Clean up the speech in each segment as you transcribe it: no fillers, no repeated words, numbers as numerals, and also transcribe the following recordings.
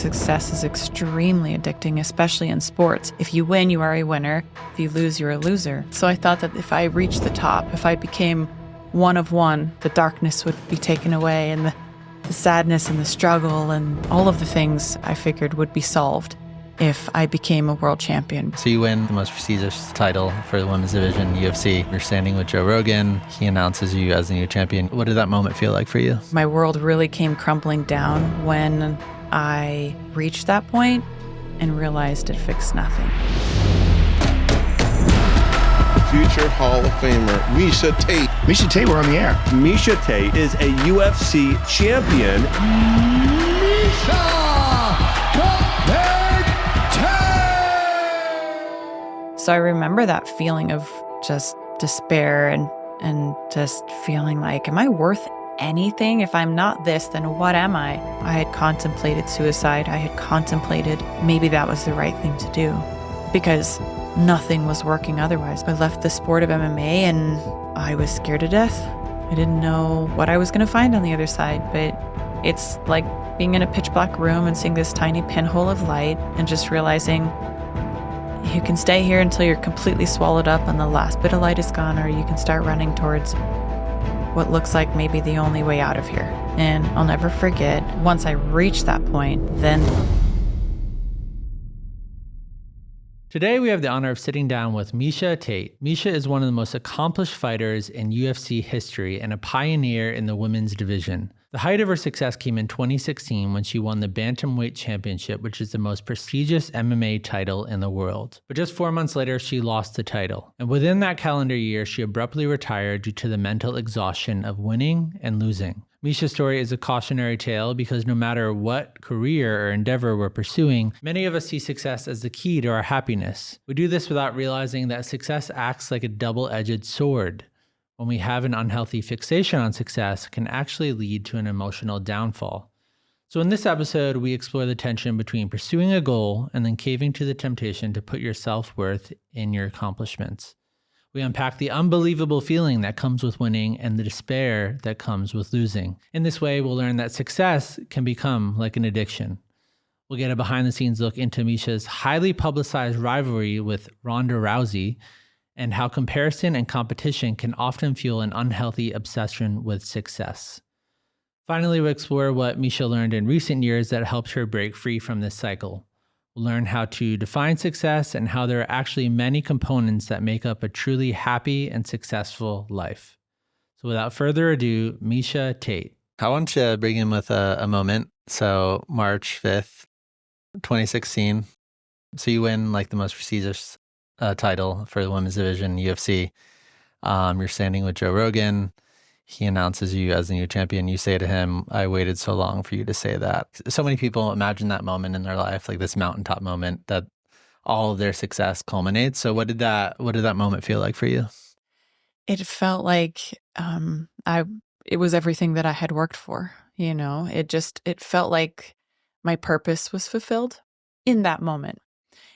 success is extremely addicting, especially in sports. If you win, you are a winner. If you lose, you're a loser. So I thought that if I reached the top, if I became one of one, the darkness would be taken away, and the sadness and the struggle and all of the things I figured would be solved if I became a world champion. So you win the most prestigious title for the women's division, UFC. You're standing with Joe Rogan. He announces you as the new champion. What did that moment feel like for you? My world really came crumbling down when I reached that point and realized it fixed nothing. Future Hall of Famer, Miesha Tate. Miesha Tate, we're on the air. Miesha Tate is a UFC champion. Miesha So I remember that feeling of just despair and just feeling like, am I worth anything? If I'm not this, then what am I? I had contemplated suicide. I had contemplated maybe that was the right thing to do because nothing was working otherwise. I left the sport of MMA and I was scared to death. I didn't know what I was going to find on the other side, but it's like being in a pitch black room and seeing this tiny pinhole of light and just realizing you can stay here until you're completely swallowed up and the last bit of light is gone, or you can start running towards what looks like maybe the only way out of here. And I'll never forget, once I reached that point, then... Today, we have the honor of sitting down with Miesha Tate. Miesha is one of the most accomplished fighters in UFC history and a pioneer in the women's division. The height of her success came in 2016 when she won the Bantamweight Championship, which is the most prestigious MMA title in the world. But just 4 months later, she lost the title. And within that calendar year, she abruptly retired due to the mental exhaustion of winning and losing. Miesha's story is a cautionary tale because no matter what career or endeavor we're pursuing, many of us see success as the key to our happiness. We do this without realizing that success acts like a double-edged sword. When we have an unhealthy fixation on success, it can actually lead to an emotional downfall. So in this episode, we explore the tension between pursuing a goal and then caving to the temptation to put your self-worth in your accomplishments. We unpack the unbelievable feeling that comes with winning and the despair that comes with losing. In this way, we'll learn that success can become like an addiction. We'll get a behind-the-scenes look into Miesha's highly publicized rivalry with Ronda Rousey and how comparison and competition can often fuel an unhealthy obsession with success. Finally, we'll explore what Miesha learned in recent years that helped her break free from this cycle. We'll learn how to define success and how there are actually many components that make up a truly happy and successful life. So without further ado, Miesha Tate. I want to bring in with a moment. So March 5th, 2016. So you win like the most prestigious title for the women's division, UFC. You're standing with Joe Rogan. He announces you as the new champion. You say to him, I waited so long for you to say that. So many people imagine that moment in their life, like this mountaintop moment that all of their success culminates. So what did that moment feel like for you? It felt like it was everything that I had worked for. You know, it felt like my purpose was fulfilled in that moment.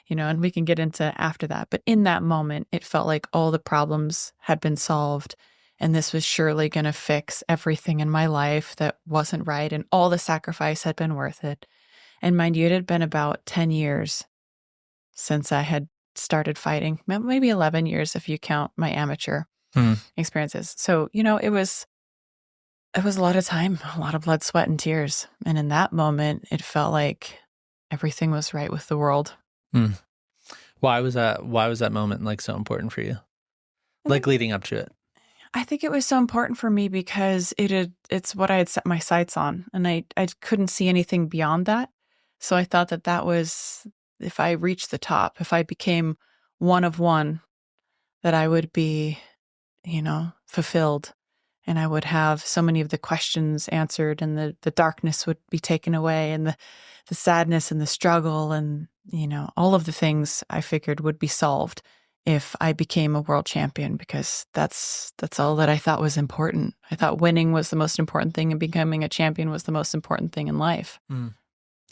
You know, and we can get into after that. But in that moment, it felt like all the problems had been solved. And this was surely going to fix everything in my life that wasn't right. And all the sacrifice had been worth it. And mind you, it had been about 10 years since I had started fighting. Maybe 11 years if you count my amateur experiences. So, you know, it was a lot of time, a lot of blood, sweat, and tears. And in that moment, it felt like everything was right with the world. Why was that moment like so important for you? Like leading up to it? I think it was so important for me because it's what I had set my sights on, and I couldn't see anything beyond that. So I thought that was, if I reached the top, if I became one of one, that I would be, you know, fulfilled, and I would have so many of the questions answered, and the darkness would be taken away, and the sadness and the struggle and, you know, all of the things I figured would be solved if I became a world champion, because that's all that I thought was important. I thought winning was the most important thing and becoming a champion was the most important thing in life.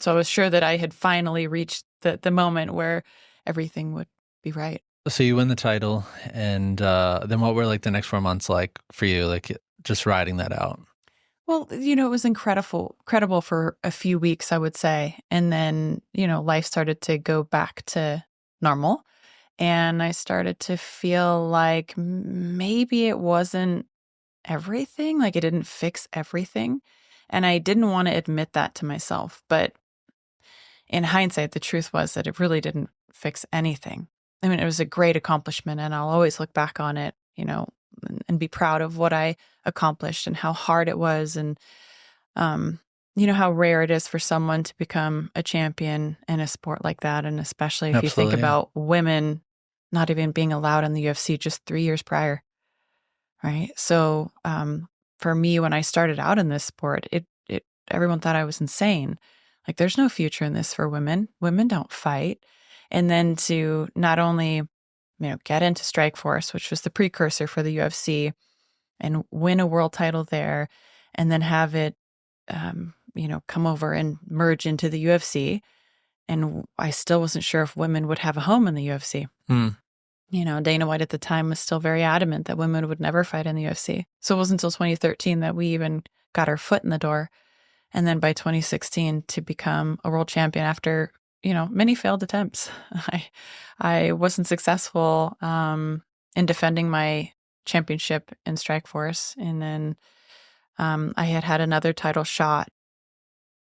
So I was sure that I had finally reached the moment where everything would be right. So you win the title, and then what were like the next 4 months like for you, like just riding that out? Well, it was incredible for a few weeks, I would say. And then, life started to go back to normal. And I started to feel like maybe it wasn't everything, like it didn't fix everything. And I didn't want to admit that to myself. But in hindsight, the truth was that it really didn't fix anything. I mean, it was a great accomplishment, and I'll always look back on it, and be proud of what I accomplished and how hard it was. And, how rare it is for someone to become a champion in a sport like that. And especially if you think Absolutely, yeah. about women not even being allowed in the UFC just 3 years prior. Right. So, for me, when I started out in this sport, everyone thought I was insane. Like, there's no future in this for women. Women don't fight. And then to not only, get into Strikeforce, which was the precursor for the UFC, and win a world title there, and then have it, come over and merge into the UFC. And I still wasn't sure if women would have a home in the UFC. Dana White at the time was still very adamant that women would never fight in the UFC. So it wasn't until 2013 that we even got our foot in the door. And then by 2016 to become a world champion after, many failed attempts. I wasn't successful in defending my championship in Strikeforce. And then I had another title shot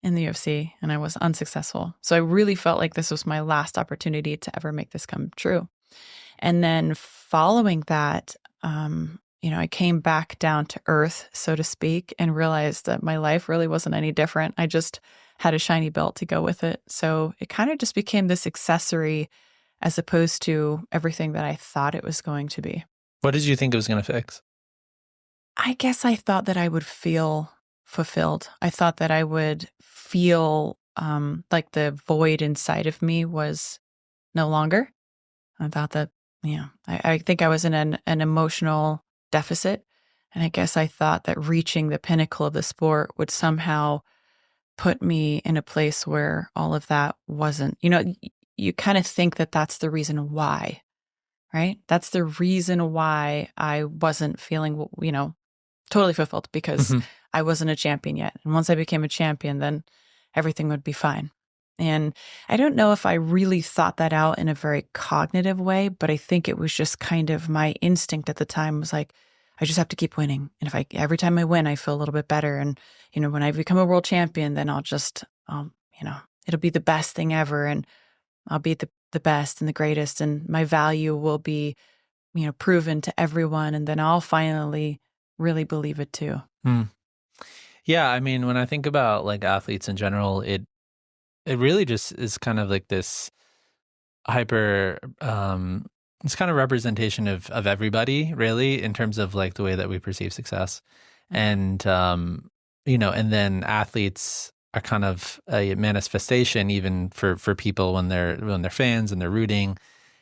in the UFC and I was unsuccessful. So I really felt like this was my last opportunity to ever make this come true. And then following that, I came back down to earth, so to speak, and realized that my life really wasn't any different. I just had a shiny belt to go with it. So it kind of just became this accessory as opposed to everything that I thought it was going to be. What did you think it was going to fix? I guess I thought that I would feel fulfilled. I thought that I would feel like the void inside of me was no longer. I thought that, I think I was in an emotional deficit. And I guess I thought that reaching the pinnacle of the sport would somehow put me in a place where all of that wasn't. You kind of think that that's the reason why, right? That's the reason why I wasn't feeling, totally fulfilled, because I wasn't a champion yet. And once I became a champion, then everything would be fine. And I don't know if I really thought that out in a very cognitive way, but I think it was just kind of my instinct at the time was like, I just have to keep winning. And if every time I win, I feel a little bit better. And, when I become a world champion, then it'll be the best thing ever. And I'll be the best and the greatest. And my value will be, proven to everyone. And then I'll finally really believe it too. Yeah. I mean, when I think about like athletes in general, it really just is kind of like this hyper, it's kind of representation of everybody, really, in terms of like the way that we perceive success. And, and then athletes are kind of a manifestation even for people when they're fans and they're rooting.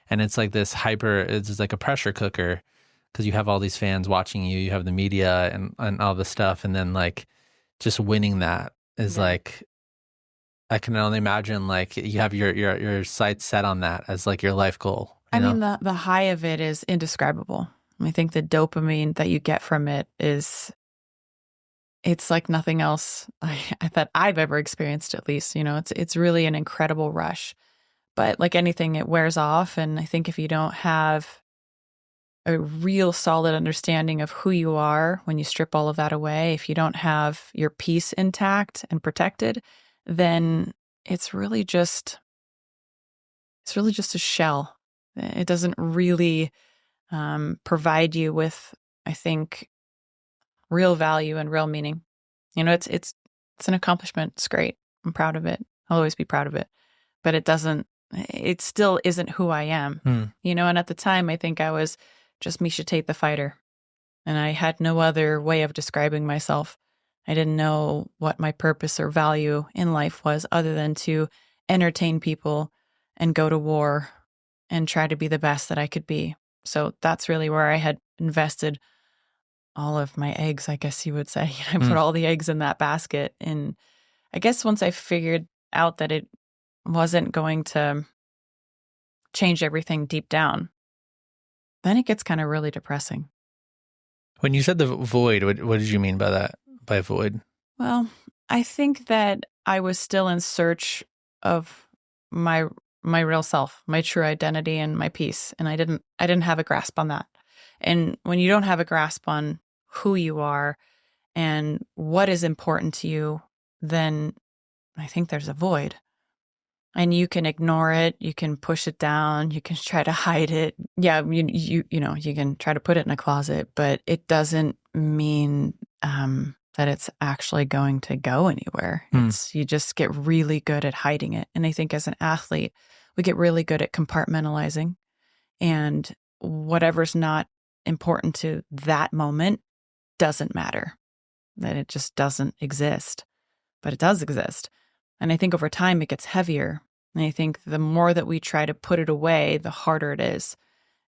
And it's like this it's just like a pressure cooker because you have all these fans watching you have the media and all this stuff. And then like just winning that is like, I can only imagine like you have your sights set on that as like your life goal. I mean, the high of it is indescribable. I think the dopamine that you get from it it's like nothing else that I've ever experienced, at least. It's really an incredible rush. But like anything, it wears off. And I think if you don't have a real solid understanding of who you are when you strip all of that away, if you don't have your peace intact and protected, then it's really just a shell. It doesn't really provide you with, I think, real value and real meaning. It's an accomplishment. It's great. I'm proud of it. I'll always be proud of it. But it still isn't who I am. And at the time, I think I was just Miesha Tate, the fighter. And I had no other way of describing myself. I didn't know what my purpose or value in life was other than to entertain people and go to war and try to be the best that I could be. So that's really where I had invested all of my eggs, I guess you would say. I put all the eggs in that basket. And I guess once I figured out that it wasn't going to change everything deep down, then it gets kind of really depressing. When you said the void, what did you mean by that? by void? Well, I think that I was still in search of my my real self, my true identity and my peace, and I didn't have a grasp on that. And when you don't have a grasp on who you are and what is important to you, then I think there's a void. And you can ignore it, you can push it down, you can try to hide it. Yeah, you can try to put it in a closet, but it doesn't mean that it's actually going to go anywhere. It's you just get really good at hiding it. And I think as an athlete, we get really good at compartmentalizing, and whatever's not important to that moment doesn't matter. That it just doesn't exist, but it does exist. And I think over time it gets heavier. And I think the more that we try to put it away, the harder it is.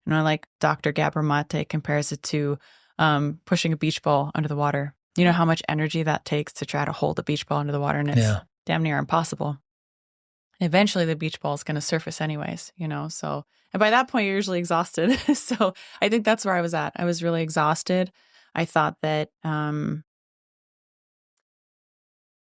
Like Dr. Gabor Mate compares it to pushing a beach ball under the water. You know how much energy that takes to try to hold a beach ball under the water, and it's damn near impossible. Eventually the beach ball is going to surface anyways, so, and by that point you're usually exhausted. So I think that's where I was at. I was really exhausted. I thought that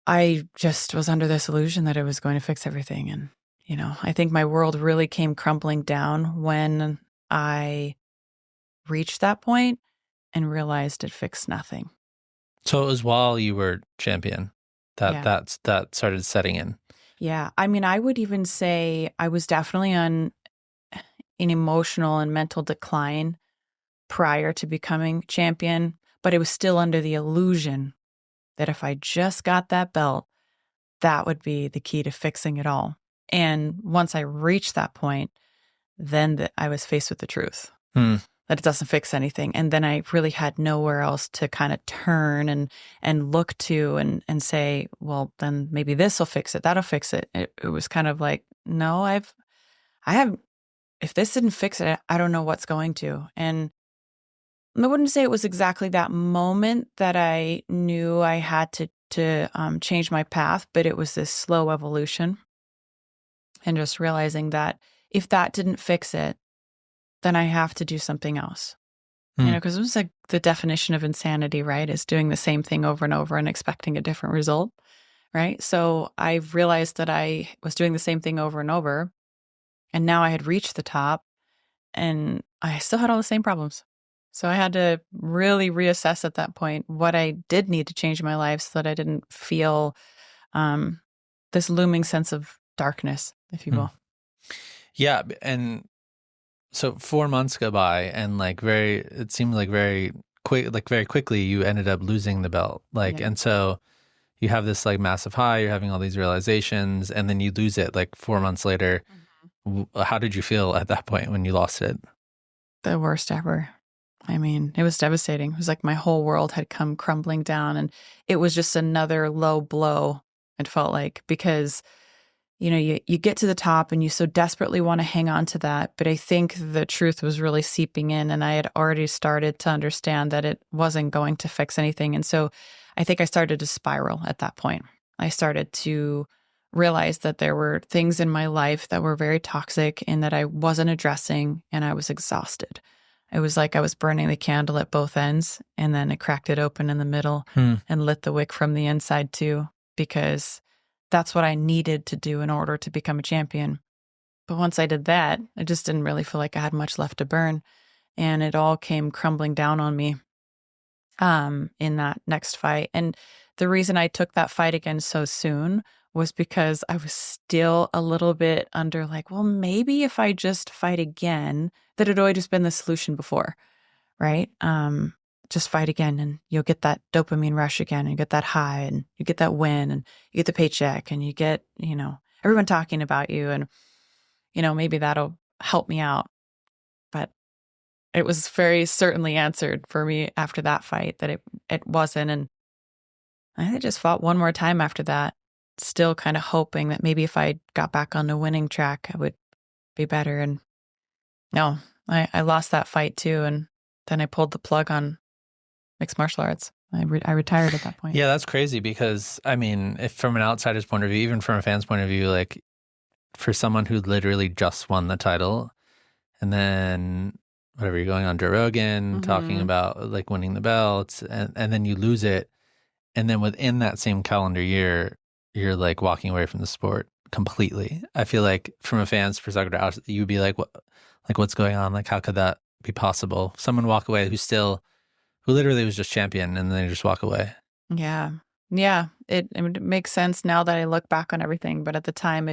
I just was under this illusion that it was going to fix everything. And, I think my world really came crumbling down when I reached that point and realized it fixed nothing. So it was while you were champion that started setting in. Yeah. I mean, I would even say I was definitely on an emotional and mental decline prior to becoming champion, but it was still under the illusion that if I just got that belt, that would be the key to fixing it all. And once I reached that point, then I was faced with the truth that it doesn't fix anything. And then I really had nowhere else to kind of turn and look to and say, well, then maybe this will fix it. That'll fix it. It was kind of like, no, I have, if this didn't fix it, I don't know what's going to. And I wouldn't say it was exactly that moment that I knew I had to change my path, but it was this slow evolution. And just realizing that if that didn't fix it, then I have to do something else. Because it was like the definition of insanity, right? Is doing the same thing over and over and expecting a different result, right? So I realized that I was doing the same thing over and over. And now I had reached the top and I still had all the same problems. So I had to really reassess at that point what I did need to change in my life so that I didn't feel this looming sense of darkness, if you will. Yeah. And so 4 months go by and it seemed like very quickly you ended up losing the belt. And so you have this massive high, you're having all these realizations, and then you lose it 4 months later. How did you feel at that point when you lost it? The worst ever. I mean, it was devastating. It was like my whole world had come crumbling down, and it was just another low blow, it felt like, because, you get to the top and you so desperately want to hang on to that. But I think the truth was really seeping in, and I had already started to understand that it wasn't going to fix anything. And so I think I started to spiral at that point. I started to realize that there were things in my life that were very toxic and that I wasn't addressing, and I was exhausted. It was like I was burning the candle at both ends, and then I cracked it open in the middle and lit the wick from the inside too, because that's what I needed to do in order to become a champion. But once I did that, I just didn't really feel like I had much left to burn, and it all came crumbling down on me in that next fight. And the reason I took that fight again so soon was because I was still a little bit under well, maybe if I just fight again, that had always just been the solution before, right? Just fight again and you'll get that dopamine rush again, and you get that high, and you get that win, and you get the paycheck, and you get, everyone talking about you, and, maybe that'll help me out. But it was very certainly answered for me after that fight that it wasn't. And I just fought one more time after that, still kind of hoping that maybe if I got back on the winning track, I would be better. And no, I lost that fight too. And then I pulled the plug on mixed martial arts. I retired at that point. Yeah, that's crazy because, I mean, if from an outsider's point of view, even from a fan's point of view, for someone who literally just won the title and then you're going on Joe Rogan talking about winning the belts and then you lose it. and then within that same calendar year, you're like walking away from the sport completely. I feel like from a fan's perspective, you'd be like, what's going on? Like, how could that be possible? Someone walk away who literally was just champion, and then they just walk away. Yeah. Yeah. It makes sense now that I look back on everything. But at the time,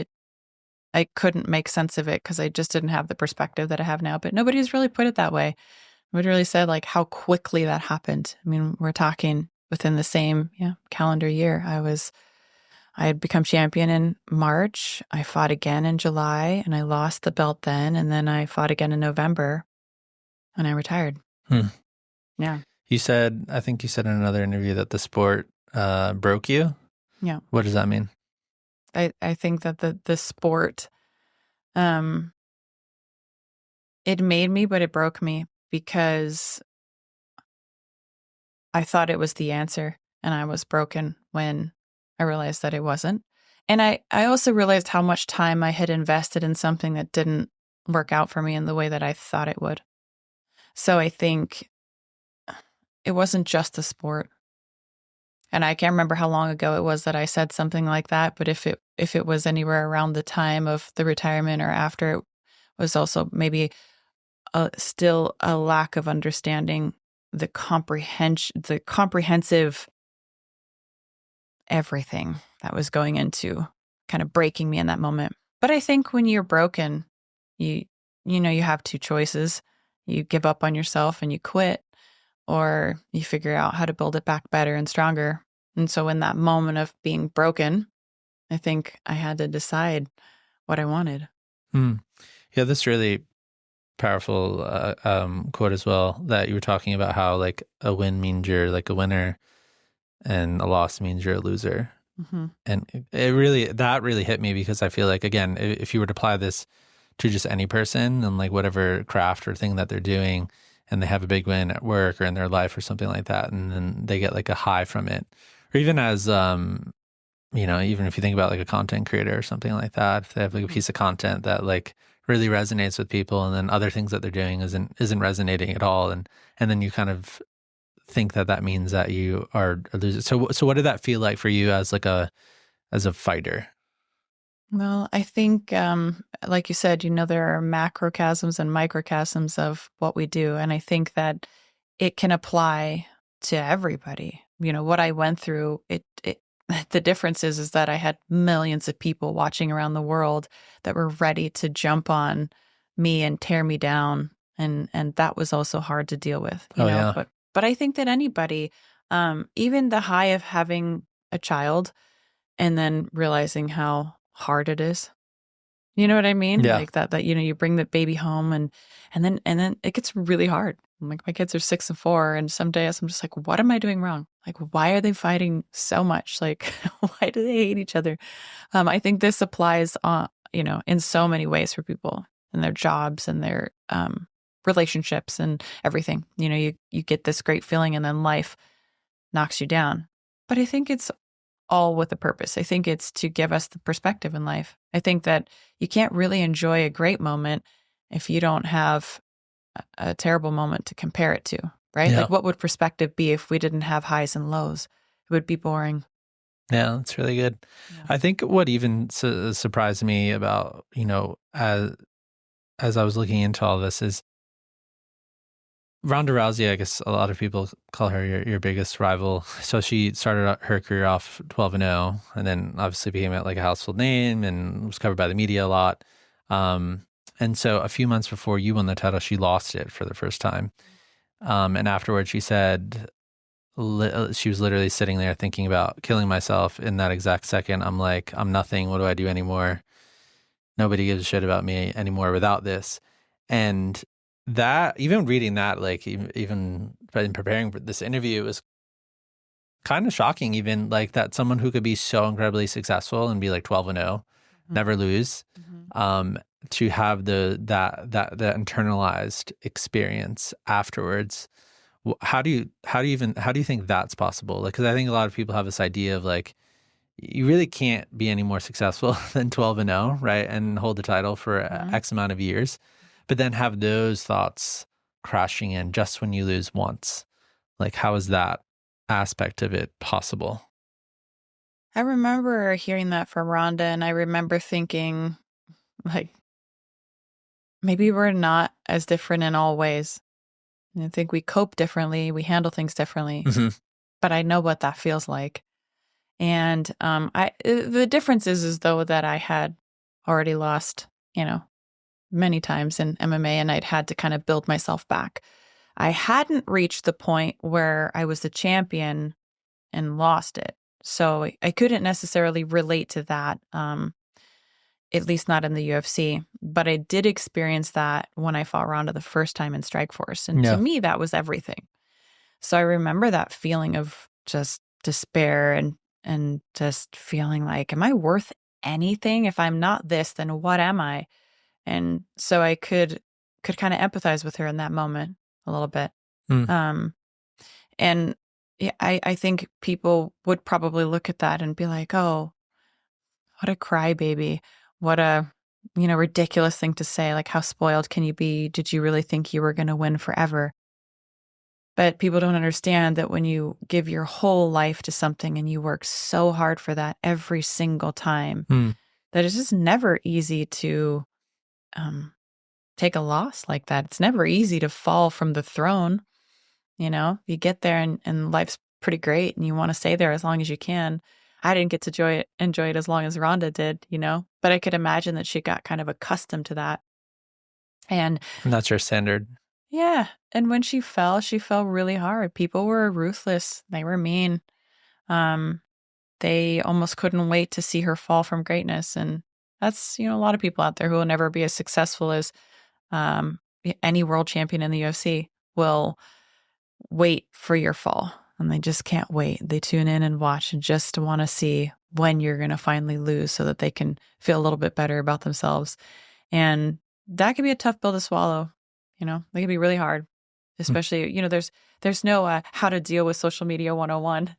I couldn't make sense of it because I just didn't have the perspective that I have now. But nobody's really put it that way. Nobody really said like how quickly that happened. I mean, we're talking within the same calendar year. I had become champion in March. I fought again in July, and I lost the belt then. And then I fought again in November, and I retired. Yeah. I think you said in another interview that the sport broke you. Yeah. What does that mean? I think that the sport, it made me, but it broke me because I thought it was the answer, and I was broken when I realized that it wasn't. And I also realized how much time I had invested in something that didn't work out for me in the way that I thought it would. So I think it wasn't just the sport. And I can't remember how long ago it was that I said something like that, but if it was anywhere around the time of the retirement or after, it was also maybe still a lack of understanding the comprehensive everything that was going into kind of breaking me in that moment. But I think when you're broken, you have two choices. You give up on yourself and you quit, or you figure out how to build it back better and stronger. And so in that moment of being broken, I think I had to decide what I wanted. Yeah, this really powerful quote as well, that you were talking about how like a win means you're like a winner and a loss means you're a loser. Mm-hmm. And that really hit me, because I feel like, again, if you were to apply this to just any person and like whatever craft or thing that they're doing, and they have a big win at work or in their life or something like that, and then they get like a high from it, or even as even if you think about like a content creator or something like that, if they have like a piece of content that like really resonates with people, and then other things that they're doing isn't resonating at all, and then you kind of think that means that you are a loser. So what did that feel like for you as a fighter? Well, I think, like you said, there are macrocosms and microcosms of what we do. And I think that it can apply to everybody. What I went through, the difference is that I had millions of people watching around the world that were ready to jump on me and tear me down. And that was also hard to deal with, you know, yeah. But I think that anybody, even the high of having a child and then realizing how hard it is. You know what I mean? Yeah. Like that you bring the baby home and then it gets really hard. Like my kids are 6 and 4, and some days I'm just like, what am I doing wrong? Like, why are they fighting so much? Like, why do they hate each other? I think this applies in so many ways for people and their jobs and their relationships and everything. You get this great feeling and then life knocks you down. But I think it's all with a purpose. I think it's to give us the perspective in life. I think that you can't really enjoy a great moment if you don't have a terrible moment to compare it to, right? Yeah. Like, what would perspective be if we didn't have highs and lows? It would be boring. Yeah, that's really good. Yeah. I think what even surprised me about, as I was looking into all this is Ronda Rousey. I guess a lot of people call her your biggest rival. So she started her career off 12-0, and then obviously became like a household name and was covered by the media a lot. And so a few months before you won the title, she lost it for the first time. And afterwards, she said she was literally sitting there thinking about killing myself in that exact second. I'm like, I'm nothing. What do I do anymore? Nobody gives a shit about me anymore without this. And that, even reading that, like even in preparing for this interview, it was kind of shocking, even like that someone who could be so incredibly successful and be like 12-0, never lose, to have that internalized experience afterwards. How do you think that's possible? Like, because I think a lot of people have this idea of like, you really can't be any more successful than 12-0, right? And hold the title for X amount of years, but then have those thoughts crashing in just when you lose once. Like, how is that aspect of it possible. I remember hearing that from Ronda, and I remember thinking, like, maybe we're not as different in all ways. I think we cope differently, we handle things differently, but I know what that feels like. And the difference is though that I had already lost, many times in MMA, and I'd had to kind of build myself back. I hadn't reached the point where I was the champion and lost it. So I couldn't necessarily relate to that, at least not in the UFC. But I did experience that when I fought Ronda the first time in Strikeforce. And to me, that was everything. So I remember that feeling of just despair and just feeling like, am I worth anything? If I'm not this, then what am I? And so I could kind of empathize with her in that moment a little bit. Um, and yeah, I think people would probably look at that and be like, oh, what a crybaby. What a, ridiculous thing to say. Like, how spoiled can you be? Did you really think you were going to win forever? But people don't understand that when you give your whole life to something and you work so hard for that every single time, that it's just never easy to take a loss like that. It's never easy to fall from the throne. You get there and life's pretty great and you want to stay there as long as you can. I didn't get to enjoy it as long as Rhonda did, but I could imagine that she got kind of accustomed to that. And that's her standard. Yeah. And when she fell really hard. People were ruthless. They were mean. They almost couldn't wait to see her fall from greatness. And that's, a lot of people out there who will never be as successful as any world champion in the UFC will wait for your fall. And they just can't wait. They tune in and watch and just want to see when you're going to finally lose so that they can feel a little bit better about themselves. And that can be a tough pill to swallow. They can be really hard, especially, there's no how to deal with social media 101,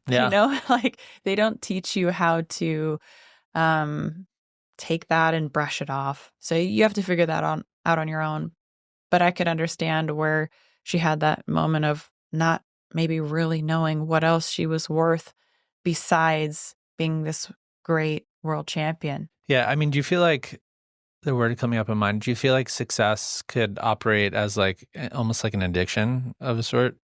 like they don't teach you how to take that and brush it off. So you have to figure that out on your own. But I could understand where she had that moment of not maybe really knowing what else she was worth besides being this great world champion. Yeah. I mean, do you feel like the word coming up in mind, do you feel like success could operate as like almost like an addiction of a sort?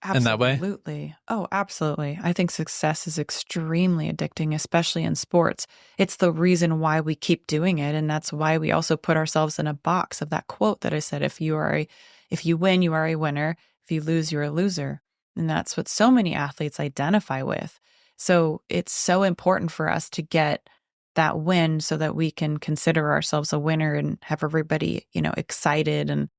Absolutely. In that way? Absolutely. Oh, absolutely. I think success is extremely addicting, especially in sports. It's the reason why we keep doing it. And that's why we also put ourselves in a box of that quote that I said, if you win, you are a winner. If you lose, you're a loser. And that's what so many athletes identify with. So it's so important for us to get that win so that we can consider ourselves a winner and have everybody, excited. And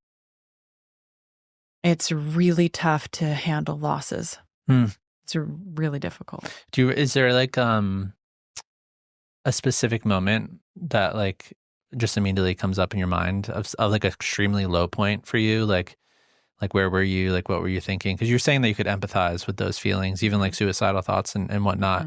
it's really tough to handle losses. It's really difficult. Is there like a specific moment that like just immediately comes up in your mind of like an extremely low point for you? Like where were you? Like what were you thinking? Because you're saying that you could empathize with those feelings, even like suicidal thoughts and whatnot.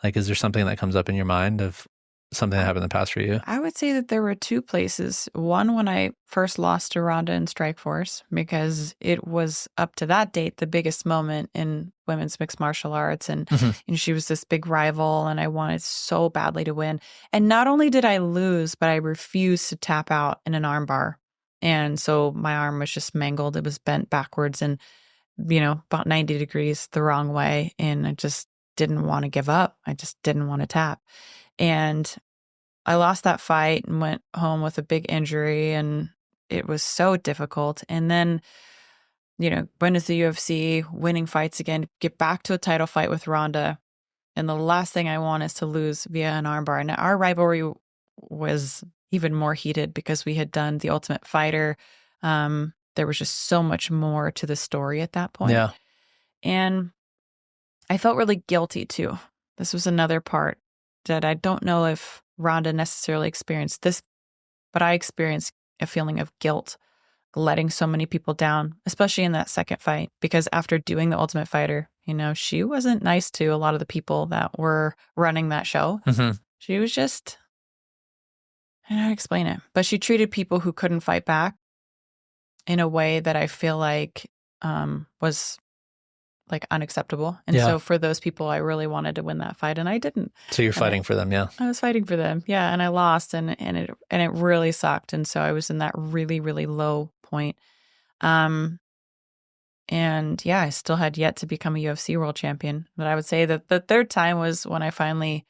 Like, is there something that comes up in your mind of something that happened in the past for you? I would say that there were two places. One, when I first lost to Ronda in Strikeforce, because it was up to that date the biggest moment in women's mixed martial arts. And, she was this big rival, and I wanted so badly to win. And not only did I lose, but I refused to tap out in an armbar. And so my arm was just mangled. It was bent backwards and, about 90 degrees the wrong way. And I just didn't want to give up. I just didn't want to tap. And I lost that fight and went home with a big injury, and it was so difficult. And then, went to the UFC, winning fights again, get back to a title fight with Ronda. And the last thing I want is to lose via an armbar. And our rivalry was even more heated because we had done The Ultimate Fighter. There was just so much more to the story at that point. Yeah. And I felt really guilty too. This was another part that I don't know if Ronda necessarily experienced this, but I experienced a feeling of guilt, letting so many people down, especially in that second fight, because after doing The Ultimate Fighter, she wasn't nice to a lot of the people that were running that show. She was just, I don't know how to explain it, but she treated people who couldn't fight back in a way that I feel like was like unacceptable. And so for those people, I really wanted to win that fight, and I didn't. So you're fighting for them, yeah. I was fighting for them, yeah, and I lost, and it really sucked. And so I was in that really, really low point. And yeah, I still had yet to become a UFC world champion. But I would say that the third time was when I finally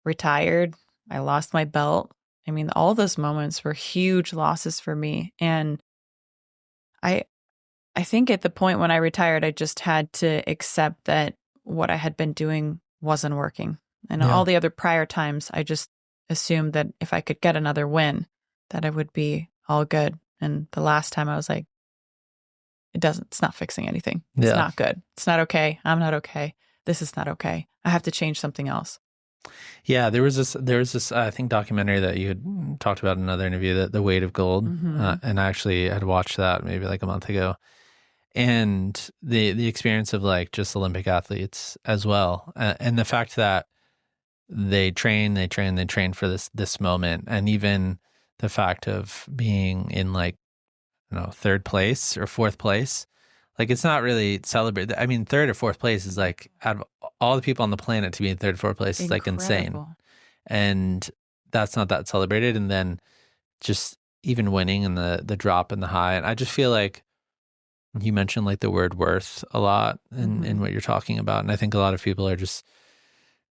retired. I lost my belt. I mean, all those moments were huge losses for me. And I think at the point when I retired, I just had to accept that what I had been doing wasn't working. And all the other prior times, I just assumed that if I could get another win, that it would be all good. And the last time I was like, it's not fixing anything. It's not good. It's not okay. I'm not okay. This is not okay. I have to change something else. Yeah, there was this I think documentary that you had talked about in another interview, The Weight of Gold, and I actually had watched that maybe like a month ago, and the experience of like just Olympic athletes as well, and the fact that they train for this moment, and even the fact of being in like third place or fourth place. Like, it's not really celebrated. I mean, third or fourth place is like, out of all the people on the planet, to be in third or fourth place is like insane. And that's not that celebrated. And then just even winning and the drop and the high. And I just feel like you mentioned like the word worth a lot in what you're talking about. And I think a lot of people are just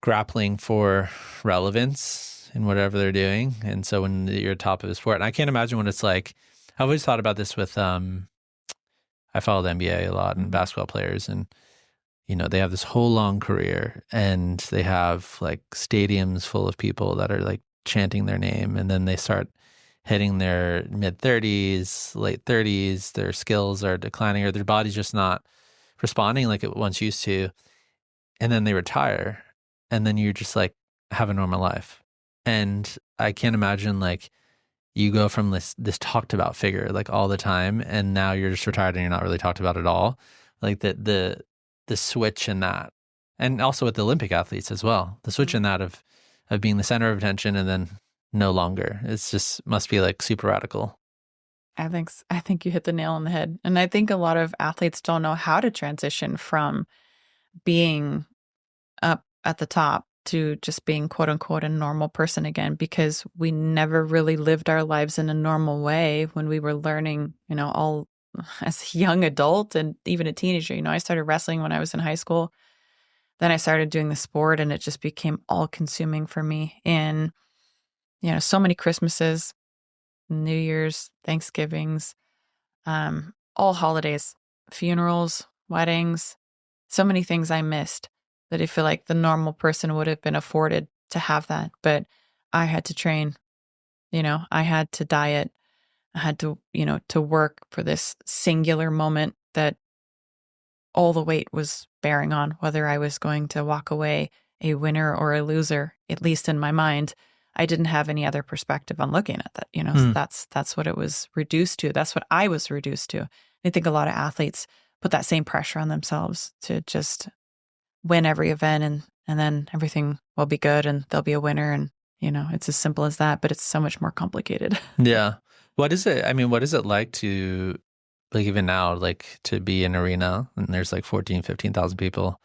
grappling for relevance in whatever they're doing. And so when you're top of a sport, and I can't imagine what it's like. I've always thought about this with, I follow the NBA a lot and basketball players, and, they have this whole long career, and they have like stadiums full of people that are like chanting their name, and then they start hitting their mid 30s, late 30s, their skills are declining, or their body's just not responding like it once used to. And then they retire, and then you just like have a normal life. And I can't imagine like, you go from this talked about figure like all the time, and now you're just retired and you're not really talked about at all. Like the switch in that, and also with the Olympic athletes as well, the switch in that of being the center of attention and then no longer. It's just must be like super radical. I think you hit the nail on the head, and I think a lot of athletes don't know how to transition from being up at the top to just being quote unquote a normal person again, because we never really lived our lives in a normal way when we were learning, all as a young adult and even a teenager. I started wrestling when I was in high school. Then I started doing the sport, and it just became all consuming for me. And, so many Christmases, New Year's, Thanksgivings, all holidays, funerals, weddings, so many things I missed that I feel like the normal person would have been afforded to have that. But I had to train, I had to diet. I had to, to work for this singular moment that all the weight was bearing on, whether I was going to walk away a winner or a loser, at least in my mind. I didn't have any other perspective on looking at that. So that's what it was reduced to. That's what I was reduced to. I think a lot of athletes put that same pressure on themselves to just win every event, and then everything will be good and they'll be a winner. And, it's as simple as that, but it's so much more complicated. Yeah. What is it? I mean, what is it like to, like, even now, like, to be in an arena and there's like 15,000 people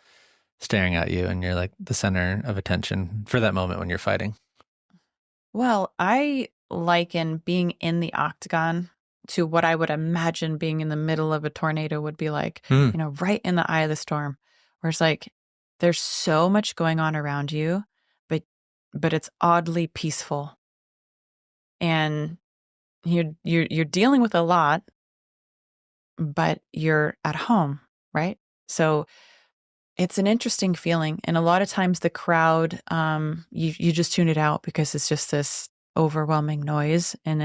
staring at you, and you're like the center of attention for that moment when you're fighting? Well, I liken being in the octagon to what I would imagine being in the middle of a tornado would be like, right in the eye of the storm, where it's like, there's so much going on around you, but it's oddly peaceful, and you're dealing with a lot, but you're at home, right? So it's an interesting feeling, and a lot of times the crowd, you just tune it out because it's just this overwhelming noise, and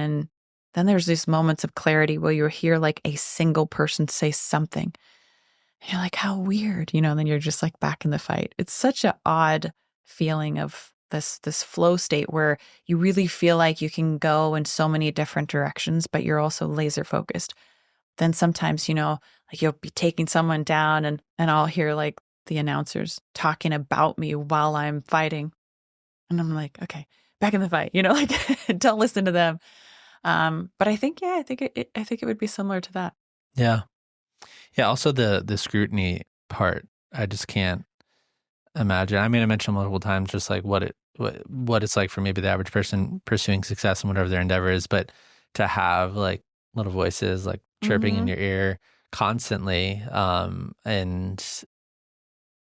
then there's these moments of clarity where you hear like a single person say something. You're like, how weird, and then you're just like back in the fight. It's such an odd feeling of this flow state where you really feel like you can go in so many different directions, but you're also laser focused. Then sometimes, like you'll be taking someone down, and I'll hear like the announcers talking about me while I'm fighting. And I'm like, okay, back in the fight, like don't listen to them. But I think it would be similar to that. Yeah. Yeah, also the scrutiny part. I just can't imagine. I mean, I mentioned multiple times just like what it's like for maybe the average person pursuing success in whatever their endeavor is, but to have like little voices like chirping in your ear constantly, and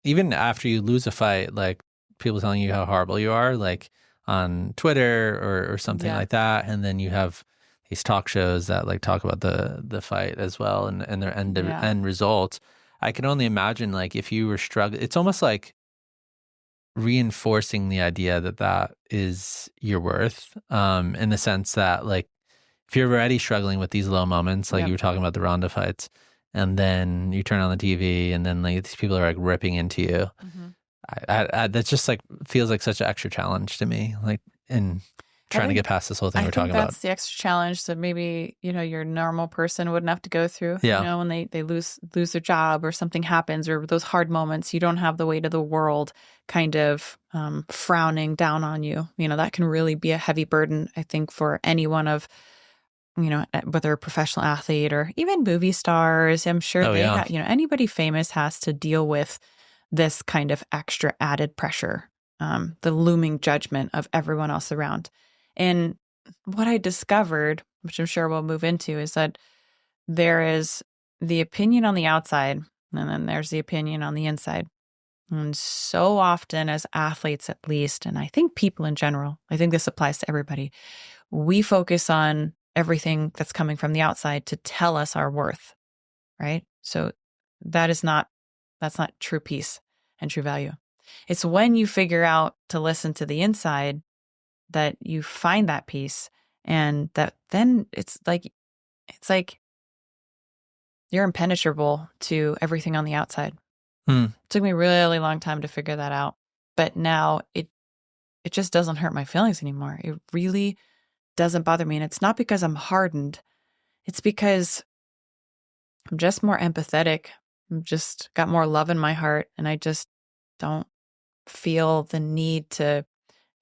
even after you lose a fight, like people telling you how horrible you are, like on Twitter or something like that, and then you have these talk shows that like talk about the fight as well and their end result. I can only imagine like if you were struggling, it's almost like reinforcing the idea that is your worth, in the sense that like if you're already struggling with these low moments, like you were talking about the Ronda fights, and then you turn on the TV and then like these people are like ripping into you, that's just like feels like such an extra challenge to me, like in trying to get past this whole thing we're talking about. That's the extra challenge that maybe, your normal person wouldn't have to go through. When they lose their job or something happens, or those hard moments, you don't have the weight of the world kind of frowning down on you. That can really be a heavy burden, I think, for anyone of, whether a professional athlete or even movie stars. I'm sure anybody famous has to deal with this kind of extra added pressure, the looming judgment of everyone else around. And what I discovered, which I'm sure we'll move into, is that there is the opinion on the outside, and then there's the opinion on the inside. And so often as athletes, at least, and I think people in general, I think this applies to everybody, we focus on everything that's coming from the outside to tell us our worth, right? So that's not true peace and true value. It's when you figure out to listen to the inside that you find that peace, and that then it's like you're impenetrable to everything on the outside. It took me a really long time to figure that out, but now it just doesn't hurt my feelings anymore. It really doesn't bother me, and it's not because I'm hardened. It's because I'm just more empathetic. I've just got more love in my heart, and I just don't feel the need to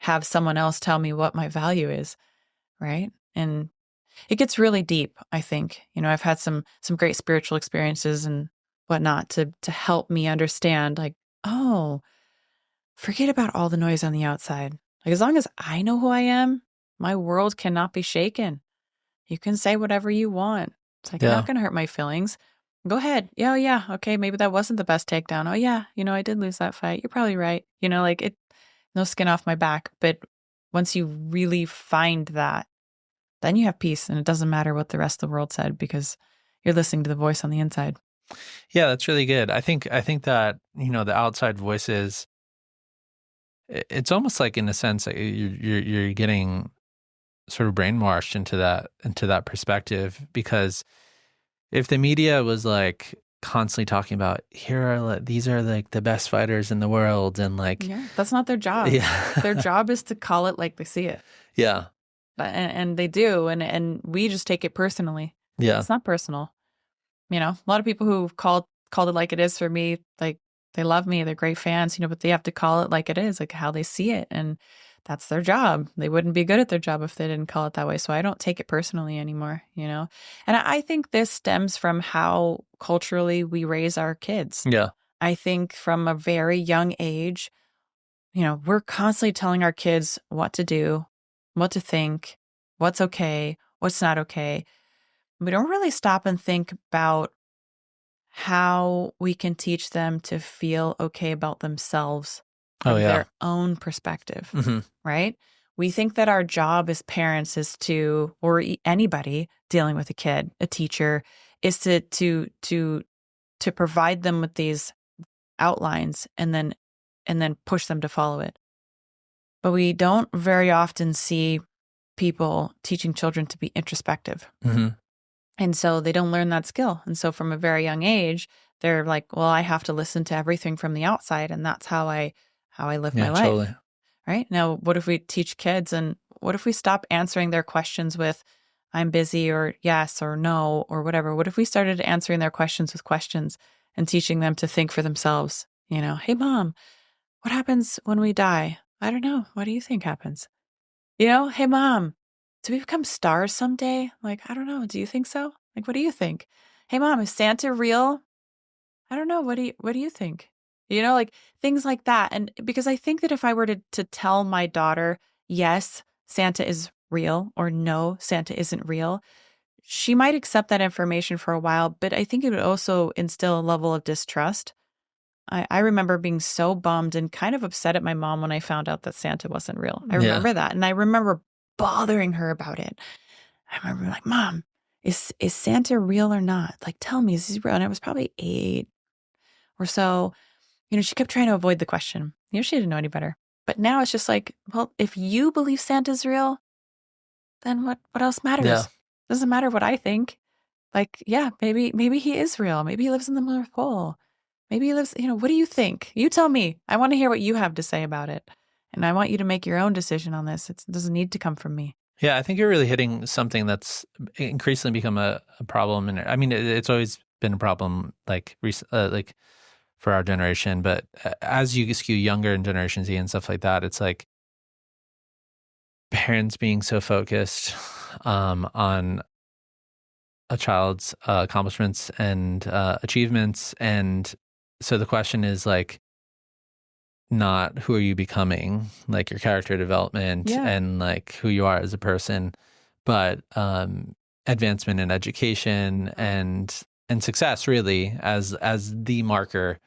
have someone else tell me what my value is, right? And it gets really deep, I think. I've had some great spiritual experiences and whatnot to help me understand, like, oh, forget about all the noise on the outside. Like, as long as I know who I am, my world cannot be shaken. You can say whatever you want. It's like, not going to hurt my feelings. Go ahead. Yeah. Okay, maybe that wasn't the best takedown. Oh, yeah, I did lose that fight. You're probably right. No skin off my back. But once you really find that, then you have peace, and it doesn't matter what the rest of the world said, because you're listening to the voice on the inside. Yeah, that's really good. I think that, the outside voices, it's almost like, in a sense, like you're getting sort of brainwashed into that perspective, because if the media was like constantly talking about these are like the best fighters in the world, and like that's not their job. Their job is to call it like they see it. And they do, and we just take it personally. It's not personal. A lot of people who've called it like it is for me, like, they love me, they're great fans, but they have to call it like it is, like how they see it, and that's their job. They wouldn't be good at their job if they didn't call it that way. So I don't take it personally anymore, And I think this stems from how culturally we raise our kids. I think from a very young age, we're constantly telling our kids what to do, what to think, what's okay, what's not okay. We don't really stop and think about how we can teach them to feel okay about themselves from their own perspective, right? We think that our job as parents is to, or anybody dealing with a kid, a teacher, is to provide them with these outlines and then push them to follow it. But we don't very often see people teaching children to be introspective. And so they don't learn that skill. And so from a very young age, they're like, well, I have to listen to everything from the outside, and that's how I live my life. Totally. Right? Now, what if we teach kids, and what if we stop answering their questions with I'm busy, or yes, or no, or whatever? What if we started answering their questions with questions and teaching them to think for themselves? Hey, Mom, what happens when we die? I don't know. What do you think happens? Hey, Mom, do we become stars someday? Like, I don't know. Do you think so? Like, what do you think? Hey, Mom, is Santa real? I don't know. What do you think? Like things like that. And because I think that if I were to tell my daughter, yes, Santa is real, or no, Santa isn't real, she might accept that information for a while, but I think it would also instill a level of distrust. I remember being so bummed and kind of upset at my mom when I found out that Santa wasn't real. I Yeah. remember that. And I remember bothering her about it. I remember like, Mom, is Santa real or not? Like, tell me, is he real? And I was probably 8 or so. She kept trying to avoid the question. She didn't know any better. But now it's just like, well, if you believe Santa's real, then what else matters? Yeah. Doesn't matter what I think. Like, yeah, maybe he is real. Maybe he lives in the North Pole. Maybe he lives, what do you think? You tell me. I want to hear what you have to say about it. And I want you to make your own decision on this. It doesn't need to come from me. Yeah, I think you're really hitting something that's increasingly become a problem. And I mean, it's always been a problem, like for our generation. But as you skew younger in Generation Z and stuff like that, it's like parents being so focused on a child's accomplishments and achievements. And so the question is like, not who are you becoming, like your character development and like who you are as a person, but advancement in education and success really as the marker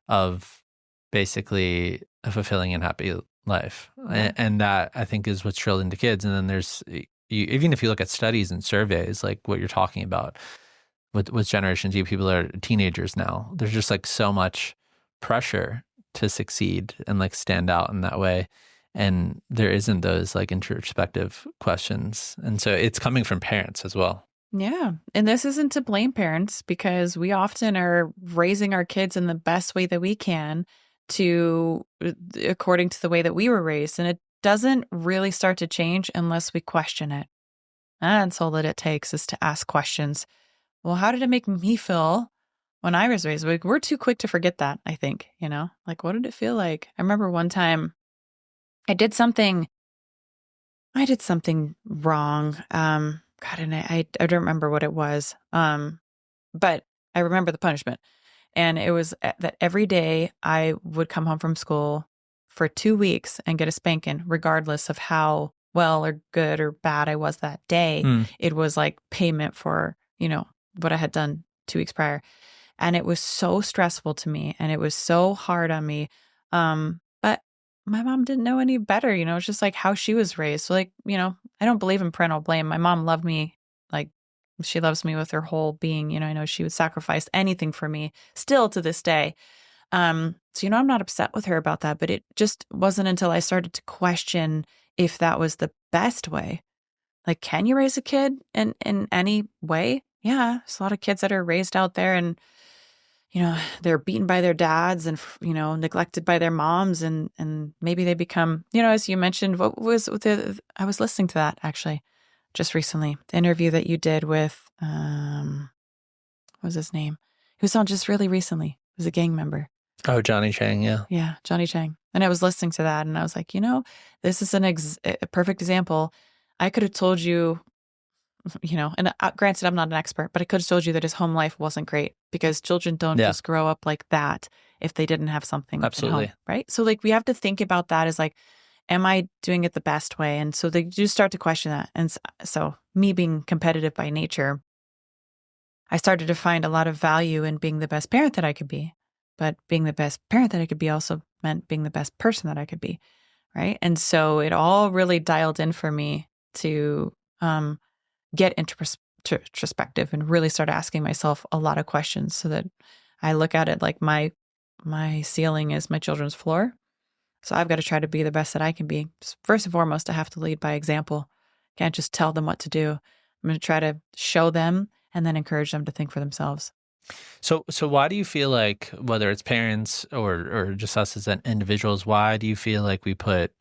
of basically a fulfilling and happy life. And that I think is what's drilled into kids. And then there's even if you look at studies and surveys, like what you're talking about with Generation Z, people are teenagers now. There's just like so much pressure to succeed and like stand out in that way. And there isn't those like introspective questions. And so it's coming from parents as well. Yeah. And this isn't to blame parents, because we often are raising our kids in the best way that we can according to the way that we were raised. And it doesn't really start to change unless we question it. That's all that it takes, is to ask questions. Well, how did it make me feel when I was raised? Like, we're too quick to forget that, I think, like, what did it feel like? I remember one time I did something wrong. God, and I don't remember what it was. But I remember the punishment. And it was that every day I would come home from school for 2 weeks and get a spanking, regardless of how well or good or bad I was that day. It was like payment for, what I had done 2 weeks prior. And it was so stressful to me, and it was so hard on me. But my mom didn't know any better. It's just like how she was raised. So like, I don't believe in parental blame. My mom loved me. Like, she loves me with her whole being. I know she would sacrifice anything for me still to this day. So, I'm not upset with her about that, but it just wasn't until I started to question if that was the best way. Like, can you raise a kid in any way? Yeah. There's a lot of kids that are raised out there and, they're beaten by their dads and, neglected by their moms. And maybe they become, as you mentioned, I was listening to that actually just recently, the interview that you did with, what was his name? He was on just really recently. He was a gang member. Oh, Johnny Chang. Yeah. Yeah. Johnny Chang. And I was listening to that and I was like, this is a perfect example. I could have told you, and granted, I'm not an expert, but I could have told you that his home life wasn't great, because children don't just grow up like that if they didn't have something Absolutely. at home, right? So like, we have to think about that as like, am I doing it the best way? And so they do start to question that. And so me being competitive by nature, I started to find a lot of value in being the best parent that I could be. But being the best parent that I could be also meant being the best person that I could be, right? And so it all really dialed in for me to get introspective and really start asking myself a lot of questions, so that I look at it like my ceiling is my children's floor. So I've got to try to be the best that I can be. First and foremost, I have to lead by example. Can't just tell them what to do. I'm going to try to show them and then encourage them to think for themselves. So why do you feel like, whether it's parents or just us as individuals, why do you feel like we put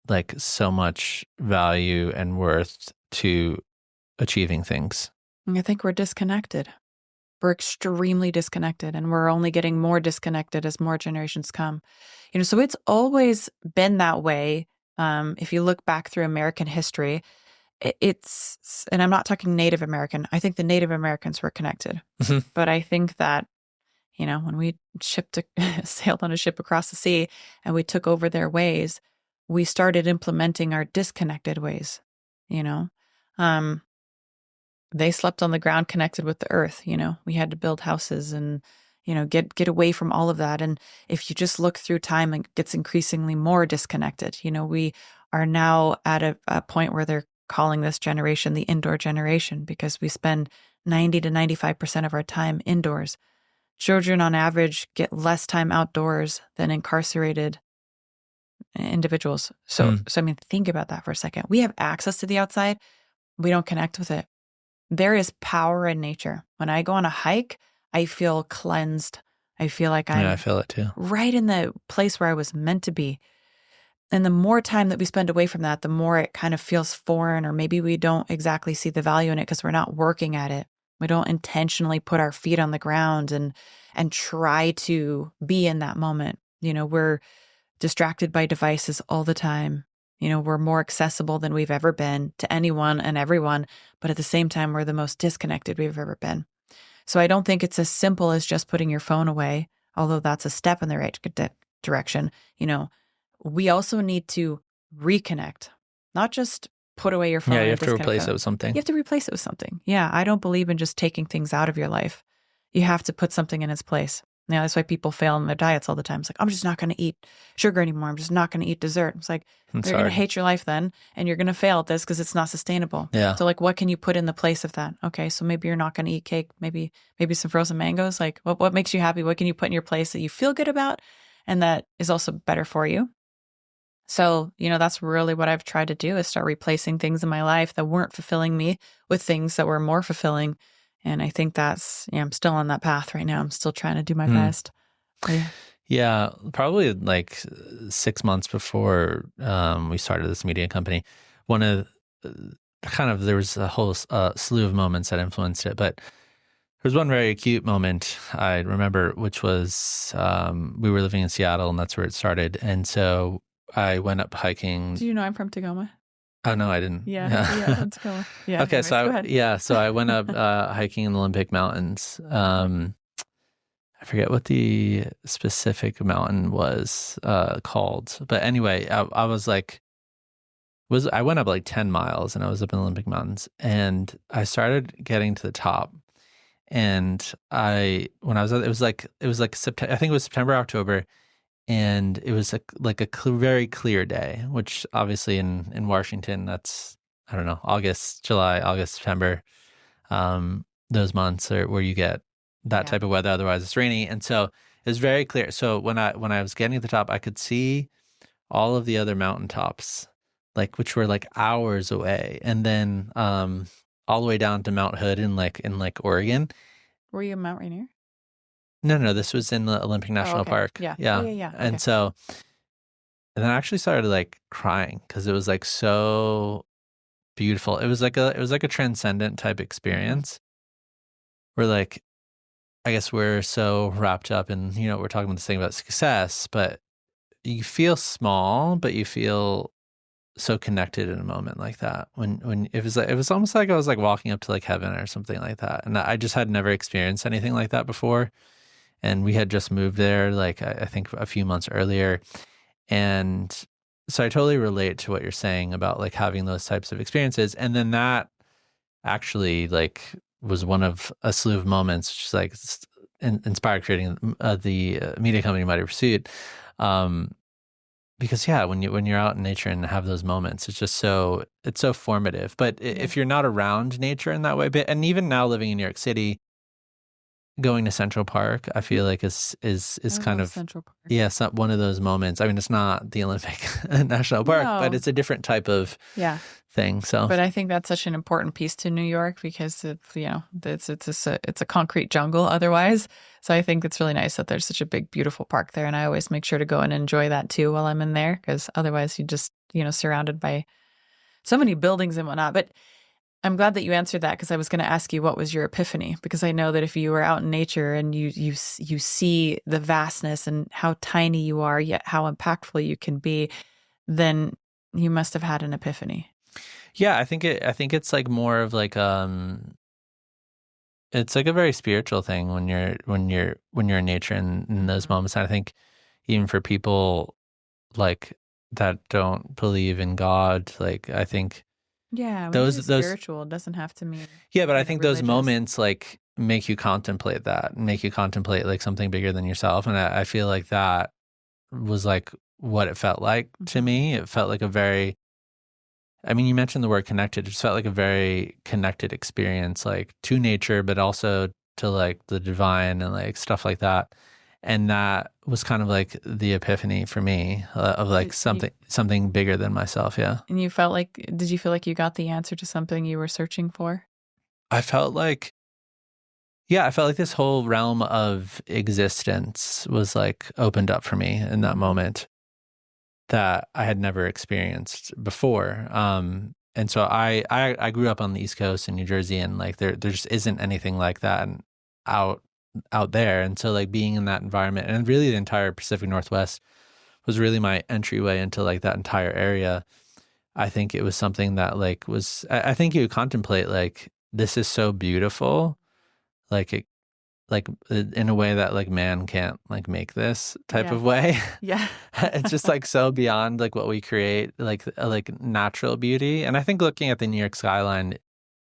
like so much value and worth to achieving things? I think we're disconnected. We're extremely disconnected, and we're only getting more disconnected as more generations come. So it's always been that way. If you look back through American history, it's, and I'm not talking Native American. I think the Native Americans were connected, but I think that, when we sailed on a ship across the sea and we took over their ways, we started implementing our disconnected ways, they slept on the ground connected with the earth. We had to build houses and, get away from all of that. And if you just look through time, it gets increasingly more disconnected. We are now at a point where they're calling this generation the indoor generation because we spend 90 to 95% of our time indoors. Children on average get less time outdoors than incarcerated individuals. So I mean, think about that for a second. We have access to the outside. We don't connect with it. There is power in nature. When I go on a hike, I feel cleansed. I feel like I feel it too. Right in the place where I was meant to be. And the more time that we spend away from that, the more it kind of feels foreign, or maybe we don't exactly see the value in it because we're not working at it. We don't intentionally put our feet on the ground and try to be in that moment. We're distracted by devices all the time. We're more accessible than we've ever been to anyone and everyone, but at the same time, we're the most disconnected we've ever been. So I don't think it's as simple as just putting your phone away, although that's a step in the right direction. We also need to reconnect, not just put away your phone. Yeah, you have to replace it with something. You have to replace it with something. Yeah, I don't believe in just taking things out of your life. You have to put something in its place. That's why people fail in their diets all the time. It's like, I'm just not going to eat sugar anymore. I'm just not going to eat dessert. It's like, you're going to hate your life then, and you're going to fail at this because it's not sustainable. Yeah. So what can you put in the place of that? Okay, so maybe you're not going to eat cake. Maybe some frozen mangoes. Like, what makes you happy? What can you put in your place that you feel good about and that is also better for you? So, that's really what I've tried to do, is start replacing things in my life that weren't fulfilling me with things that were more fulfilling. And I think that's, I'm still on that path right now. I'm still trying to do my best. Yeah, probably like 6 months before we started this media company, one of there was a whole slew of moments that influenced it. But there was one very acute moment I remember, which was we were living in Seattle, and that's where it started. And so I went up hiking. Do you know I'm from Tacoma? Oh, no, I didn't. Yeah, that's cool. Yeah. Okay, anyways, so I went up hiking in the Olympic Mountains. I forget what the specific mountain was called, but anyway, I was like, I went up like 10 miles, and I was up in the Olympic Mountains, and I started getting to the top, and when I was it was like September, I think it was September, October. And it was very clear day, which obviously in Washington, that's, I don't know, July, August, September, those months are where you get that type of weather. Otherwise it's rainy. And so it was very clear. So when I was getting to the top, I could see all of the other mountaintops, which were hours away. And then all the way down to Mount Hood in Oregon. Were you in Mount Rainier? No, this was in the Olympic National Park. Yeah. Yeah. And okay. so, and then I actually started crying because it was so beautiful. It was like a transcendent type experience where I guess we're so wrapped up in, we're talking about this thing about success, but you feel small, but you feel so connected in a moment like that. When it was almost like I was walking up to heaven or something like that. And I just had never experienced anything like that before. And we had just moved there, I think a few months earlier. And so I totally relate to what you're saying about having those types of experiences. And then that actually was one of a slew of moments, which inspired creating the media company Mighty Pursuit. Because when you're out in nature and have those moments, it's so formative. But if you're not around nature in that way, and even now living in New York City, going to Central Park, I feel is kind of Central Park. It's not one of those moments. I mean, it's not the Olympic National Park, but it's a different type of thing. So, but I think that's such an important piece to New York because it's a concrete jungle otherwise. So I think it's really nice that there's such a big, beautiful park there, and I always make sure to go and enjoy that too while I'm in there, because otherwise you just surrounded by so many buildings and whatnot. But I'm glad that you answered that, because I was going to ask you what was your epiphany, because I know that if you were out in nature and you see the vastness and how tiny you are, yet how impactful you can be, then you must have had an epiphany. Yeah, I think it's like more of like it's like a very spiritual thing when you're in nature and in those moments. And I think even for people like that don't believe in God, like I think Yeah, when you say those spiritual, it doesn't have to mean, yeah, but I you know, think those religious. moments like make you contemplate that, make you contemplate like something bigger than yourself. And I feel like that was like what it felt like to Mhm. me. It felt like a very, I mean, you mentioned the word connected. It just felt like a very connected experience, like to nature, but also to like the divine and like stuff like that. And that was kind of like the epiphany for me of like something bigger than myself. Yeah. And you felt like, did you feel like you got the answer to something you were searching for? I felt like, yeah, I felt like this whole realm of existence was like opened up for me in that Mhm. moment that I had never experienced before. And so I grew up on the East Coast in New Jersey, and like there just isn't anything like that out out there. And so like being in that environment, and really the entire Pacific Northwest was really my entryway into like that entire area. I think it was something that like was I think you contemplate like this is so beautiful, like it like in a way that like man can't like make this type Yeah. of way. Yeah. It's just like so beyond like what we create, like natural beauty. And I think looking at the New York skyline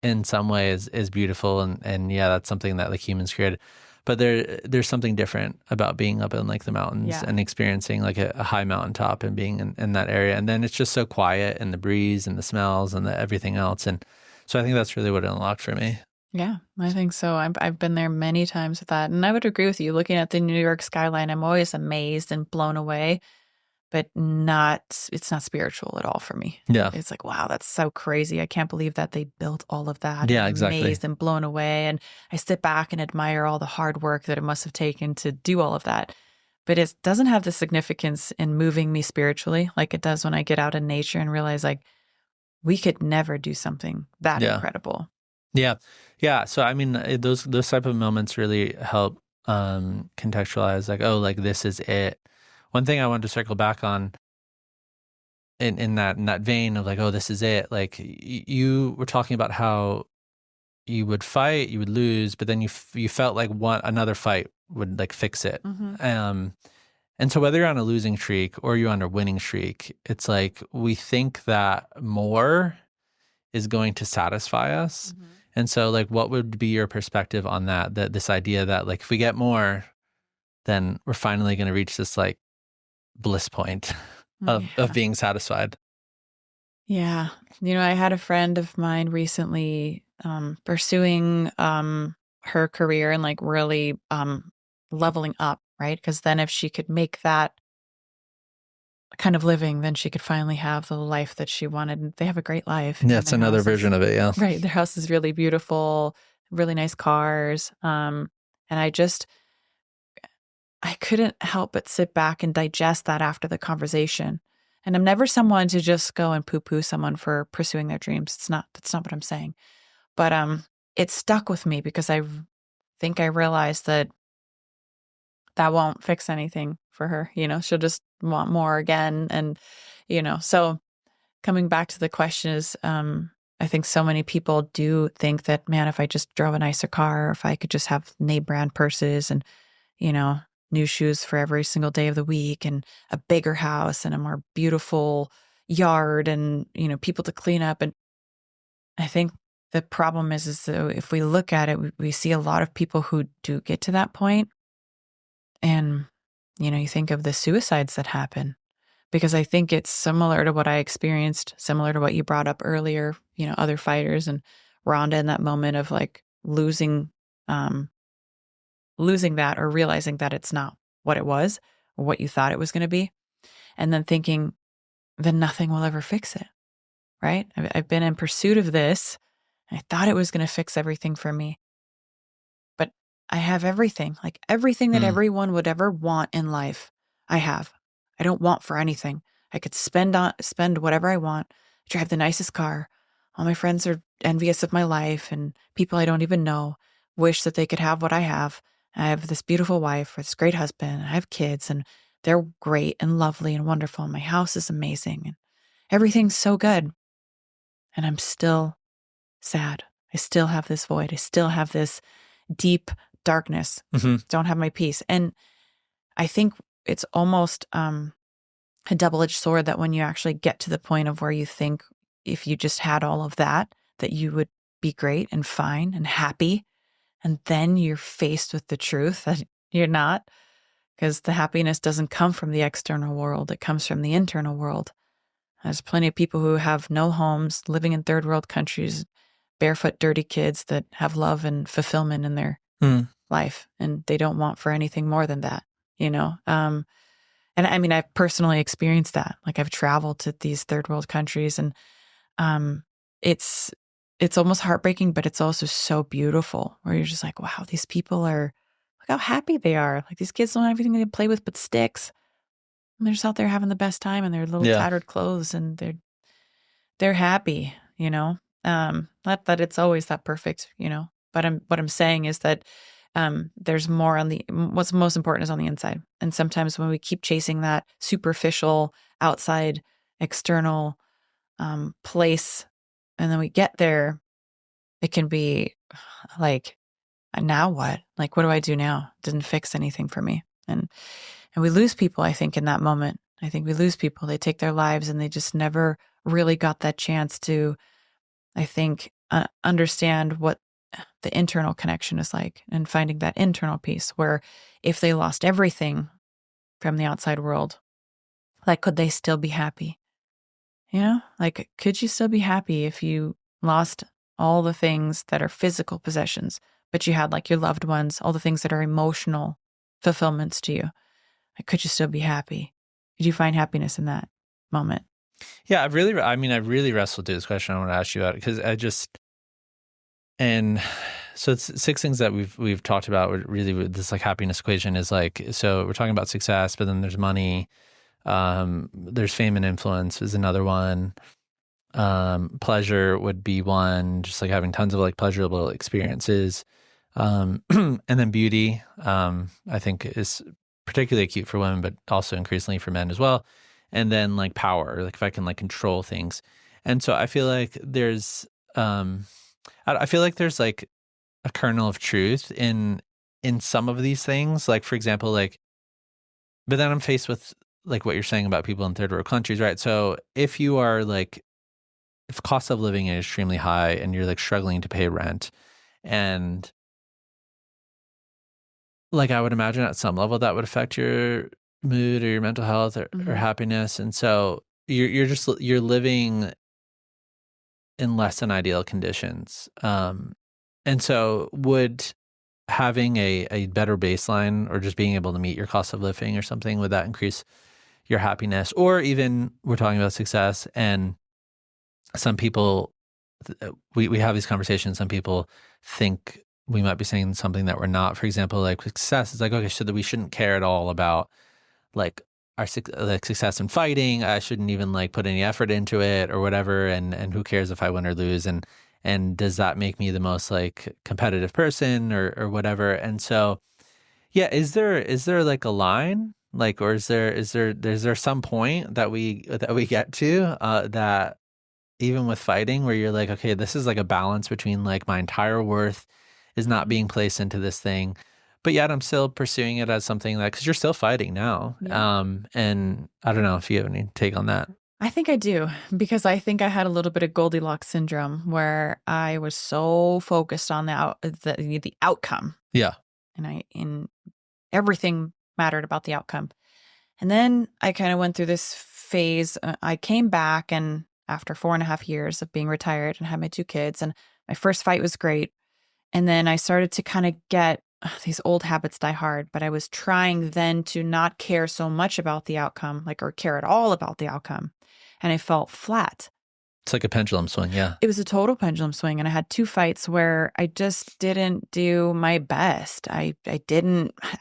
in some ways is beautiful, and yeah, that's something that like humans created. But there's something different about being up in like the mountains Yeah. and experiencing like a high mountaintop and being in that area. And then it's just so quiet, and the breeze and the smells and the everything else. And so I think that's really what it unlocked for me. Yeah, I think so. I've been there many times with that. And I would agree with you. Looking at the New York skyline, I'm always amazed and blown away, but it's not spiritual at all for me. Yeah. It's like, wow, that's so crazy. I can't believe that they built all of that. Yeah, I'm exactly. amazed and blown away. And I sit back and admire all the hard work that it must have taken to do all of that. But it doesn't have the significance in moving me spiritually like it does when I get out in nature and realize like we could never do something that Yeah. incredible. Yeah. Yeah. So I mean, those type of moments really help contextualize like, oh, like this is it. One thing I wanted to circle back on in that vein of like, oh, this is it. Like you were talking about how you would fight, you would lose, but then you felt like another fight would like fix it. Mm-hmm. And so whether you're on a losing streak or you're on a winning streak, it's like we think that more is going to satisfy us. Mm-hmm. And so like what would be your perspective on that this idea that like if we get more, then we're finally going to reach this like bliss point of Yeah. being satisfied. Yeah. You know, I had a friend of mine recently pursuing her career and like really leveling up, right? Because then if she could make that kind of living, then she could finally have the life that she wanted. And they have a great life. Yeah, And it's their another house is version of it. Yeah. right. Their house is really beautiful, really nice cars. And I couldn't help but sit back and digest that after the conversation. And I'm never someone to just go and poo-poo someone for pursuing their dreams. That's not what I'm saying. But it stuck with me because think I realized that won't fix anything for her. You know, she'll just want more again. And, you know, so coming back to the question is, I think so many people do think that, man, if I just drove a nicer car, or if I could just have name brand purses and, you know, new shoes for every single day of the week and a bigger house and a more beautiful yard and, you know, people to clean up. And I think the problem is that if we look at it, we see a lot of people who do get to that point. And, you know, you think of the suicides that happen because I think it's similar to what I experienced, similar to what you brought up earlier, you know, other fighters and Ronda in that moment of like losing that or realizing that it's not what it was or what you thought it was going to be. And then thinking, then nothing will ever fix it, right? I've been in pursuit of this. And I thought it was going to fix everything for me. But I have everything, like everything that everyone would ever want in life. I have. I don't want for anything. I could spend whatever I want, drive the nicest car. All my friends are envious of my life and people I don't even know wish that they could have what I have. I have this beautiful wife, this great husband, I have kids and they're great and lovely and wonderful. And my house is amazing and everything's so good. and I'm still sad. I still have this void. I still have this deep darkness. Don't have my peace. And I think it's almost a double-edged sword that when you actually get to the point of where you think if you just had all of that you would be great and fine and happy. And then you're faced with the truth that you're not, because the happiness doesn't come from the external world. It comes from the internal world. There's plenty of people who have no homes, living in third world countries, barefoot, dirty kids that have love and fulfillment in their life. And they don't want for anything more than that, you know? And I mean, I've personally experienced that. Like I've traveled to these third world countries, and it's almost heartbreaking, but it's also so beautiful where you're just like, wow, these people look how happy they are. Like these kids don't have anything to play with but sticks. And they're just out there having the best time in their little tattered clothes, and they're happy, you know? Not that it's always that perfect, you know, but what I'm saying is that there's more what's most important is on the inside. And sometimes when we keep chasing that superficial, outside, external place, and then we get there, it can be like, now what? Like, what do I do now? It didn't fix anything for me. And we lose people, I think, in that moment. I think we lose people. They take their lives and they just never really got that chance to, I think, understand what the internal connection is like, and finding that internal peace where if they lost everything from the outside world, like, could they still be happy? You know, like, could you still be happy if you lost all the things that are physical possessions, but you had like your loved ones, all the things that are emotional fulfillments to you? Like, could you still be happy? Could you find happiness in that moment? Yeah, I really wrestled through this question. I want to ask you about it because and so it's 6 things that we've talked about really with this like happiness equation is like, so we're talking about success, but then there's money, there's fame and influence is another one. Pleasure would be one, just like having tons of like pleasurable experiences. And then beauty, I think is particularly acute for women, but also increasingly for men as well. And then like power, like if I can like control things. And so I feel like there's like a kernel of truth in some of these things. Like, for example, like, but then I'm faced with like what you're saying about people in third world countries, right? So if you are like, if cost of living is extremely high and you're like struggling to pay rent, and like I would imagine at some level that would affect your mood or your mental health or happiness. And so you're living in less than ideal conditions. And so would having a better baseline or just being able to meet your cost of living or something, would that increase your happiness? Or even we're talking about success, and some people, we have these conversations, some people think we might be saying something that we're not. For example, like success is like, okay, so that we shouldn't care at all about like our like success in fighting. I shouldn't even like put any effort into it or whatever. And who cares if I win or lose? And does that make me the most like competitive person or whatever? And so, yeah, is there like a line, like, or is there some point that we get to that even with fighting where you're like, okay, this is like a balance between like my entire worth is not being placed into this thing, but yet I'm still pursuing it as something that, because you're still fighting now. Yeah. And I don't know if you have any take on that. I think I do, because I think I had a little bit of Goldilocks syndrome where I was so focused on the outcome. Yeah. And everything mattered about the outcome. And then I kind of went through this phase. I came back, and after 4.5 years of being retired and had my 2 kids, and my first fight was great. And then I started to kind of get these old habits die hard, but I was trying then to not care so much about the outcome, like, or care at all about the outcome. And I felt flat. It's like a pendulum swing. Yeah. It was a total pendulum swing. And I had 2 fights where I just didn't do my best. I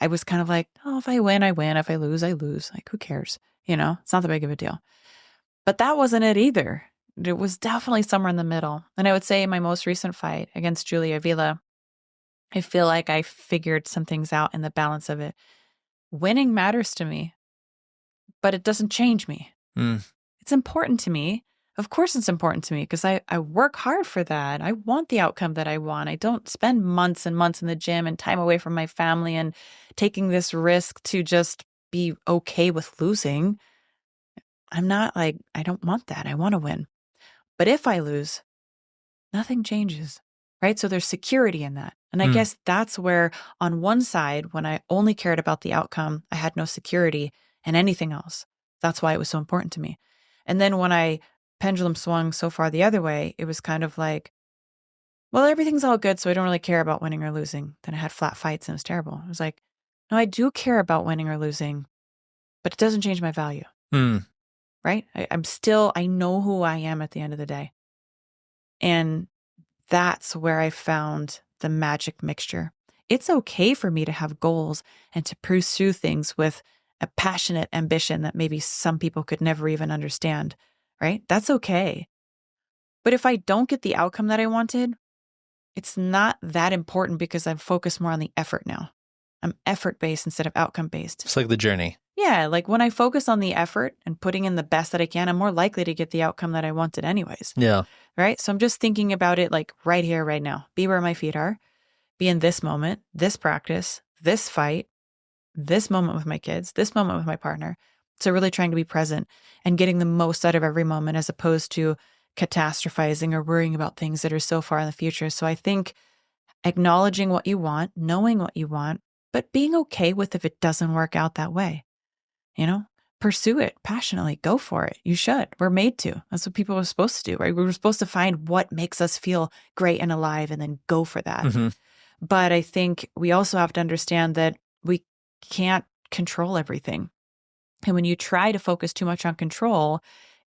was kind of like, oh, if I win, I win. If I lose, I lose. Like, who cares? You know, it's not that big of a deal. But that wasn't it either. It was definitely somewhere in the middle. And I would say my most recent fight against Julia Vila, I feel like I figured some things out in the balance of it. Winning matters to me, but it doesn't change me. It's important to me, Of course it's important to me because I work hard for that. I want the outcome that I want. I don't spend months and months in the gym and time away from my family and taking this risk to just be okay with losing. I'm not like, I don't want that. I want to win. But if I lose, nothing changes, right? So there's security in that. And I guess that's where on one side, when I only cared about the outcome, I had no security in anything else. That's why it was so important to me. And then when I pendulum swung so far the other way, it was kind of like, well, everything's all good, so I don't really care about winning or losing. Then I had flat fights and it was terrible. I was like, no, I do care about winning or losing, but it doesn't change my value, right? I know who I am at the end of the day. And that's where I found the magic mixture. It's okay for me to have goals and to pursue things with a passionate ambition that maybe some people could never even understand, right? That's okay. But if I don't get the outcome that I wanted, it's not that important because I'm focused more on the effort now. I'm effort-based instead of outcome-based. It's like the journey. Yeah, like when I focus on the effort and putting in the best that I can, I'm more likely to get the outcome that I wanted anyways. Yeah. Right? So I'm just thinking about it like right here, right now. Be where my feet are. Be in this moment, this practice, this fight, this moment with my kids, this moment with my partner. So really trying to be present and getting the most out of every moment as opposed to catastrophizing or worrying about things that are so far in the future. So I think acknowledging what you want, knowing what you want, but being okay with if it doesn't work out that way. Pursue it passionately. Go for it. You should. We're made to. That's what people are supposed to do, right? We were supposed to find what makes us feel great and alive and then go for that. Mm-hmm. But I think we also have to understand that we can't control everything. And when you try to focus too much on control,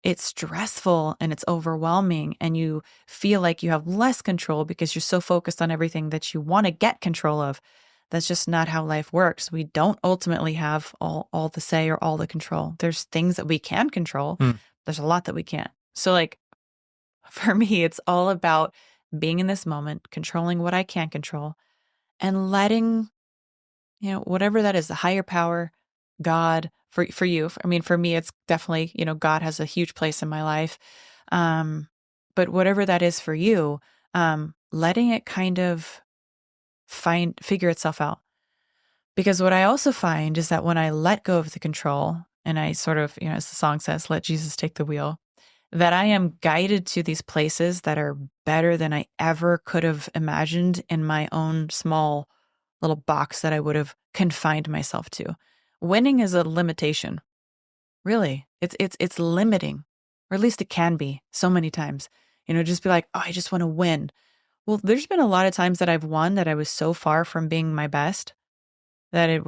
it's stressful and it's overwhelming and you feel like you have less control because you're so focused on everything that you want to get control of. That's just not how life works. We don't ultimately have all the say or all the control. There's things that we can control. There's a lot that we can't. So like for me, it's all about being in this moment, controlling what I can control and letting, whatever that is, the higher power, God, for you. I mean, for me, it's definitely, God has a huge place in my life. But whatever that is for you, letting it kind of figure itself out. Because what I also find is that when I let go of the control and I sort of, as the song says, let Jesus take the wheel, that I am guided to these places that are better than I ever could have imagined in my own small little box that I would have confined myself to. Winning is a limitation. Really. It's limiting, or at least it can be so many times. Just be like, oh, I just want to win. Well, there's been a lot of times that I've won that I was so far from being my best that I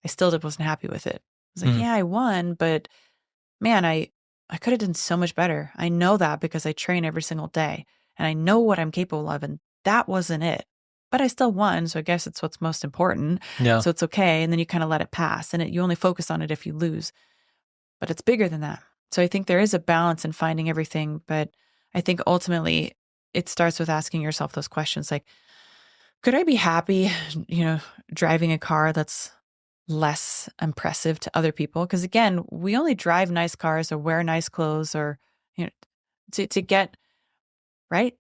still wasn't happy with it. I was like, yeah, I won, but man, I could have done so much better. I know that because I train every single day and I know what I'm capable of. And that wasn't it, but I still won. So I guess it's what's most important. Yeah. So it's okay. And then you kind of let it pass and you only focus on it if you lose, but it's bigger than that. So I think there is a balance in finding everything. But I think ultimately it starts with asking yourself those questions like, could I be happy, driving a car that's less impressive to other people? Because again, we only drive nice cars or wear nice clothes or, to get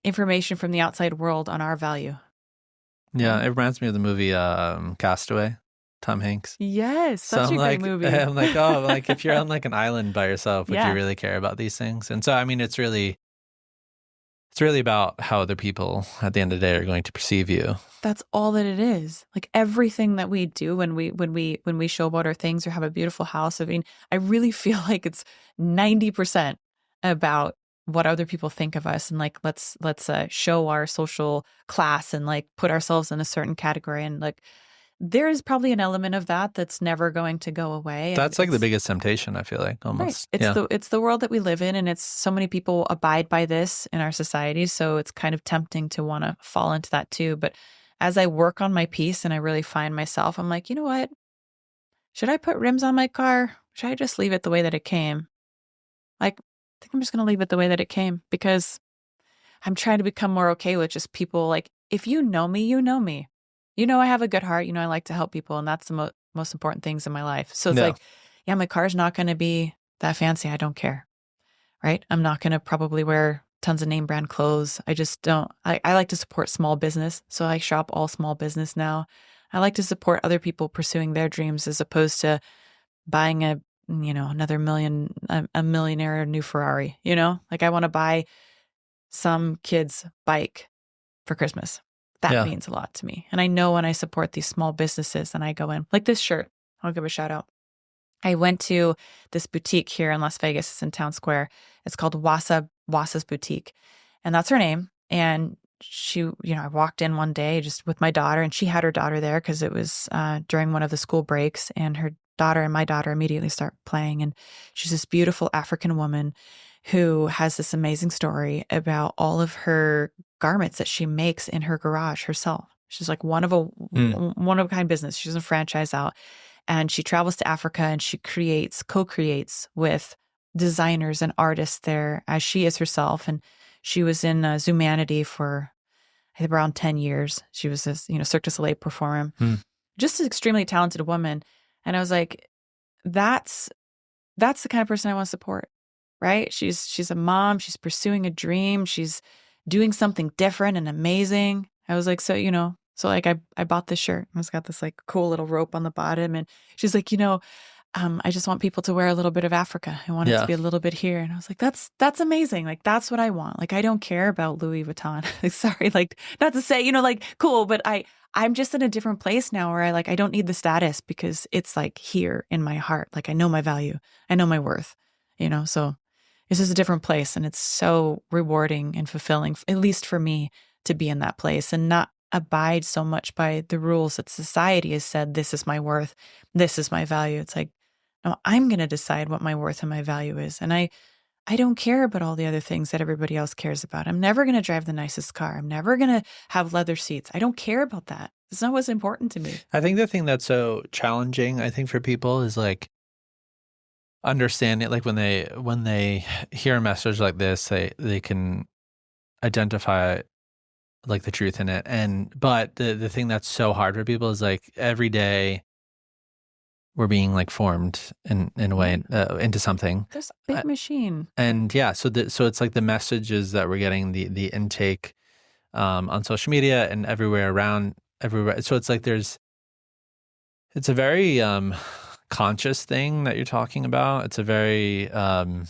information from the outside world on our value. Yeah, it reminds me of the movie Castaway, Tom Hanks. Yes, such a great movie. I'm like, oh, like if you're on like an island by yourself, would Yeah. you really care about these things? And so, I mean, it's really about how other people at the end of the day are going to perceive you. That's all that it is. Like everything that we do when we showboat our things or have a beautiful house. I mean, I really feel like it's 90% about what other people think of us, and like let's show our social class and like put ourselves in a certain category, and like there is probably an element of that that's never going to go away. That's like the biggest temptation, I feel like, almost. Right. It's the world that we live in, and it's so many people abide by this in our society. So it's kind of tempting to want to fall into that too. But as I work on my piece and I really find myself, I'm like, you know what? Should I put rims on my car? Should I just leave it the way that it came? Like, I think I'm just going to leave it the way that it came because I'm trying to become more okay with just people. Like, if you know me, you know me. I have a good heart. I like to help people. And that's the most important things in my life. So it's like, yeah, my car's not going to be that fancy. I don't care. right? I'm not going to probably wear tons of name brand clothes. I just don't. I like to support small business. So I shop all small business now. I like to support other people pursuing their dreams as opposed to buying another a millionaire new Ferrari, Like I want to buy some kid's bike for Christmas. That means a lot to me. And I know when I support these small businesses and I go in, like this shirt, I'll give a shout out. I went to this boutique here in Las Vegas. It's in Town Square. It's called Wasa's Boutique. And that's her name. And she, I walked in one day just with my daughter, and she had her daughter there because it was during one of the school breaks, and her daughter and my daughter immediately start playing. And she's this beautiful African woman who has this amazing story about all of her garments that she makes in her garage herself. She's like one of a kind business. She doesn't franchise out. And she travels to Africa and she co-creates with designers and artists there as she is herself. And she was in Zumanity for, I think, around 10 years. She was this, Cirque du Soleil performer. Just an extremely talented woman. And I was like, that's the kind of person I want to support, right? She's a mom. She's pursuing a dream. She's doing something different and amazing. I was like, so like I bought this shirt. It's got this like cool little rope on the bottom. And she's like, I just want people to wear a little bit of Africa. I want it to be a little bit here. And I was like, that's amazing. Like, that's what I want. Like, I don't care about Louis Vuitton. Sorry, like, not to say, cool, but I'm just in a different place now where I don't need the status because it's like here in my heart. Like, I know my value. I know my worth, so this is a different place. And it's so rewarding and fulfilling, at least for me, to be in that place and not abide so much by the rules that society has said, this is my worth, this is my value. It's like, no, I'm going to decide what my worth and my value is. And I don't care about all the other things that everybody else cares about. I'm never going to drive the nicest car. I'm never going to have leather seats. I don't care about that. It's not what's important to me. I think the thing that's so challenging, I think, for people is like understanding, like when they hear a message like this, they can identify like the truth in it. But the thing that's so hard for people is like every day we're being like formed in a way into something. This big machine. And so it's like the messages that we're getting, the intake on social media and everywhere. So it's like it's a very conscious thing that you're talking about. It's a very like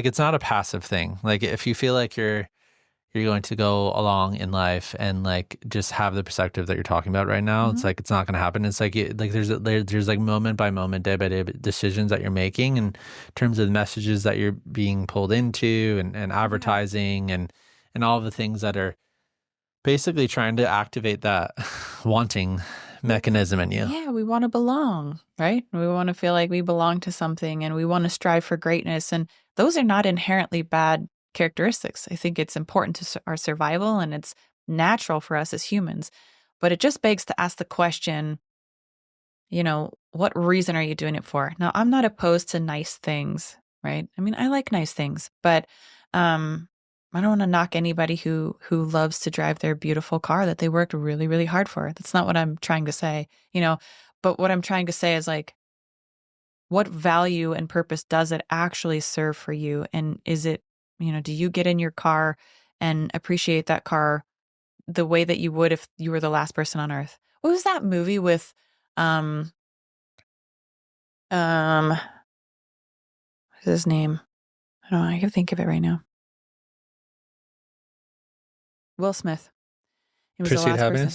it's not a passive thing. Like if you feel like you're going to go along in life and like just have the perspective that you're talking about right now. It's like, it's not going to happen. It's like there's like moment by moment, day by day decisions that you're making in terms of the messages that you're being pulled into and advertising and all the things that are basically trying to activate that wanting mechanism in you. Yeah, we want to belong, right? We want to feel like we belong to something and we want to strive for greatness. And those are not inherently bad characteristics. I think it's important to our survival and it's natural for us as humans. But it just begs to ask the question, what reason are you doing it for? Now, I'm not opposed to nice things, right? I mean, I like nice things, but I don't want to knock anybody who loves to drive their beautiful car that they worked really, really hard for. That's not what I'm trying to say, but what I'm trying to say is like, what value and purpose does it actually serve for you? And is it, do you get in your car and appreciate that car the way that you would if you were the last person on earth? What was that movie with, what's his name? I don't know. I can think of it right now. Will Smith. He was the last person.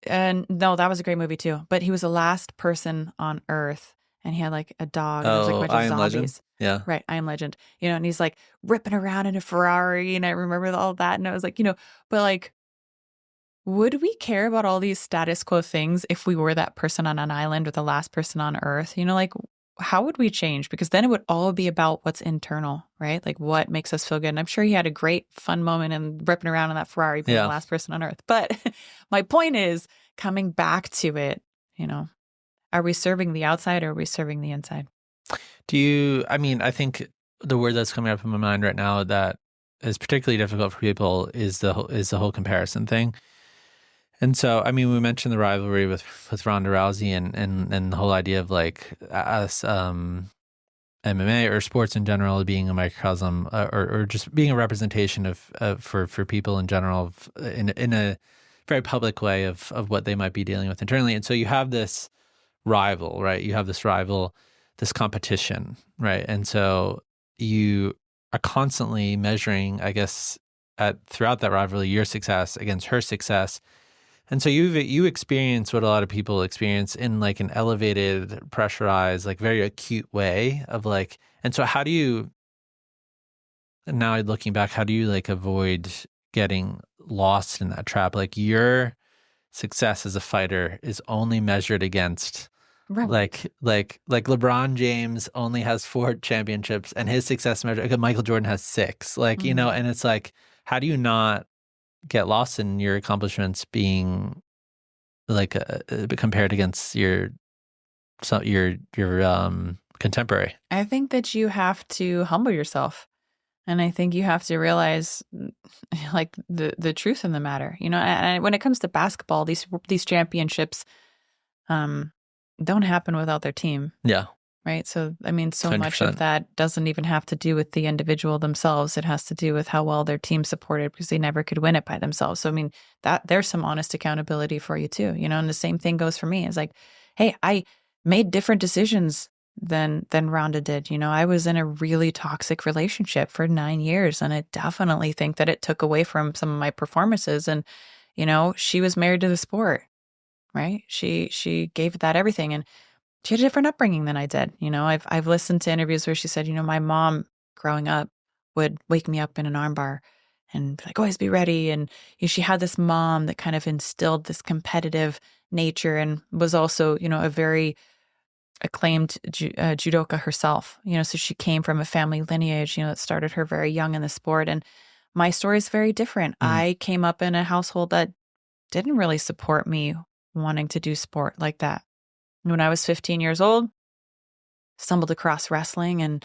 And no, that was a great movie too. But he was the last person on earth. And he had like a dog. And there was like a bunch of zombies. Legend. Yeah. Right. I Am Legend. And he's like ripping around in a Ferrari. And I remember all that. And I was like, but like, would we care about all these status quo things if we were that person on an island or the last person on earth? Like, how would we change? Because then it would all be about what's internal, right? Like what makes us feel good. And I'm sure he had a great fun moment and ripping around in that Ferrari being the last person on earth. But my point is coming back to it, are we serving the outside or are we serving the inside? I think the word that's coming up in my mind right now that is particularly difficult for people is the whole comparison thing. And so, we mentioned the rivalry with Ronda Rousey and the whole idea of like us MMA or sports in general being a microcosm or just being a representation of for people in general in a very public way of what they might be dealing with internally. And so you have this rival, right? You have this rival, this competition, right? And so you are constantly measuring, I guess, throughout that rivalry, your success against her success. And so you experience what a lot of people experience in like an elevated, pressurized, like very acute way of like, and so how do you, now looking back, how do you like avoid getting lost in that trap? Like your success as a fighter is only measured against like LeBron James only has 4 championships and his success measure, Michael Jordan has 6, like, you know, and it's like, how do you not get lost in your accomplishments being like compared against your contemporary? I think that you have to humble yourself. And I think you have to realize like the truth in the matter, you know, and when it comes to basketball, these championships don't happen without their team. Yeah. Right. So, I mean, so 100%. much of that doesn't even have to do with the individual themselves. It has to do with how well their team supported because they never could win it by themselves. So, I mean, that there's some honest accountability for you too, you know, and the same thing goes for me. It's like, hey, I made different decisions than Ronda did. You know, I was in a really toxic relationship for 9 years, and I definitely think that it took away from some of my performances. And, you know, she was married to the sport, right? She gave that everything. And she had a different upbringing than I did. You know, I've listened to interviews where she said, you know, my mom growing up would wake me up in an armbar and be like, always be ready. And you know, she had this mom that kind of instilled this competitive nature and was also, you know, a very acclaimed judoka herself. You know, so she came from a family lineage, you know, that started her very young in the sport. And my story is very different. I came up in a household that didn't really support me wanting to do sport like that. When I was 15 years old, stumbled across wrestling, and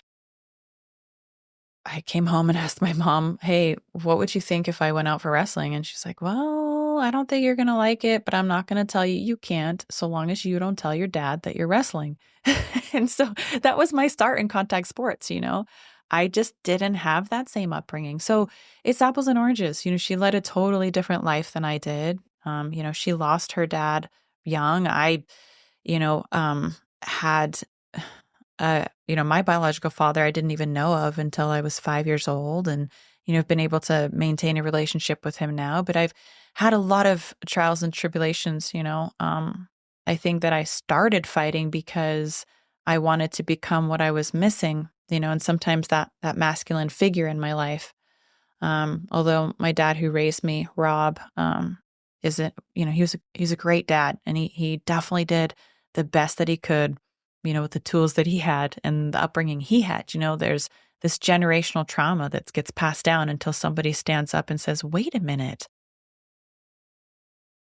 I came home and asked my mom, hey, what would you think if I went out for wrestling? And she's like, well, I don't think you're going to like it, but I'm not going to tell you you can't so long as you don't tell your dad that you're wrestling. And so that was my start in contact sports, you know. I just didn't have that same upbringing. So it's apples and oranges. You know, she led a totally different life than I did. You know, she lost her dad young. I had, you know, my biological father I didn't even know of until I was 5 years old. And, you know, I've been able to maintain a relationship with him now, but I've had a lot of trials and tribulations, you know. I think that I started fighting because I wanted to become what I was missing, you know, and sometimes that masculine figure in my life. Although my dad who raised me, Rob, isn't, you know, he's a great dad, and he definitely did the best that he could, you know, with the tools that he had and the upbringing he had. You know, there's this generational trauma that gets passed down until somebody stands up and says, wait a minute,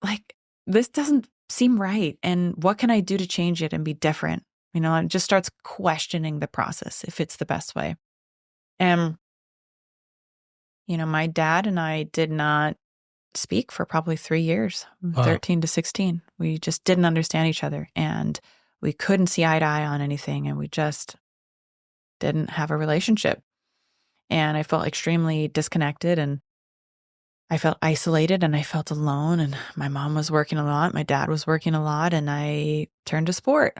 like, this doesn't seem right. And what can I do to change it and be different? You know, and just starts questioning the process if it's the best way. And, you know, my dad and I did not speak for probably 3 years, Wow. 13 to 16. We just didn't understand each other, and we couldn't see eye to eye on anything, and we just didn't have a relationship. And I felt extremely disconnected, and I felt isolated, and I felt alone, and my mom was working a lot, my dad was working a lot, and I turned to sport.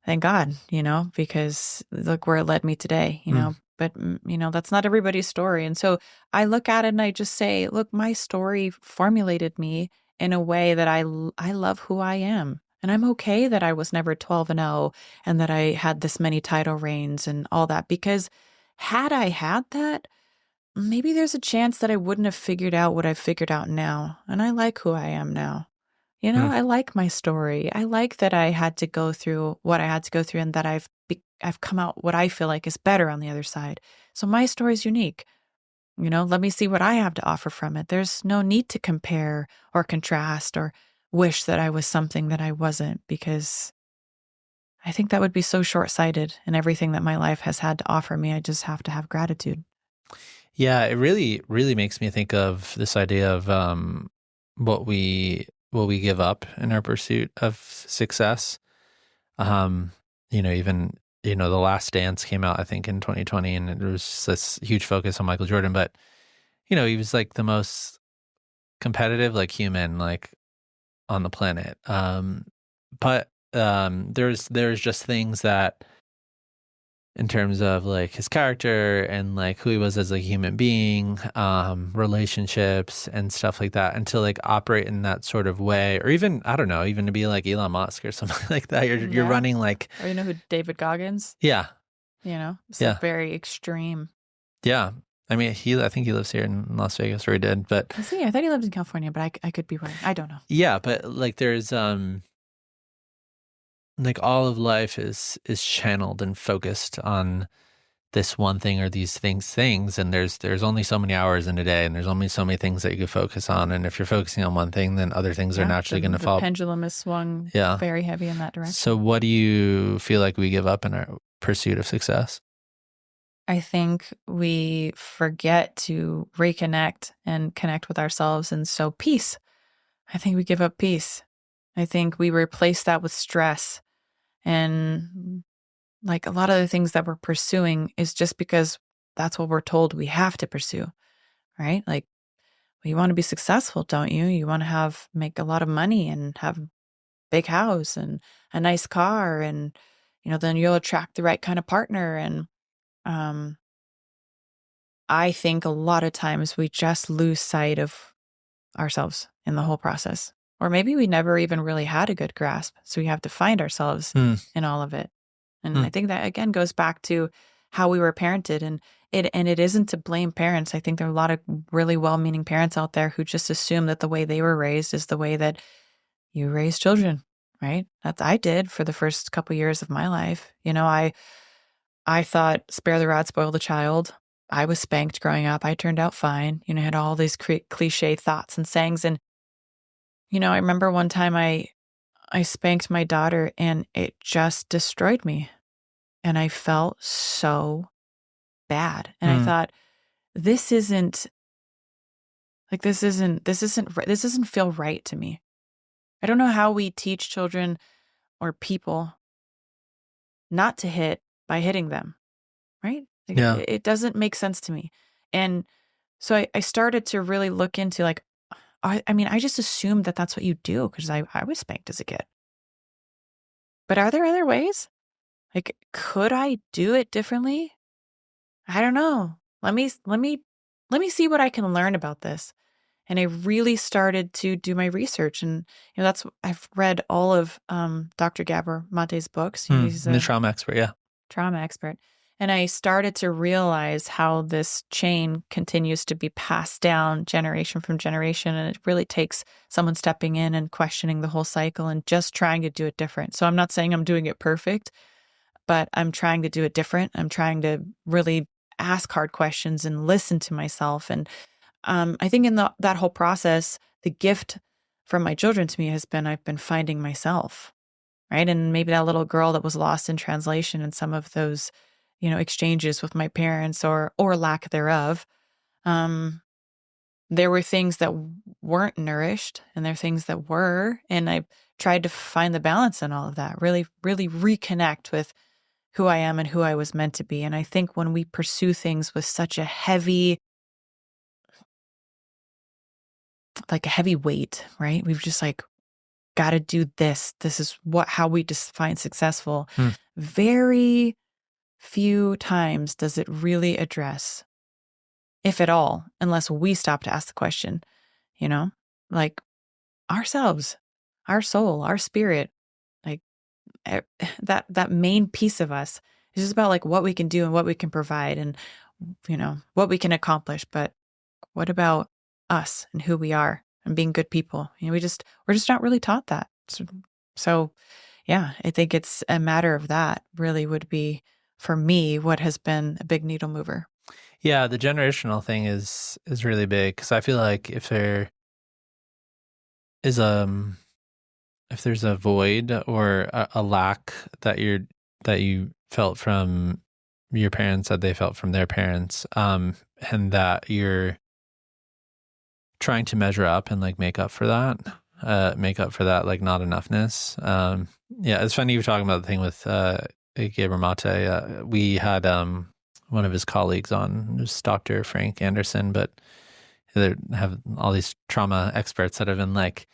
Thank God, you know, because look where it led me today, you know. But, you know, that's not everybody's story. And so I look at it and I just say, look, my story formulated me in a way that I love who I am. And I'm okay that I was never 12-0 and that I had this many title reigns and all that. Because had I had that, maybe there's a chance that I wouldn't have figured out what I've figured out now. And I like who I am now. You know, I like my story. I like that I had to go through what I had to go through, and that I've come out what I feel like is better on the other side. So my story is unique. You know, let me see what I have to offer from it. There's no need to compare or contrast or wish that I was something that I wasn't, because I think that would be so short-sighted in everything that my life has had to offer me. I just have to have gratitude. Yeah, it really, really makes me think of this idea of what we give up in our pursuit of success. You know, even The Last Dance came out, I think, in 2020, and it was just this huge focus on Michael Jordan. But, he was like the most competitive, like human, like on the planet. But there's just things that, in terms of like his character and like who he was as a human being, relationships and stuff like that, and to like operate in that sort of way, or even, I don't know, even to be like Elon Musk or something like that. You're running like, or who David Goggins? Yeah. It's like very extreme. Yeah. I mean, I think he lives here in Las Vegas, or he did, but I see. I thought he lived in California, but I could be wrong. I don't know. Yeah, but like there's like all of life is channeled and focused on this one thing or these things, and there's only so many hours in a day, and there's only so many things that you could focus on, and if you're focusing on one thing, then other things are naturally going to fall. The pendulum is swung very heavy in that direction. So what do you feel like we give up in our pursuit of success? I think we forget to reconnect and connect with ourselves, and so peace. I think we give up peace. I think we replace that with stress. And like a lot of the things that we're pursuing is just because that's what we're told we have to pursue, right? Like, well, you want to be successful, don't you? You want to make a lot of money and have a big house and a nice car, and then you'll attract the right kind of partner. And I think a lot of times we just lose sight of ourselves in the whole process. Or maybe we never even really had a good grasp. So we have to find ourselves in all of it. And I think that, again, goes back to how we were parented. And it isn't to blame parents. I think there are a lot of really well-meaning parents out there who just assume that the way they were raised is the way that you raise children, right? That's I did for the first couple years of my life. I thought spare the rod, spoil the child. I was spanked growing up. I turned out fine. I had all these cliche thoughts and sayings. And I remember one time I spanked my daughter and it just destroyed me. And I felt so bad. And I thought, this doesn't feel right to me. I don't know how we teach children or people not to hit by hitting them, right? It doesn't make sense to me. And so I started to really look into like, I just assumed that that's what you do because I was spanked as a kid. But are there other ways? Like, could I do it differently? I don't know. Let me see what I can learn about this. And I really started to do my research, and I've read all of Dr. Gabor Mate's books. He's the trauma expert, trauma expert. And I started to realize how this chain continues to be passed down generation from generation. And it really takes someone stepping in and questioning the whole cycle and just trying to do it different. So I'm not saying I'm doing it perfect, but I'm trying to do it different. I'm trying to really ask hard questions and listen to myself. And I think in that whole process, the gift from my children to me has been I've been finding myself, right? And maybe that little girl that was lost in translation in some of those exchanges with my parents or lack thereof. There were things that weren't nourished and there are things that were. And I tried to find the balance in all of that, really, really reconnect with who I am and who I was meant to be. And I think when we pursue things with such a heavy weight, right? We've just like, got to do this. This is how we define successful. Very few times does it really address, if at all, unless we stop to ask the question, like ourselves, our soul, our spirit, like that main piece of us is just about like what we can do and what we can provide and, what we can accomplish. But what about us and who we are and being good people? We're just not really taught that. So yeah, I think it's a matter of that really would be, for me, what has been a big needle mover. Yeah, the generational thing is really big because I feel like if there's a void or a lack that you felt from your parents that they felt from their parents, and that you're trying to measure up and like make up for that like not enoughness. Yeah, it's funny you were talking about the thing with Gabriel Mate, we had one of his colleagues on, it was Dr. Frank Anderson, but they have all these trauma experts that have been like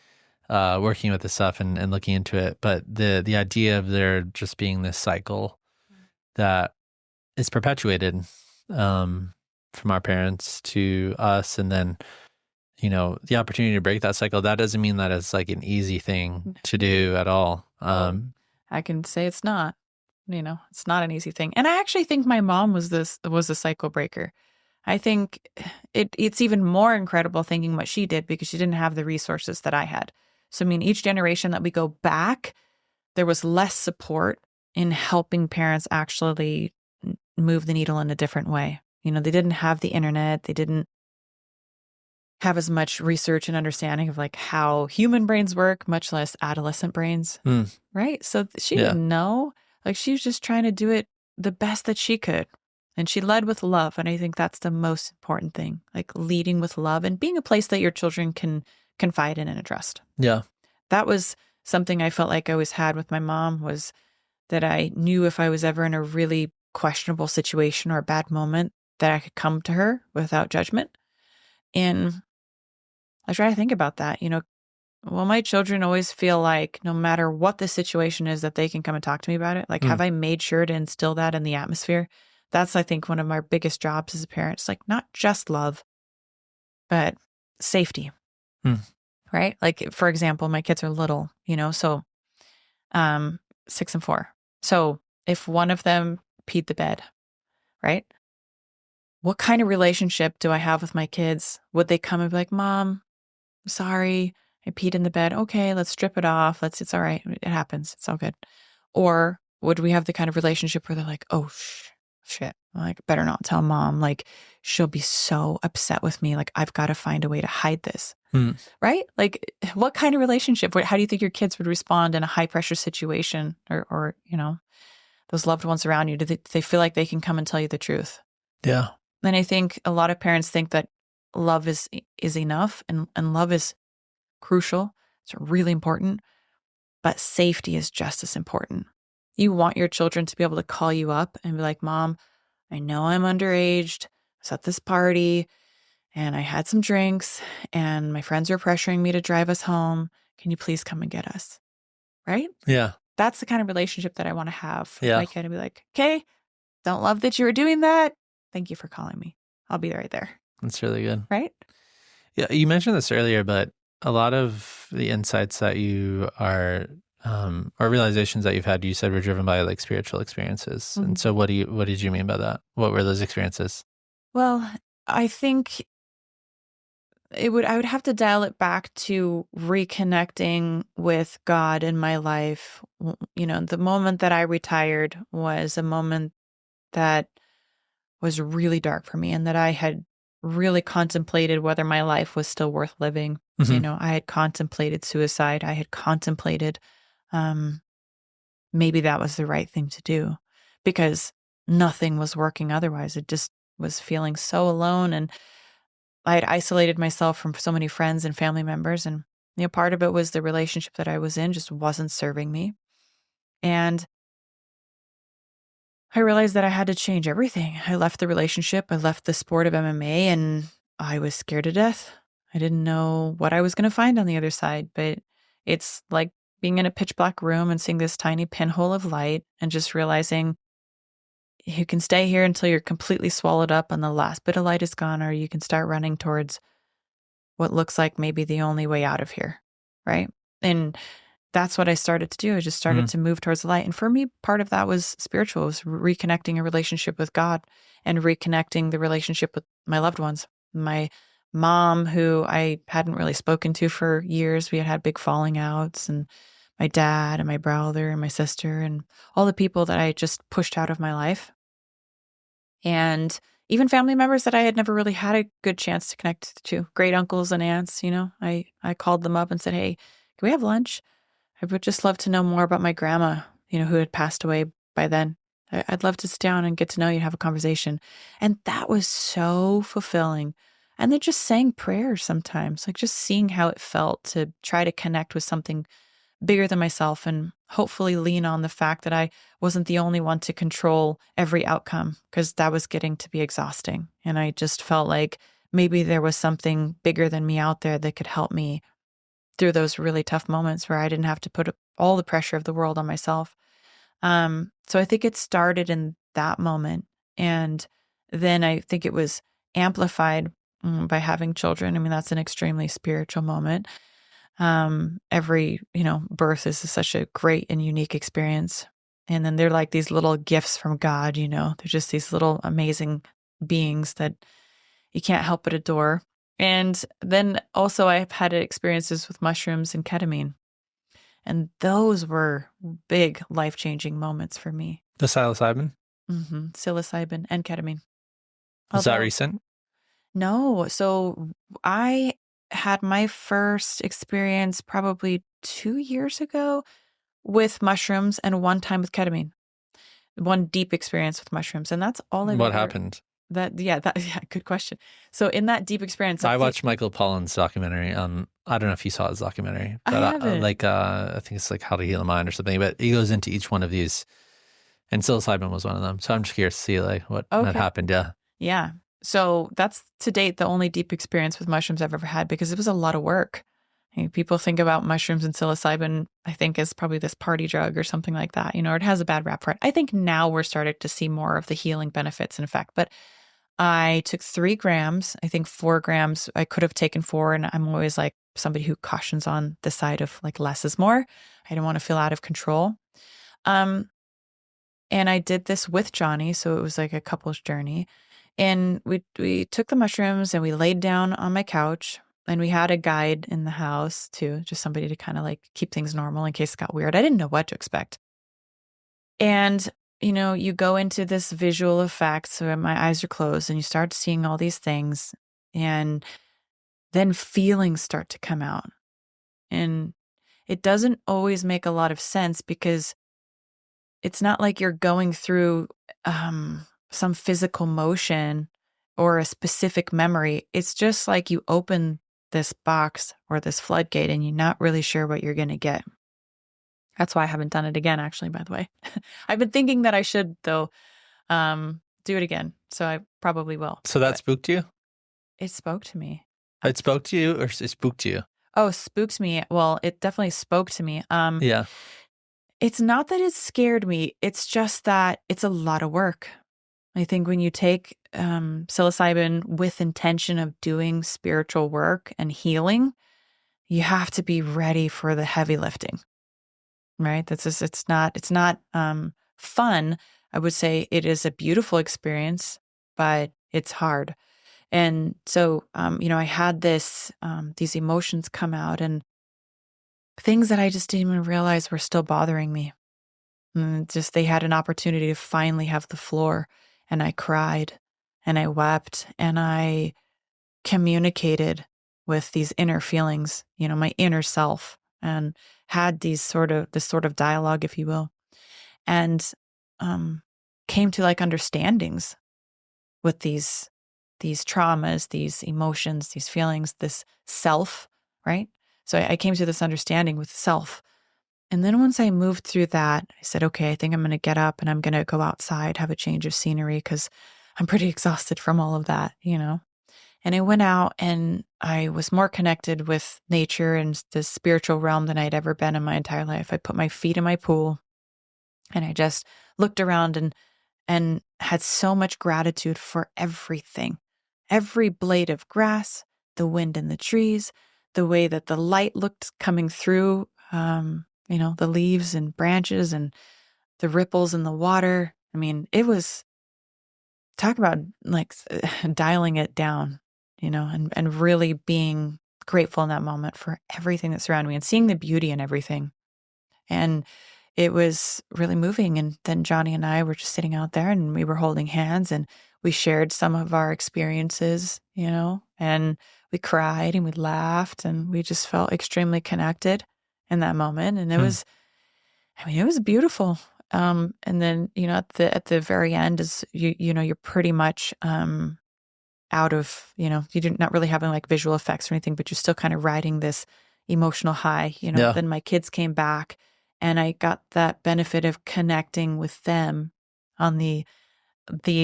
working with this stuff and looking into it. But the idea of there just being this cycle that is perpetuated from our parents to us, and then the opportunity to break that cycle, that doesn't mean that it's like an easy thing to do at all. I can say it's not. It's not an easy thing. And I actually think my mom was a cycle breaker. I think it's even more incredible thinking what she did because she didn't have the resources that I had. So, I mean, each generation that we go back, there was less support in helping parents actually move the needle in a different way. They didn't have the internet. They didn't have as much research and understanding of like how human brains work, much less adolescent brains. Right? So she didn't know. Like, she was just trying to do it the best that she could. And she led with love. And I think that's the most important thing, like leading with love and being a place that your children can confide in and trust. Yeah. That was something I felt like I always had with my mom, was that I knew if I was ever in a really questionable situation or a bad moment, that I could come to her without judgment. And I try to think about that. Will my children always feel like no matter what the situation is that they can come and talk to me about it? Like, have I made sure to instill that in the atmosphere? That's, I think, one of my biggest jobs as a parent. It's like not just love, but safety, right? Like, for example, my kids are little, so 6 and 4. So if one of them peed the bed, right? What kind of relationship do I have with my kids? Would they come and be like, Mom, sorry, I peed in the bed. Okay, let's strip it off. It's all right. It happens. It's all good. Or would we have the kind of relationship where they're like, oh, shit, like, better not tell Mom. Like, she'll be so upset with me. Like, I've got to find a way to hide this. Right? Like, what kind of relationship? How do you think your kids would respond in a high pressure situation or those loved ones around you? Do they feel like they can come and tell you the truth? Yeah. And I think a lot of parents think that love is enough, and love is crucial. It's really important, but safety is just as important. You want your children to be able to call you up and be like, Mom, I know I'm underaged. I was at this party and I had some drinks and my friends are pressuring me to drive us home. Can you please come and get us? Right? Yeah. That's the kind of relationship that I want to have. Yeah. My kid to be like, okay, don't love that you were doing that. Thank you for calling me. I'll be right there. That's really good. Right? Yeah. You mentioned this earlier, but a lot of the insights that you are, or realizations that you've had, you said were driven by like spiritual experiences. And so what did you mean by that? What were those experiences? Well, I think I would have to dial it back to reconnecting with God in my life. The moment that I retired was a moment that was really dark for me, and that I had really contemplated whether my life was still worth living. I had contemplated suicide. I had contemplated maybe that was the right thing to do, because nothing was working otherwise. It just was feeling so alone, and I had isolated myself from so many friends and family members, and part of it was the relationship that I was in just wasn't serving me. And I realized that I had to change everything. I left the relationship, I left the sport of MMA, and I was scared to death. I didn't know what I was going to find on the other side, but it's like being in a pitch black room and seeing this tiny pinhole of light and just realizing you can stay here until you're completely swallowed up and the last bit of light is gone, or you can start running towards what looks like maybe the only way out of here, right? And that's what I started to do. I just started to move towards the light. And for me, part of that was spiritual. It was reconnecting a relationship with God and reconnecting the relationship with my loved ones. My mom, who I hadn't really spoken to for years. We had big falling outs, and my dad and my brother and my sister and all the people that I just pushed out of my life. And even family members that I had never really had a good chance to connect to, great uncles and aunts, I called them up and said, hey, can we have lunch? I would just love to know more about my grandma, who had passed away by then. I'd love to sit down and get to know you and have a conversation. And that was so fulfilling. And then just saying prayers sometimes, like just seeing how it felt to try to connect with something bigger than myself and hopefully lean on the fact that I wasn't the only one to control every outcome, because that was getting to be exhausting. And I just felt like maybe there was something bigger than me out there that could help me through those really tough moments where I didn't have to put all the pressure of the world on myself. So I think it started in that moment. And then I think it was amplified by having children. I mean, that's an extremely spiritual moment. Every, birth is such a great and unique experience. And then they're like these little gifts from God, they're just these little amazing beings that you can't help but adore. And then also I've had experiences with mushrooms and ketamine. And those were big life-changing moments for me. The psilocybin? Mm-hmm. Psilocybin and ketamine. Was that recent? No. So I had my first experience probably 2 years ago with mushrooms and one time with ketamine. One deep experience with mushrooms. And that's all I've What happened? Yeah, good question. So in that deep experience, I watched Michael Pollan's documentary on, I don't know if you saw his documentary, but I haven't. I think it's like How to Heal the Mind or something, but he goes into each one of these, and psilocybin was one of them. So I'm just curious to see like what had happened. Yeah. Yeah. So that's to date the only deep experience with mushrooms I've ever had, because it was a lot of work. People think about mushrooms and psilocybin, I think, as probably this party drug or something like that, or it has a bad rap for it. I think now we're starting to see more of the healing benefits in effect, but I took 3 grams. I think 4 grams. I could have taken 4. And I'm always like somebody who cautions on the side of like less is more. I don't want to feel out of control. And I did this with Johnny. So it was like a couple's journey. And we took the mushrooms and we laid down on my couch, and we had a guide in the house too, just somebody to kind of like keep things normal in case it got weird. I didn't know what to expect. And you go into this visual effect. So my eyes are closed and you start seeing all these things, and then feelings start to come out. And it doesn't always make a lot of sense, because it's not like you're going through some physical motion or a specific memory. It's just like you open this box or this floodgate and you're not really sure what you're going to get. That's why I haven't done it again, actually, by the way. I've been thinking that I should, though, do it again. So I probably will. So that spooked you? It spoke to me. It spoke to you, or it spooked you? Oh, spooked me. Well, it definitely spoke to me. Yeah. It's not that it scared me. It's just that it's a lot of work. I think when you take psilocybin with intention of doing spiritual work and healing, you have to be ready for the heavy lifting. Right? That's just, it's not fun. I would say it is a beautiful experience, but it's hard. And so, I had these emotions come out, and things that I just didn't even realize were still bothering me. And just, they had an opportunity to finally have the floor, and I cried and I wept and I communicated with these inner feelings, my inner self, and had this sort of dialogue, if you will, and came to like understandings with these traumas, these emotions, these feelings, this self, right? So I came to this understanding with self. And then once I moved through that, I said, okay, I think I'm going to get up and I'm going to go outside, have a change of scenery, because I'm pretty exhausted from all of that, And I went out and I was more connected with nature and the spiritual realm than I'd ever been in my entire life. I put my feet in my pool and I just looked around and had so much gratitude for everything. Every blade of grass, the wind in the trees, the way that the light looked coming through, the leaves and branches and the ripples in the water. I mean, it was, talk about like dialing it down, and really being grateful in that moment for everything that surrounded me and seeing the beauty in everything. And it was really moving. And then Johnny and I were just sitting out there and we were holding hands and we shared some of our experiences, and we cried and we laughed and we just felt extremely connected in that moment. And it was beautiful. And then, at the very end is, you're pretty much, out of, you're not really having like visual effects or anything, but you're still kind of riding this emotional high, Yeah. Then my kids came back And I got that benefit of connecting with them on the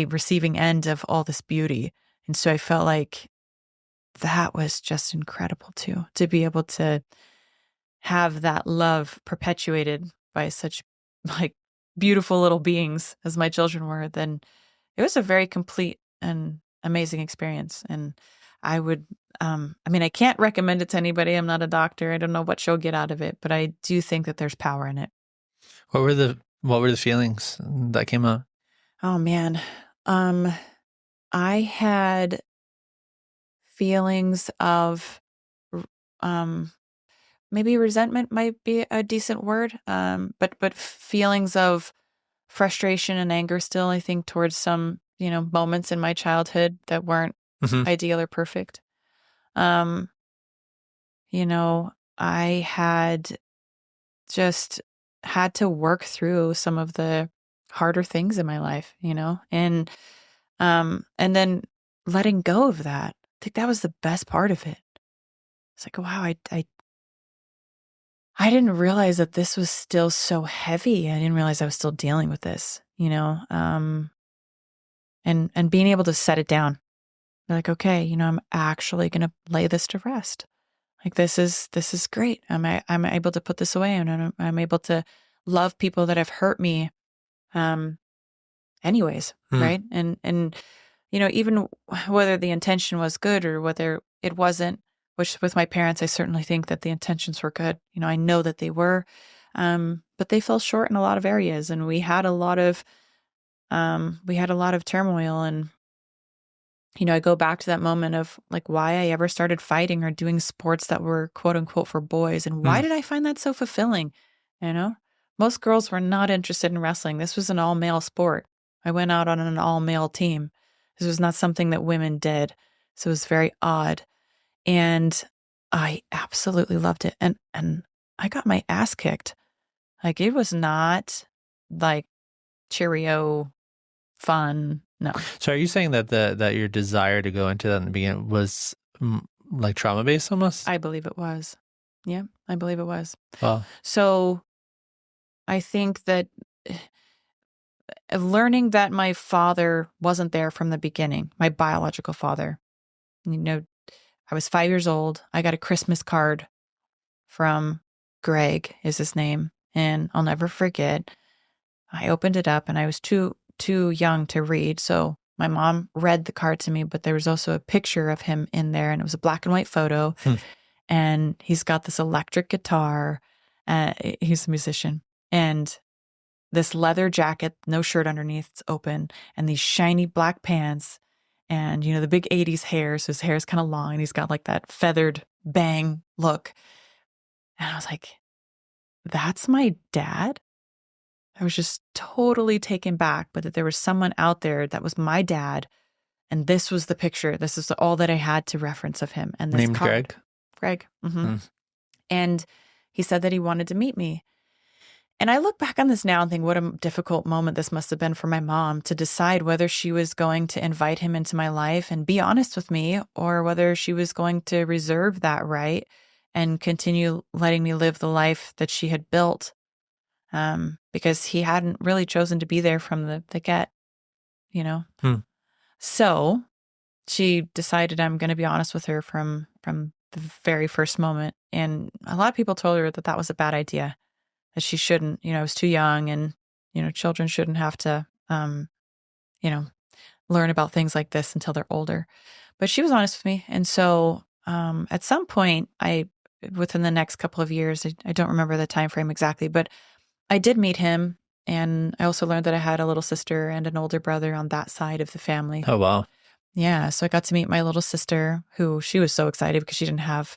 receiving end of all this beauty. And so I felt like that was just incredible too, to be able to have that love perpetuated by such like beautiful little beings as my children were. Then it was a very complete and amazing experience. And I would, I can't recommend it to anybody. I'm not a doctor. I don't know what she'll get out of it, but I do think that there's power in it. What were the feelings that came up? Oh man. I had feelings of, maybe resentment might be a decent word. But feelings of frustration and anger still, I think, towards some, moments in my childhood that weren't ideal or perfect. I had just had to work through some of the harder things in my life, and then letting go of that. I think that was the best part of it. It's like, wow, I didn't realize that this was still so heavy. I didn't realize I was still dealing with this, and being able to set it down. Like, okay, I'm actually going to lay this to rest. Like, this is great. I'm able to put this away, and I'm able to love people that have hurt me, anyways. Right. And, even whether the intention was good or whether it wasn't, which with my parents, I certainly think that the intentions were good. I know that they were, but they fell short in a lot of areas, and we had a lot of turmoil. And, I go back to that moment of like why I ever started fighting or doing sports that were quote unquote for boys. And why did I find that so fulfilling? Most girls were not interested in wrestling. This was an all male sport. I went out on an all male team. This was not something that women did. So it was very odd. And I absolutely loved it. And I got my ass kicked. Like, it was not like Cheerio fun. No. So are you saying that that your desire to go into that in the beginning was like trauma-based almost? I believe it was. Yeah, I believe it was. Wow. So I think that learning that my father wasn't there from the beginning, my biological father, I was 5 years old. I got a Christmas card from Greg, is his name. And I'll never forget. I opened it up and I was too young to read. So my mom read the card to me, but there was also a picture of him in there, and it was a black and white photo. And he's got this electric guitar. He's a musician. And this leather jacket, no shirt underneath, it's open, and these shiny black pants. And, the big 80s hair. So his hair is kind of long, and he's got like that feathered bang look. And I was like, that's my dad? I was just totally taken back, but that there was someone out there that was my dad. And this was the picture. This is all that I had to reference of him. And this Named card, Greg? Greg. And he said that he wanted to meet me. And I look back on this now and think what a difficult moment this must have been for my mom to decide whether she was going to invite him into my life and be honest with me, or whether she was going to reserve that right and continue letting me live the life that she had built. Because he hadn't really chosen to be there from the get, So she decided I'm going to be honest with her from the very first moment. And a lot of people told her that was a bad idea, that she shouldn't, I was too young, and, children shouldn't have to, learn about things like this until they're older. But she was honest with me. And so, at some point, within the next couple of years, I don't remember the time frame exactly, but I did meet him. And I also learned that I had a little sister and an older brother on that side of the family. Oh, wow. Yeah. So I got to meet my little sister, who she was so excited because she didn't have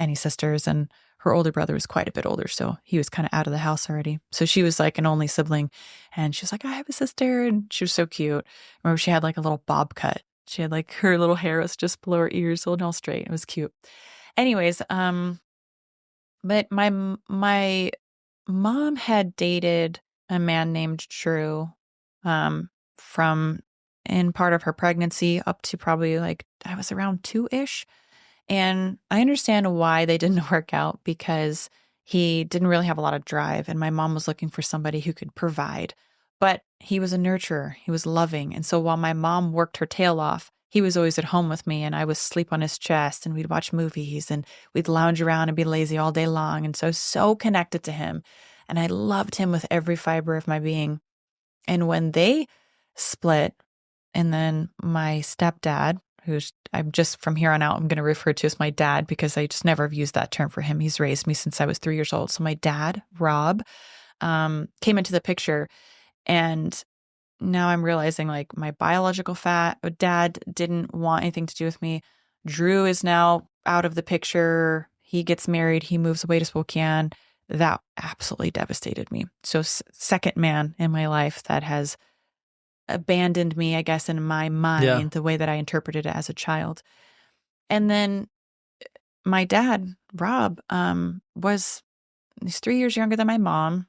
any sisters, and her older brother was quite a bit older. So he was kind of out of the house already. So she was like an only sibling, and she was like, I have a sister. And she was so cute. I remember she had like a little bob cut. She had like her little hair was just below her ears, holding all straight. It was cute. Anyways, but my mom had dated a man named Drew, from in part of her pregnancy up to probably like I was around 2-ish. And I understand why they didn't work out, because He didn't really have a lot of drive, and my mom was looking for somebody who could provide. But he was a nurturer. He was loving. And so while my mom worked her tail off, he was always at home with me, and I would sleep on his chest, and we'd watch movies, and we'd lounge around and be lazy all day long. And so connected to him. And I loved him with every fiber of my being. And when they split, and then my stepdad, I'm just from here on out, I'm going to refer to as my dad because I just never have used that term for him. He's raised me since I was 3 years old. So my dad, Rob, came into the picture, and now I'm realizing like my biological dad didn't want anything to do with me. Drew is now out of the picture. He gets married. He moves away to Spokane. That absolutely devastated me. So second man in my life that has abandoned me, I guess, in my mind, the way that I interpreted it as a child. And then my dad, Rob, he's 3 years younger than my mom,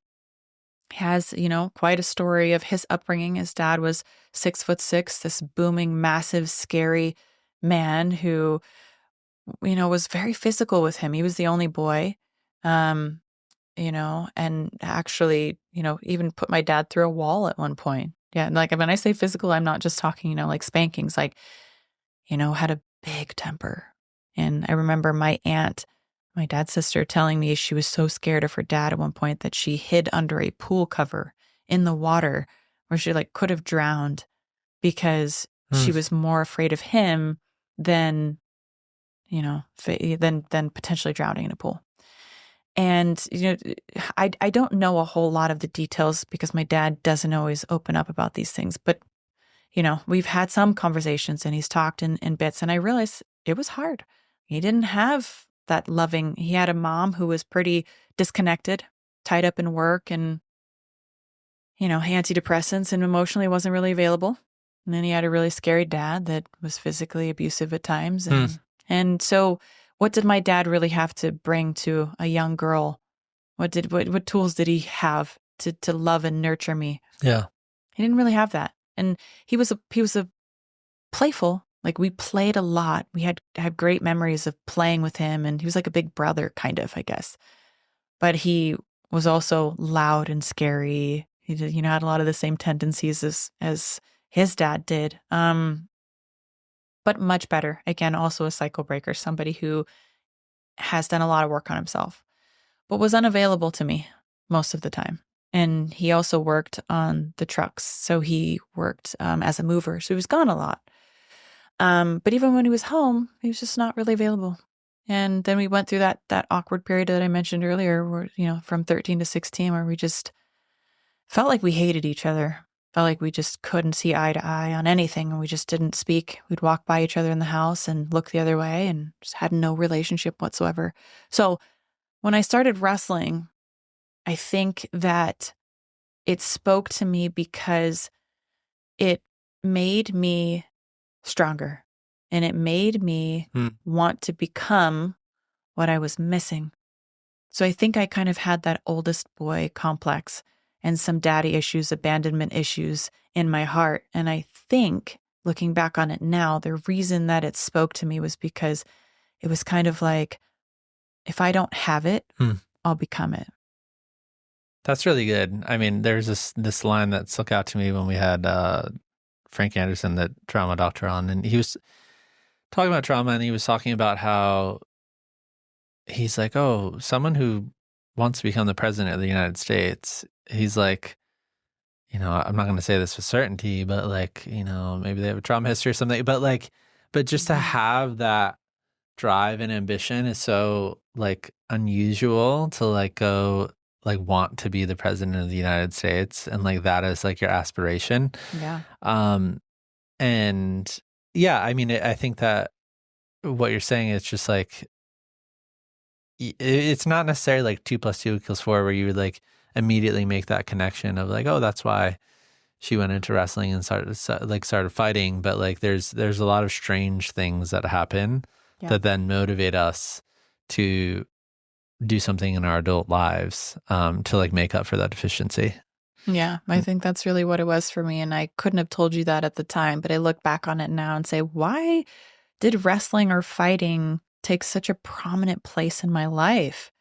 has, quite a story of his upbringing. His dad was 6'6", this booming, massive, scary man who, was very physical with him. He was the only boy, and actually, even put my dad through a wall at one point. Yeah. And like when I say physical, I'm not just talking, like spankings, like, had a big temper. And I remember my aunt, my dad's sister, telling me she was so scared of her dad at one point that she hid under a pool cover in the water where she like could have drowned because she was more afraid of him than, than potentially drowning in a pool. And, I don't know a whole lot of the details because my dad doesn't always open up about these things. But, we've had some conversations and he's talked in bits. And I realized it was hard. He didn't have that loving. He had a mom who was pretty disconnected, tied up in work and, antidepressants, and emotionally wasn't really available. And then he had a really scary dad that was physically abusive at times. And so what did my dad really have to bring to a young girl? What tools did he have to love and nurture me? Yeah. He didn't really have that. And he was a playful, like we played a lot. We had great memories of playing with him, and he was like a big brother kind of, I guess. But he was also loud and scary. He did, had a lot of the same tendencies as his dad did. But much better. Again, also a cycle breaker, somebody who has done a lot of work on himself, but was unavailable to me most of the time. And he also worked on the trucks. So he worked as a mover. So he was gone a lot. But even when he was home, he was just not really available. And then we went through that awkward period that I mentioned earlier, where, from 13 to 16, where we just felt like we hated each other. Felt like we just couldn't see eye to eye on anything, and we just didn't speak. We'd walk by each other in the house and look the other way and just had no relationship whatsoever. So when I started wrestling, I think that it spoke to me because it made me stronger, and it made me want to become what I was missing. So I think I kind of had that oldest boy complex and some daddy issues, abandonment issues in my heart. And I think, looking back on it now, the reason that it spoke to me was because it was kind of like, if I don't have it, I'll become it. That's really good. I mean, there's this line that stuck out to me when we had Frank Anderson, the trauma doctor, on, and he was talking about trauma, and he was talking about how he's like, oh, someone who wants to become the president of the United States, he's like, I'm not going to say this with certainty, but like, maybe they have a trauma history or something, but just to have that drive and ambition is so like unusual to like go like want to be the president of the United States, and like that is like your aspiration. Yeah. And yeah, I mean, I think that what you're saying is just like, it's not necessarily like 2 + 2 = 4, where you would like immediately make that connection of like, oh, that's why she went into wrestling and started fighting. But like, there's a lot of strange things that happen that then motivate us to do something in our adult lives, to like make up for that deficiency. Yeah, I think that's really what it was for me. And I couldn't have told you that at the time, but I look back on it now and say, why did wrestling or fighting take such a prominent place in my life?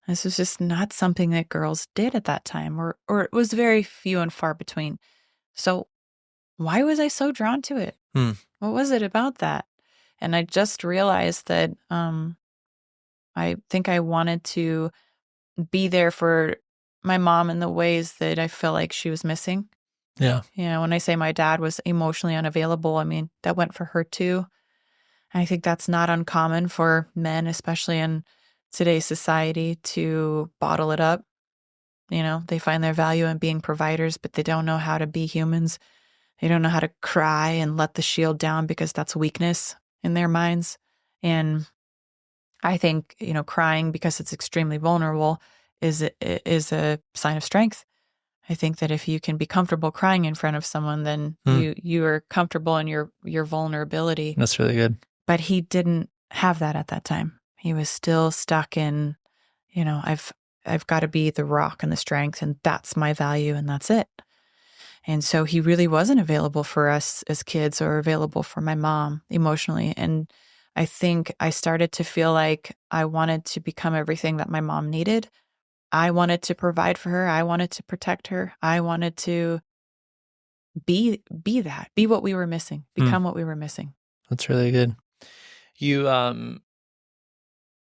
This was just not something that girls did at that time, or it was very few and far between. So why was I so drawn to it? What was it about that? And I just realized that I think I wanted to be there for my mom in the ways that I feel like she was missing. Yeah. When I say my dad was emotionally unavailable, I mean, that went for her too. I think that's not uncommon for men, especially in today's society, to bottle it up. They find their value in being providers, but they don't know how to be humans. They don't know how to cry and let the shield down because that's weakness in their minds. And I think, crying because it's extremely vulnerable is a sign of strength. I think that if you can be comfortable crying in front of someone, then you are comfortable in your vulnerability. That's really good. But he didn't have that at that time. He was still stuck in, I've got to be the rock and the strength, and that's my value, and that's it. And so he really wasn't available for us as kids or available for my mom emotionally. And I think I started to feel like I wanted to become everything that my mom needed. I wanted to provide for her. I wanted to protect her. I wanted to be what we were missing, become what we were missing. That's really good. You, I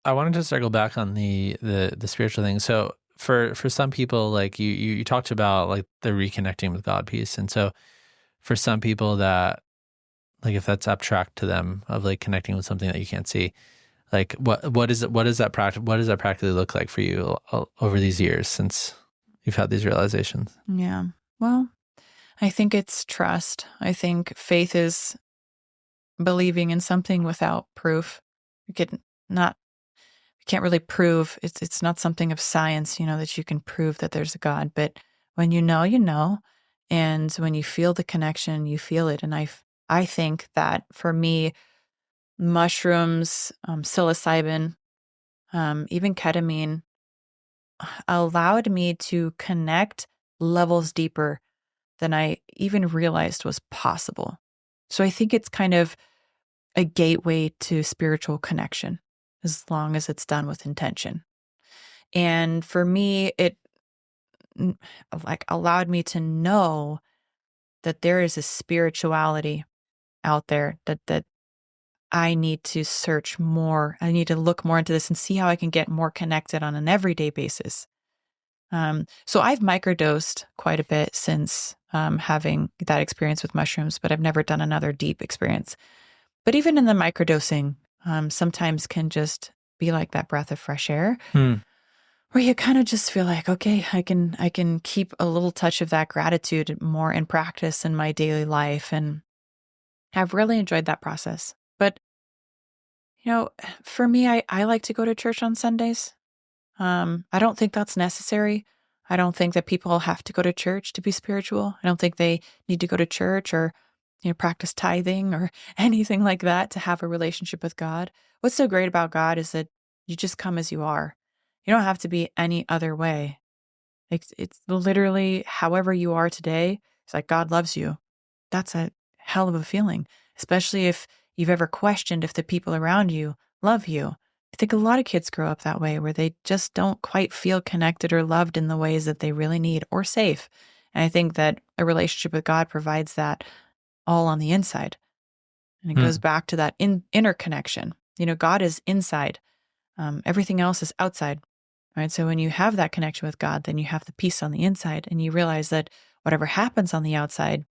wanted to circle back on the spiritual thing. So for some people, like you talked about like the reconnecting with God piece. And so for some people that, like, if that's abstract to them of like connecting with something that you can't see, like what does that practically look like for you over these years since you've had these realizations? Yeah. Well, I think it's trust. I think faith is believing in something without proof. You can't really prove. It's not something of science, that you can prove that there's a God. But when you know, and when you feel the connection, you feel it. And I think that for me, mushrooms, psilocybin, even ketamine allowed me to connect levels deeper than I even realized was possible. So I think it's kind of a gateway to spiritual connection, as long as it's done with intention. And for me, it like allowed me to know that there is a spirituality out there that I need to search more. I need to look more into this and see how I can get more connected on an everyday basis. So I've microdosed quite a bit since having that experience with mushrooms, but I've never done another deep experience. But even in the microdosing, sometimes can just be like that breath of fresh air, where you kind of just feel like, okay, I can keep a little touch of that gratitude more in practice in my daily life. And I've really enjoyed that process. But, for me, I like to go to church on Sundays. I don't think that's necessary. I don't think that people have to go to church to be spiritual. I don't think they need to go to church or practice tithing or anything like that to have a relationship with God. What's so great about God is that you just come as you are. You don't have to be any other way. It's literally however you are today. It's like God loves you. That's a hell of a feeling, especially if you've ever questioned if the people around you love you. I think a lot of kids grow up that way, where they just don't quite feel connected or loved in the ways that they really need, or safe. And I think that a relationship with God provides that all on the inside. And it goes back to that inner connection. God is inside. Everything else is outside. Right? So when you have that connection with God, then you have the peace on the inside, and you realize that whatever happens on the outside,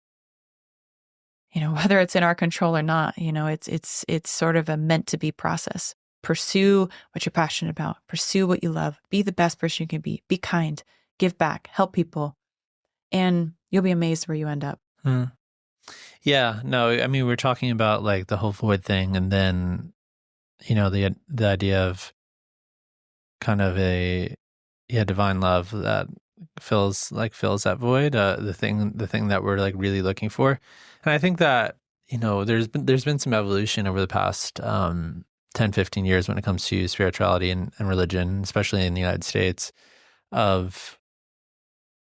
whether it's in our control or not, it's sort of a meant to be process. Pursue what you're passionate about. Pursue what you love. Be the best person you can be. Be kind. Give back. Help people. And you'll be amazed where you end up. Yeah, no, I mean, we're talking about like the whole void thing, and then, the idea of kind of a divine love that fills that void, the thing that we're like really looking for. And I think that, there's been some evolution over the past 10, 15 years when it comes to spirituality and religion, especially in the United States, of,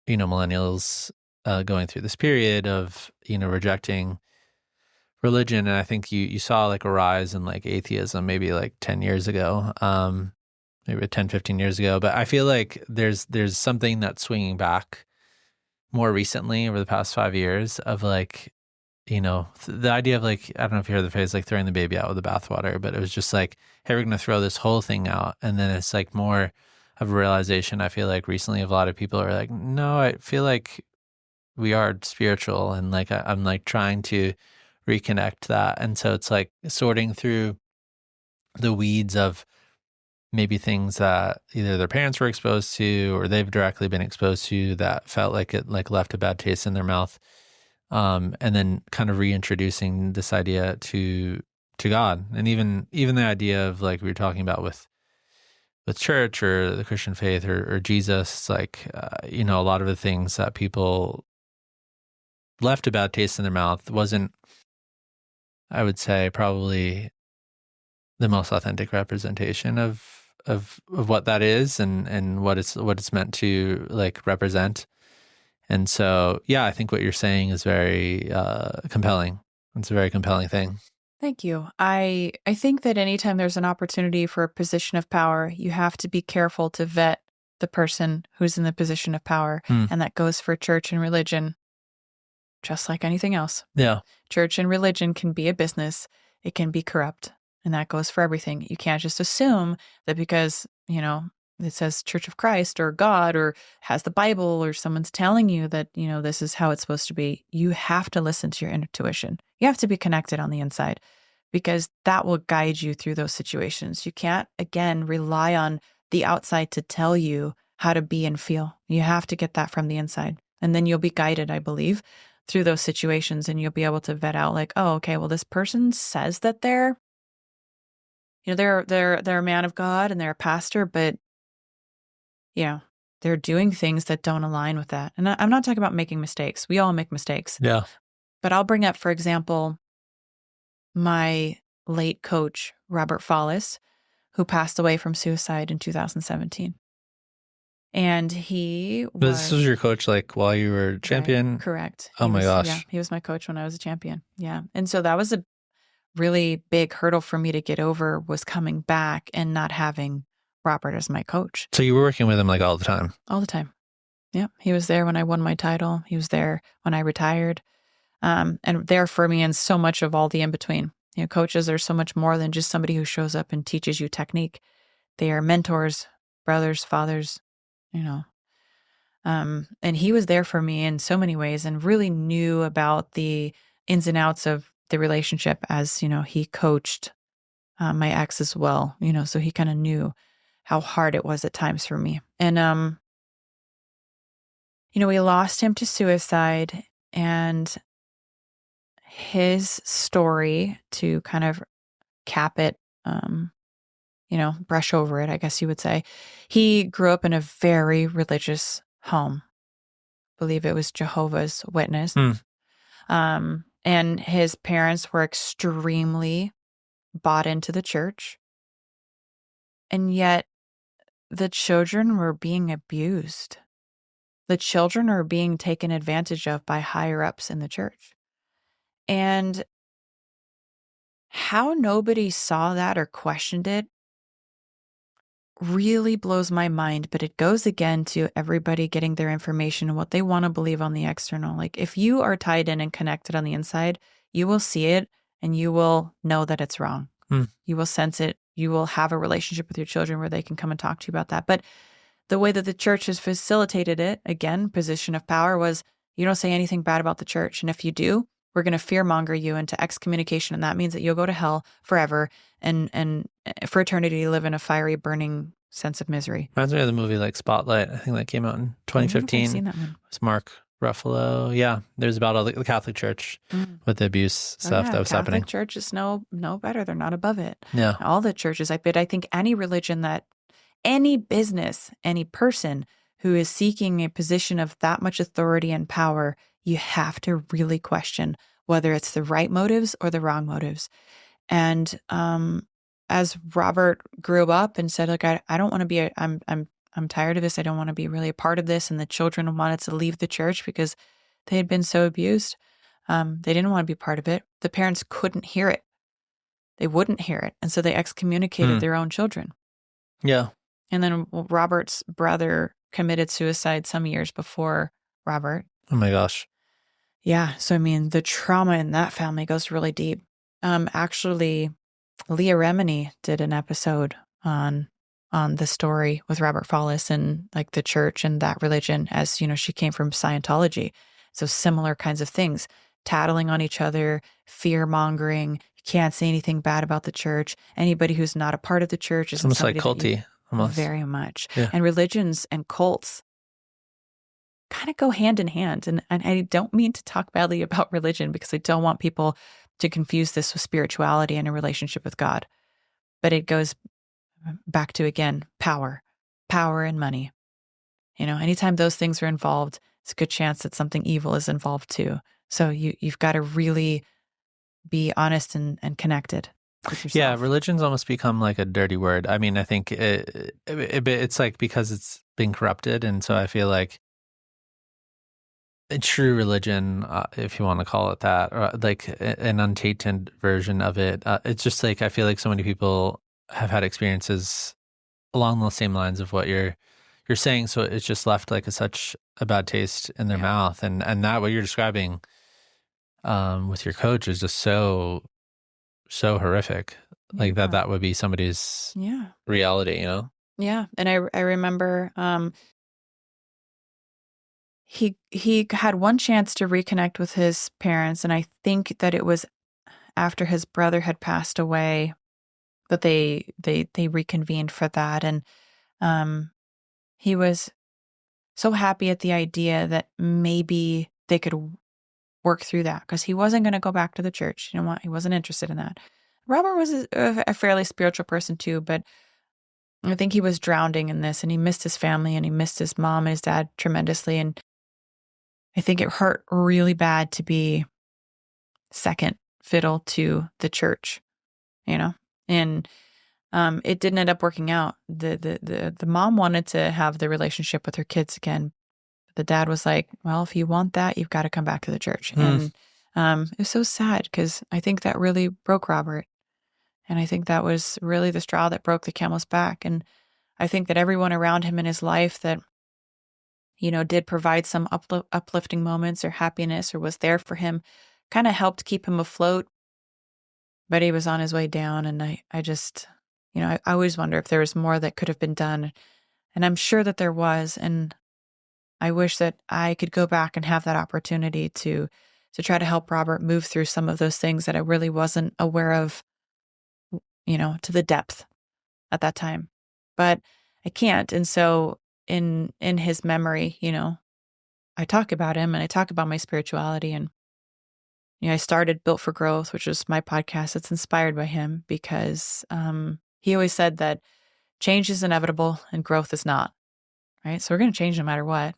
millennials going through this period of, rejecting religion. And I think you saw like a rise in like atheism maybe like 10 years ago. maybe 10, 15 years ago. But I feel like there's something that's swinging back more recently over the past 5 years of like, the idea of like, I don't know if you heard the phrase, like throwing the baby out with the bathwater, but it was just like, hey, we're going to throw this whole thing out. And then it's like more of a realization, I feel like recently of a lot of people are like, no, I feel like we are spiritual. And like, I'm like trying to reconnect that. And so it's like sorting through the weeds of maybe things that either their parents were exposed to or they've directly been exposed to that felt like it like left a bad taste in their mouth. And then kind of reintroducing this idea to God, and even the idea of like we were talking about with church or the Christian faith or Jesus, it's like a lot of the things that people left a bad taste in their mouth wasn't, I would say, probably the most authentic representation of what that is and what it's meant to like represent. And so, yeah, I think what you're saying is very compelling. It's a very compelling thing. Thank you. I think that anytime there's an opportunity for a position of power, you have to be careful to vet the person who's in the position of power. And that goes for church and religion, just like anything else. Yeah. Church and religion can be a business. It can be corrupt. And that goes for everything. You can't just assume that because, it says Church of Christ or God or has the Bible or someone's telling you that, this is how it's supposed to be. You have to listen to your intuition. You have to be connected on the inside because that will guide you through those situations. You can't, again, rely on the outside to tell you how to be and feel. You have to get that from the inside. And then you'll be guided, I believe, through those situations, and you'll be able to vet out like, oh, okay, well, this person says that they're a man of God and they're a pastor, but they're doing things that don't align with that. And I'm not talking about making mistakes. We all make mistakes. Yeah. But I'll bring up, for example, my late coach, Robert Follis, who passed away from suicide in 2017. And This was your coach like while you were champion? Right, correct. Oh my gosh. Yeah, he was my coach when I was a champion. Yeah. And so that was a really big hurdle for me to get over, was coming back and not having Robert as my coach. So you were working with him like all the time? All the time. Yeah. He was there when I won my title. He was there when I retired. And there for me in so much of all the in-between. Coaches are so much more than just somebody who shows up and teaches you technique. They are mentors, brothers, fathers, and he was there for me in so many ways and really knew about the ins and outs of the relationship as, he coached my ex as well, so he kind of knew how hard it was at times for me. And, we lost him to suicide, and his story, to kind of cap it, brush over it, I guess you would say, he grew up in a very religious home. I believe it was Jehovah's Witness. And his parents were extremely bought into the church. And yet the children were being abused. The children are being taken advantage of by higher ups in the church. And how nobody saw that or questioned it really blows my mind. But it goes again to everybody getting their information and what they want to believe on the external. Like if you are tied in and connected on the inside, you will see it and you will know that it's wrong. You will sense it. You will have a relationship with your children where they can come and talk to you about that. But the way that the church has facilitated it, again, position of power, was you don't say anything bad about the church. And if you do, we're going to fearmonger you into excommunication. And that means that you'll go to hell forever and for eternity live in a fiery, burning sense of misery. Reminds me of the movie like Spotlight. I think that came out in 2015. I've seen that one. It's Mark Ruffalo. Yeah. There's about all the Catholic Church with the abuse stuff that was happening. Catholic churches know better. They're not above it. Yeah. All the churches. But I think any religion that, any business, any person who is seeking a position of that much authority and power, you have to really question whether it's the right motives or the wrong motives. And as Robert grew up and said, like, I don't want to be, I'm tired of this. I don't want to be really a part of this. And the children wanted to leave the church because they had been so abused. They didn't want to be part of it. The parents couldn't hear it. They wouldn't hear it. And so they excommunicated their own children. Yeah. And then Robert's brother committed suicide some years before Robert. Oh my gosh. Yeah. So, I mean, the trauma in that family goes really deep. Actually, Leah Remini did an episode on the story with Robert Follis and like the church and that religion, as, you know, she came from Scientology. So similar kinds of things, tattling on each other, fear mongering. You can't say anything bad about the church. Anybody who's not a part of the church is Almost like culty. Almost. Very much. Yeah. And religions and cults kind of go hand in hand. And I don't mean to talk badly about religion because I don't want people to confuse this with spirituality and a relationship with God. But it goes back to, again, power and money. You know, anytime those things are involved, it's a good chance that something evil is involved too. So you've got to really be honest and connected with yourself. Yeah, religion's almost become like a dirty word. I mean, I think it's like because it's been corrupted. And so I feel like a true religion, if you want to call it that, or like an untainted version of it, it's just like I feel like so many people have had experiences along the same lines of what you're saying. So it's just left like such a bad taste in their mouth. And that what you're describing with your coach is just so horrific. Like that would be somebody's reality, you know? Yeah. And I remember he had one chance to reconnect with his parents, and I think that it was after his brother had passed away that they reconvened for that. And he was so happy at the idea that maybe they could work through that because he wasn't going to go back to the church. You know what? He wasn't interested in that. Robert was a fairly spiritual person too, but I think he was drowning in this, and he missed his family, and he missed his mom and his dad tremendously. And I think it hurt really bad to be second fiddle to the church, you know? And it didn't end up working out. The mom wanted to have the relationship with her kids again. The dad was like, well, if you want that, you've got to come back to the church. And it was so sad because I think that really broke Robert. And I think that was really the straw that broke the camel's back. And I think that everyone around him in his life that, you know, did provide some uplifting moments or happiness or was there for him kind of helped keep him afloat. But he was on his way down. And I just, you know, I always wonder if there was more that could have been done. And I'm sure that there was. And I wish that I could go back and have that opportunity to try to help Robert move through some of those things that I really wasn't aware of, you know, to the depth at that time. But I can't. And so in his memory, you know, I talk about him and I talk about my spirituality. And, you know, I started Built for Growth, which is my podcast that's inspired by him because he always said that change is inevitable and growth is not. Right. So we're going to change no matter what.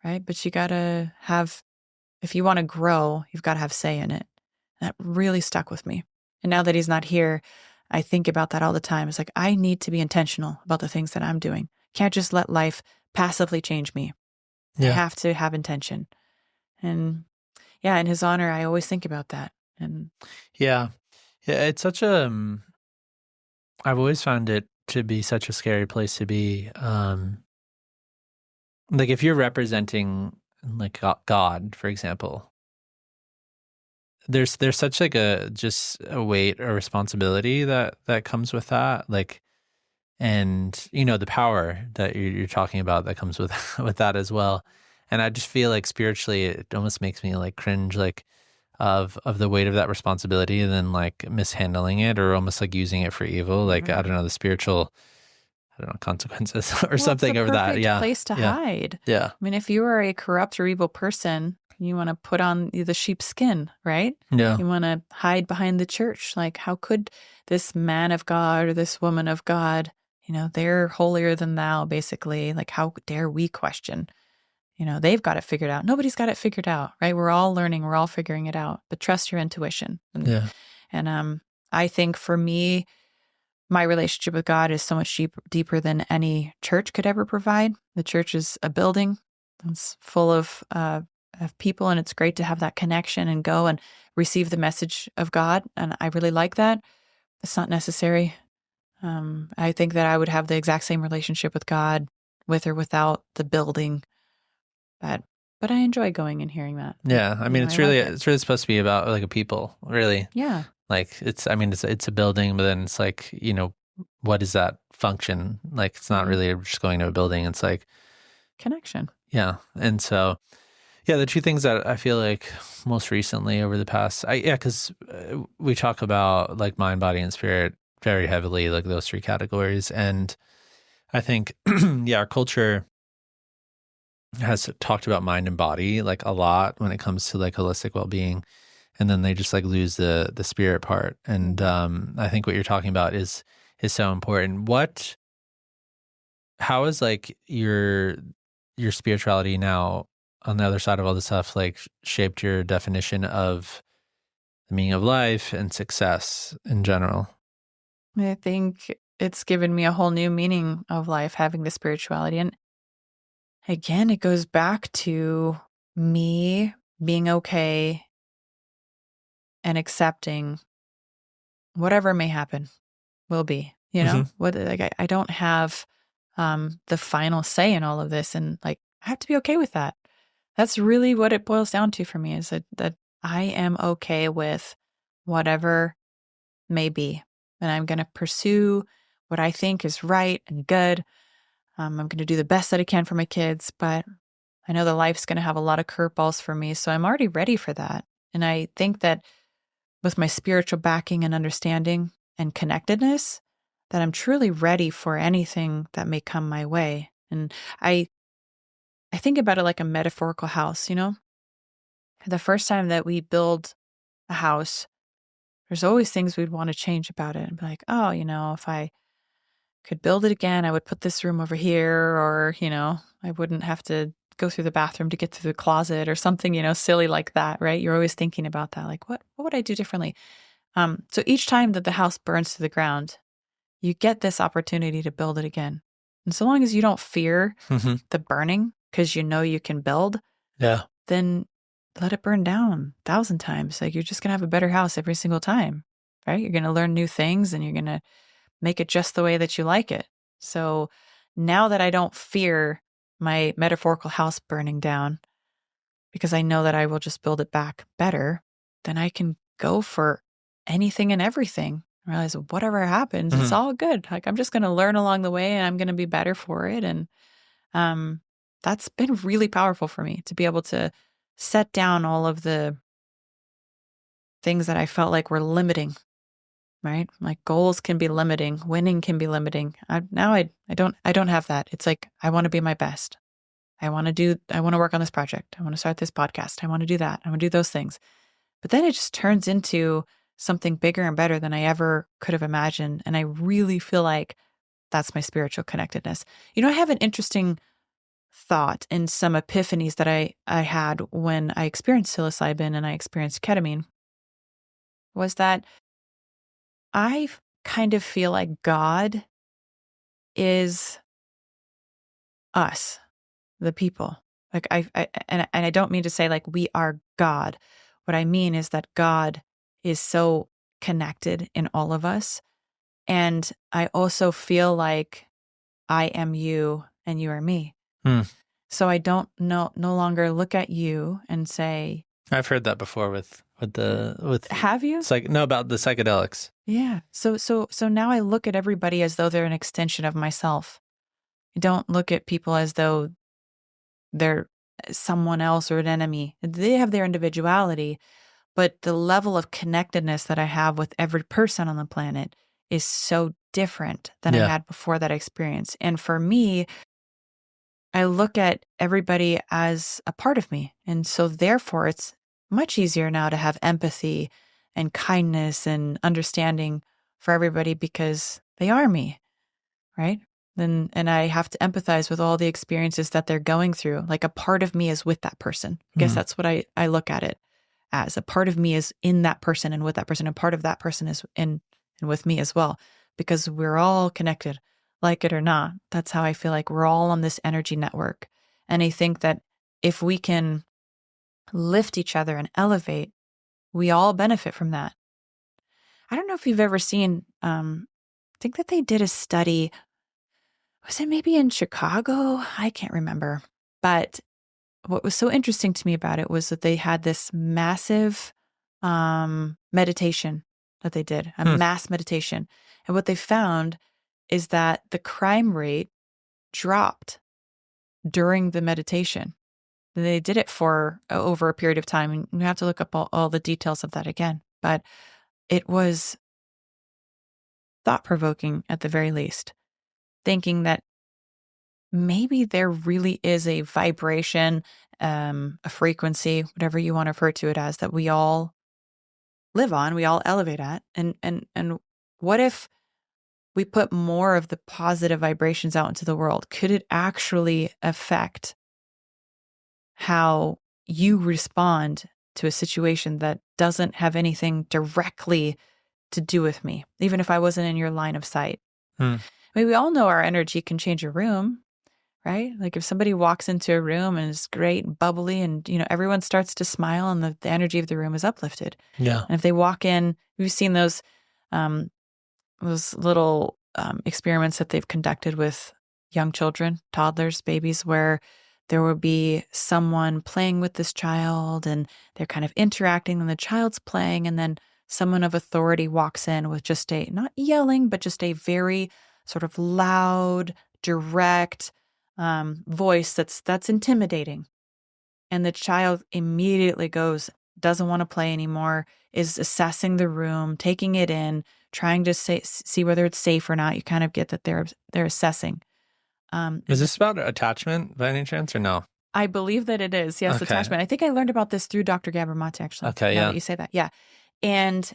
Right. But you got to have, if you want to grow, you've got to have say in it. That really stuck with me. And now that he's not here, I think about that all the time. It's like, I need to be intentional about the things that I'm doing. Can't just let life passively change me. I have to have intention. And yeah, in his honor, I always think about that. And yeah, it's such a, I've always found it to be such a scary place to be. Like if you're representing like God, for example, there's such like just a weight or responsibility that comes with that. Like, and you know, the power that you're talking about that comes with that as well. And I just feel like spiritually, it almost makes me like cringe, like of the weight of that responsibility and then like mishandling it or almost like using it for evil. Like, I don't know, the spiritual, I don't know, consequences or something over that. Yeah. Place to hide. Yeah. I mean, if you are a corrupt or evil person, you want to put on the sheep's skin, right? Yeah. You want to hide behind the church. Like, how could this man of God or this woman of God, you know, they're holier than thou, basically. Like, how dare we question? You know, they've got it figured out. Nobody's got it figured out, right? We're all learning. We're all figuring it out. But trust your intuition. And I think for me, my relationship with God is so much deeper than any church could ever provide. The church is a building. It's full of people, and it's great to have that connection and go and receive the message of God. And I really like that. It's not necessary. I think that I would have the exact same relationship with God, with or without the building. But I enjoy going and hearing that. Yeah, I mean, I like it. it's really supposed to be about like a people, really. Yeah. Like it's a building, but then it's like, what is that function? Like, it's not really just going to a building. It's like Connection. yeah, and so yeah, the two things that I feel like most recently over the past, because we talk about like mind, body, and spirit very heavily, like those three categories, and I think our culture has talked about mind and body like a lot when it comes to like holistic well-being, and then they just like lose the spirit part. And I think what you're talking about is so important. How is like your spirituality now on the other side of all this stuff like shaped your definition of the meaning of life and success in general? I think it's given me a whole new meaning of life, having the spirituality. And again, it goes back to me being okay and accepting whatever may happen will be, what, like, I don't have the final say in all of this. And like, I have to be okay with that. That's really what it boils down to for me, is that I am okay with whatever may be. And I'm going to pursue what I think is right and good. I'm going to do the best that I can for my kids, but I know that life's going to have a lot of curveballs for me. So I'm already ready for that. And I think that with my spiritual backing and understanding and connectedness, that I'm truly ready for anything that may come my way. And I think about it like a metaphorical house, The first time that we build a house, there's always things we'd want to change about it and be like, oh, if I could build it again, I would put this room over here, or, I wouldn't have to go through the bathroom to get to the closet or something, silly like that, right? You're always thinking about that. Like, what would I do differently? So each time that the house burns to the ground, you get this opportunity to build it again. And so long as you don't fear the burning, because you can build, then let it burn down 1,000 times. Like, you're just going to have a better house every single time, right? You're going to learn new things and you're going to make it just the way that you like it. So now that I don't fear my metaphorical house burning down, because I know that I will just build it back better, then I can go for anything and everything. I realize whatever happens, it's all good. Like, I'm just going to learn along the way and I'm going to be better for it. And that's been really powerful for me, to be able to set down all of the things that I felt like were limiting, right? Like, goals can be limiting, winning can be limiting. I don't have that. It's like, I want to be my best. I want to work on this project. I want to start this podcast. I want to do that. I want to do those things. But then it just turns into something bigger and better than I ever could have imagined. And I really feel like that's my spiritual connectedness. I have an interesting thought and some epiphanies that I had when I experienced psilocybin and I experienced ketamine, was that I kind of feel like God is us, the people. Like, I don't mean to say like we are God. What I mean is that God is so connected in all of us. And I also feel like I am you and you are me. So I don't no longer look at you and say, I've heard that before with have you? It's like, no, about the psychedelics. Yeah. So now I look at everybody as though they're an extension of myself. I don't look at people as though they're someone else or an enemy. They have their individuality, but the level of connectedness that I have with every person on the planet is so different than I had before that experience. And for me, I look at everybody as a part of me. And so therefore, it's much easier now to have empathy and kindness and understanding for everybody, because they are me, right? And I have to empathize with all the experiences that they're going through. Like, a part of me is with that person. I guess that's what I look at it as. A part of me is in that person and with that person. And part of that person is in and with me as well, because we're all connected, like it or not. That's how I feel like we're all on this energy network. And I think that if we can lift each other and elevate, we all benefit from that. I don't know if you've ever seen think that they did a study. Was it maybe in Chicago? I can't remember. But what was so interesting to me about it was that they had this massive meditation that they did, a mass meditation. And what they found is that the crime rate dropped during the meditation. They did it for over a period of time. And you have to look up all the details of that again. But it was thought-provoking at the very least, thinking that maybe there really is a vibration, a frequency, whatever you want to refer to it as, that we all live on, we all elevate at. And what if we put more of the positive vibrations out into the world? Could it actually affect how you respond to a situation that doesn't have anything directly to do with me, even if I wasn't in your line of sight? I mean, we all know our energy can change a room, right? Like if somebody walks into a room and is great and bubbly and, everyone starts to smile and the energy of the room is uplifted. Yeah. And if they walk in, we've seen those little experiments that they've conducted with young children, toddlers, babies, where there will be someone playing with this child and they're kind of interacting and the child's playing, and then someone of authority walks in with just not yelling, but just a very sort of loud, direct voice that's intimidating. And the child immediately doesn't want to play anymore, is assessing the room, taking it in, trying to see whether it's safe or not. You kind of get that they're assessing. Is this about attachment by any chance or no? I believe that it is. Yes, Okay. attachment. I think I learned about this through Dr. Gabor Mate, actually. Okay, now yeah. that you say that. Yeah. And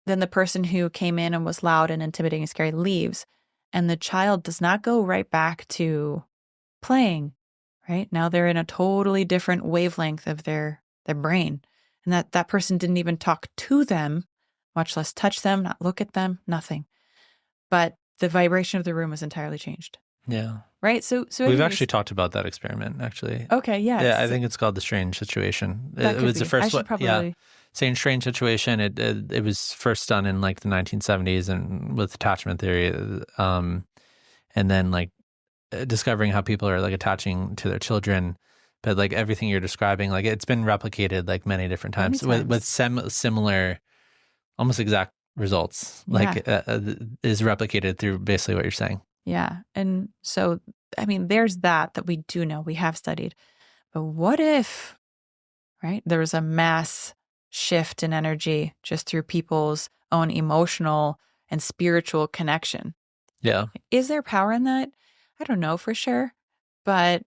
then the person who came in and was loud and intimidating and scary leaves, and the child does not go right back to playing, right? Now they're in a totally different wavelength of their brain. And that person didn't even talk to them, much less touch them, not look at them, nothing. But the vibration of the room was entirely changed. Yeah. Right? So We've anyways, actually talked about that experiment, actually. Okay, yeah. Yeah, I think it's called the strange situation. That It could was be. the first I should one. probably... Yeah. Saying strange situation. It was first done in like the 1970s and with attachment theory. And then like discovering how people are like attaching to their children. But like everything you're describing, like it's been replicated like many different times, with similar, almost exact results. Like is replicated through basically what you're saying. Yeah. And so, I mean, there's that we do know, we have studied. But what if, right, there was a mass shift in energy just through people's own emotional and spiritual connection? Yeah. Is there power in that? I don't know for sure, but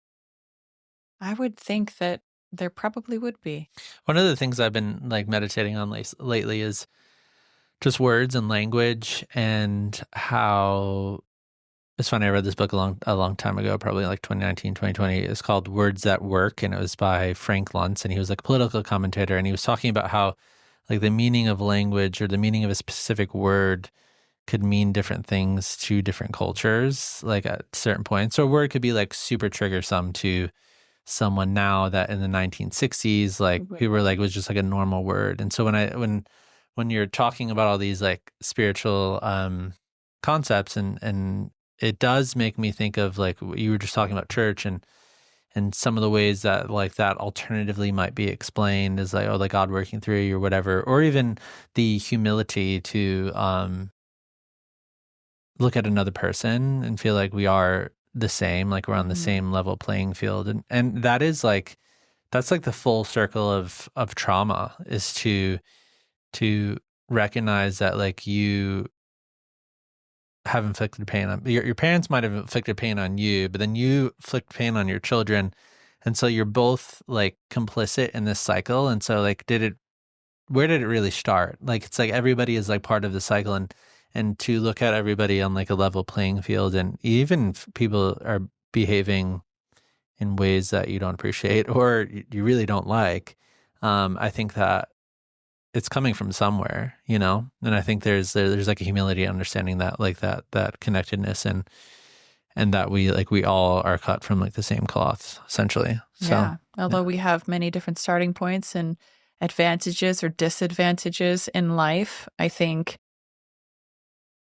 I would think that there probably would be. One of the things I've been like meditating on lately is just words and language, and how it's funny. I read this book a long time ago, probably like 2019, 2020. It's called Words That Work, and it was by Frank Luntz, and he was like a political commentator, and he was talking about how like the meaning of language or the meaning of a specific word could mean different things to different cultures, like at certain points. So a word could be like super triggersome to someone now that in the 1960s, like people were like, it was just like a normal word. And so when you're talking about all these like spiritual concepts, and it does make me think of like you were just talking about church and some of the ways that like that alternatively might be explained as like, oh, like God working through you or whatever, or even the humility to look at another person and feel like we are the same, like we're on the same level playing field. And that is like, that's like the full circle of trauma, is to recognize that like you have inflicted pain on your parents, might have inflicted pain on you, but then you inflict pain on your children. And so you're both like complicit in this cycle. And so like, where did it really start? Like, it's like everybody is like part of the cycle, and to look at everybody on like a level playing field, and even if people are behaving in ways that you don't appreciate or you really don't like, I think that it's coming from somewhere, you know? And I think there's like a humility understanding that, like that connectedness, and that we all are cut from like the same cloth, essentially. So, yeah. Although we have many different starting points and advantages or disadvantages in life, I think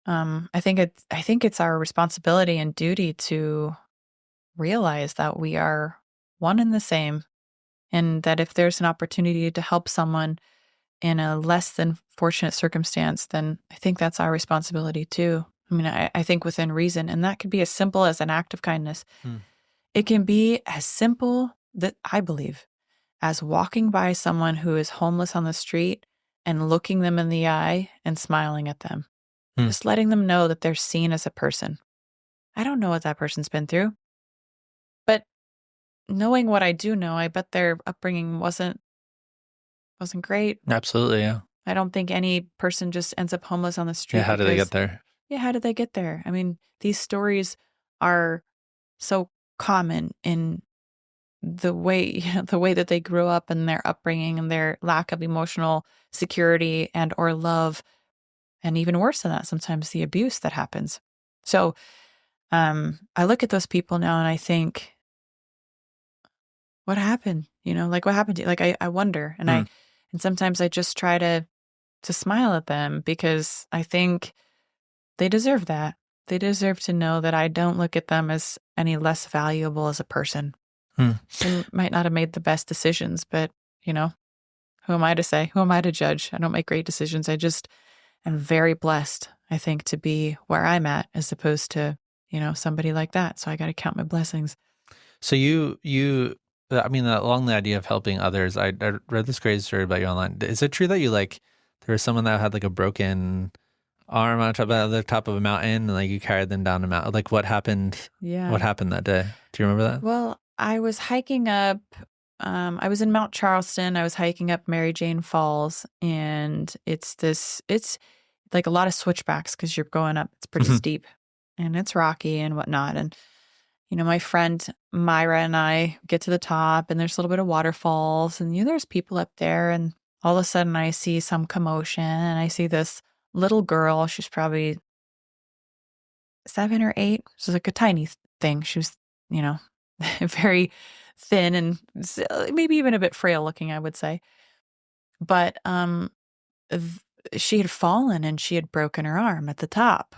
I think it's our responsibility and duty to realize that we are one and the same, and that if there's an opportunity to help someone in a less than fortunate circumstance, then I think that's our responsibility too. I mean, I think within reason, and that could be as simple as an act of kindness. It can be as simple, that I believe, as walking by someone who is homeless on the street and looking them in the eye and smiling at them. Just letting them know that they're seen as a person. I don't know what that person's been through, but knowing what I do know, I bet their upbringing wasn't great. Absolutely, yeah. I don't think any person just ends up homeless on the street. Yeah, how did they get there? Yeah, how did they get there? I mean, these stories are so common in the way that they grew up and their upbringing and their lack of emotional security and or love, and even worse than that, sometimes the abuse that happens. So I look at those people now and I think, what happened? Like, what happened to you? Like, I wonder. And and sometimes I just try to smile at them, because I think they deserve that. They deserve to know that I don't look at them as any less valuable as a person. They might not have made the best decisions, but, who am I to say? Who am I to judge? I don't make great decisions. I just am very blessed, I think, to be where I'm at, as opposed to, somebody like that. So I got to count my blessings. So along the idea of helping others, I read this crazy story about you online. Is it true that there was someone that had like a broken arm on the top of a mountain, and like you carried them down a mountain? Like, what happened? Yeah. What happened that day? Do you remember that? Well, I was hiking up, I was in Mount Charleston. I was hiking up Mary Jane Falls, and it's like a lot of switchbacks because you're going up. It's pretty steep and it's rocky and whatnot. And, my friend Myra and I get to the top, and there's a little bit of waterfalls, and, there's people up there. And all of a sudden I see some commotion, and I see this little girl. She's probably 7 or 8. She's like a tiny thing. She was, very thin and maybe even a bit frail looking, I would say. But she had fallen and she had broken her arm at the top.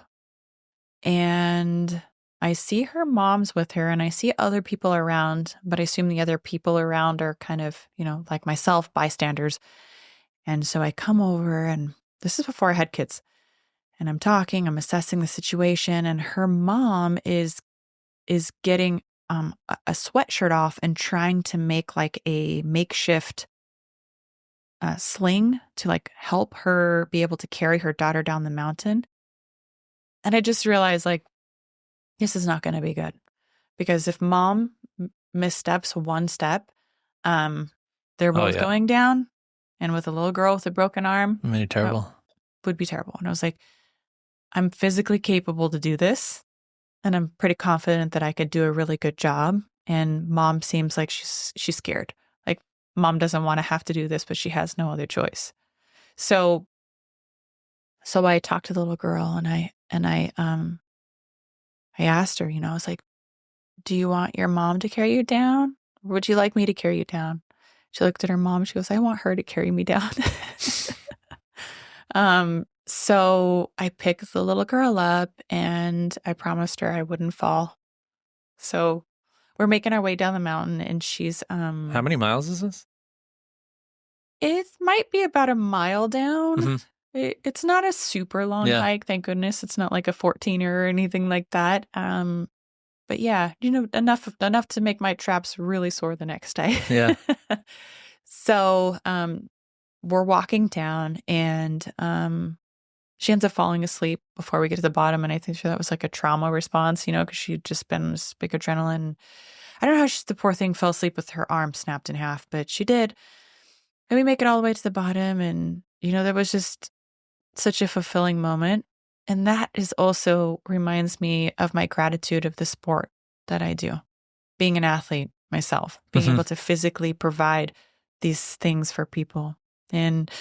And I see her mom's with her, and I see other people around, but I assume the other people around are kind of, like myself, bystanders. And so I come over, and this is before I had kids, and I'm assessing the situation, and her mom is getting a sweatshirt off and trying to make like a makeshift sling to like help her be able to carry her daughter down the mountain. And I just realized, like, this is not going to be good, because if mom missteps one step, they're both going down, and with a little girl with a broken arm, terrible. Would be terrible. And I was like, I'm physically capable to do this, and I'm pretty confident that I could do a really good job. And mom seems like she's scared. Like, mom doesn't want to have to do this, but she has no other choice. So I talked to the little girl, and I asked her, I was like, do you want your mom to carry you down? Or would you like me to carry you down? She looked at her mom. She goes, I want her to carry me down. So I picked the little girl up, and I promised her I wouldn't fall. So we're making our way down the mountain, and she's How many miles is this? It might be about a mile down. It's not a super long hike, thank goodness. It's not like a 14er or anything like that. But yeah, enough to make my traps really sore the next day. Yeah. So we're walking down, and she ends up falling asleep before we get to the bottom. And I think that was like a trauma response, because she'd just been this big adrenaline. I don't know how the poor thing fell asleep with her arm snapped in half, but she did. And we make it all the way to the bottom. And, there was just such a fulfilling moment. And that is also reminds me of my gratitude of the sport that I do. Being an athlete myself, being able to physically provide these things for people. And,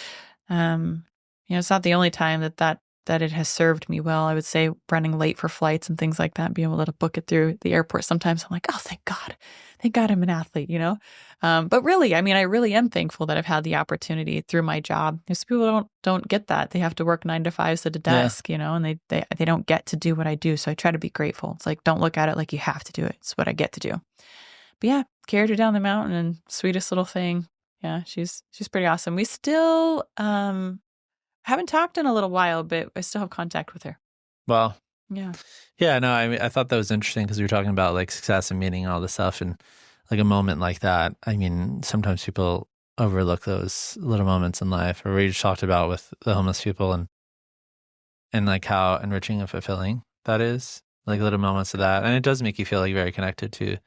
it's not the only time that that it has served me well. I would say running late for flights and things like that, being able to book it through the airport. Sometimes I'm like, oh, thank God I'm an athlete, But really, I mean, I really am thankful that I've had the opportunity through my job. Because people don't get that. They have to work 9 to 5 at a desk, and they don't get to do what I do. So I try to be grateful. It's like, don't look at it like you have to do it. It's what I get to do. But yeah, carried her down the mountain, and sweetest little thing. Yeah, she's pretty awesome. We still haven't talked in a little while, but I still have contact with her. Well, yeah. Yeah, no, I mean, I thought that was interesting because we were talking about like success and meaning and all this stuff, and like a moment like that. I mean, sometimes people overlook those little moments in life, or we just talked about with the homeless people and like how enriching and fulfilling that is, like little moments of that. And it does make you feel like very connected to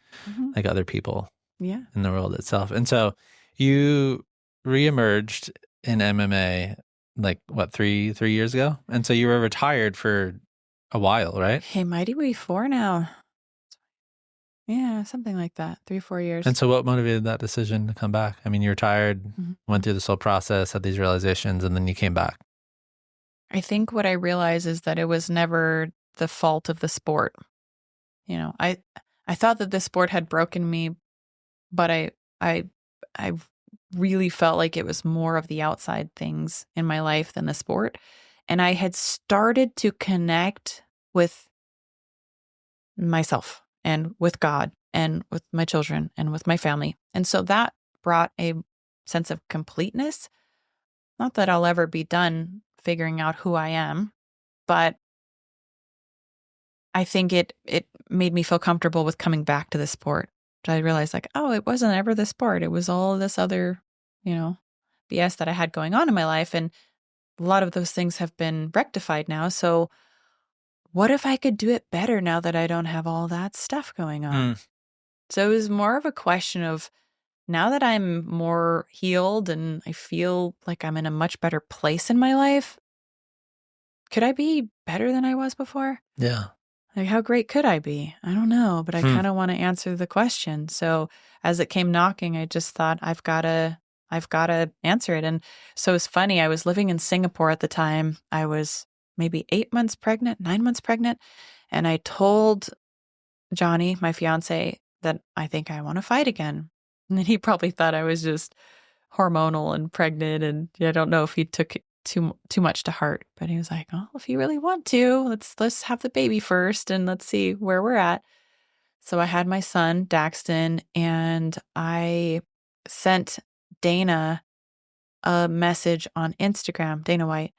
like other people in the world itself. And so you reemerged in MMA like what, three years ago? And so you were retired for a while, right? Hey, mighty we 4 now. Yeah, something like that. 3-4 years. And so what motivated that decision to come back? I mean, you retired, went through this whole process, had these realizations, and then you came back. I think what I realized is that it was never the fault of the sport. I thought that the sport had broken me, but I really felt like it was more of the outside things in my life than the sport. And I had started to connect with myself and with God and with my children and with my family. And so that brought a sense of completeness. Not that I'll ever be done figuring out who I am, but I think it made me feel comfortable with coming back to the sport. I realized like, oh, it wasn't ever the sport. It was all this other, BS that I had going on in my life. And a lot of those things have been rectified now. So what if I could do it better now that I don't have all that stuff going on? So it was more of a question of, now that I'm more healed and I feel like I'm in a much better place in my life, could I be better than I was before? Yeah. Like, how great could I be? I don't know, but I kind of want to answer the question. So as it came knocking, I just thought, I've got to answer it. And so it's funny. I was living in Singapore at the time. I was maybe 9 months pregnant. And I told Johnny, my fiance, that I think I want to fight again. And then he probably thought I was just hormonal and pregnant. And I don't know if he took it too much to heart, but he was like, oh, if you really want to, let's have the baby first and let's see where we're at. So I had my son, Daxton, and I sent Dana a message on Instagram, Dana White,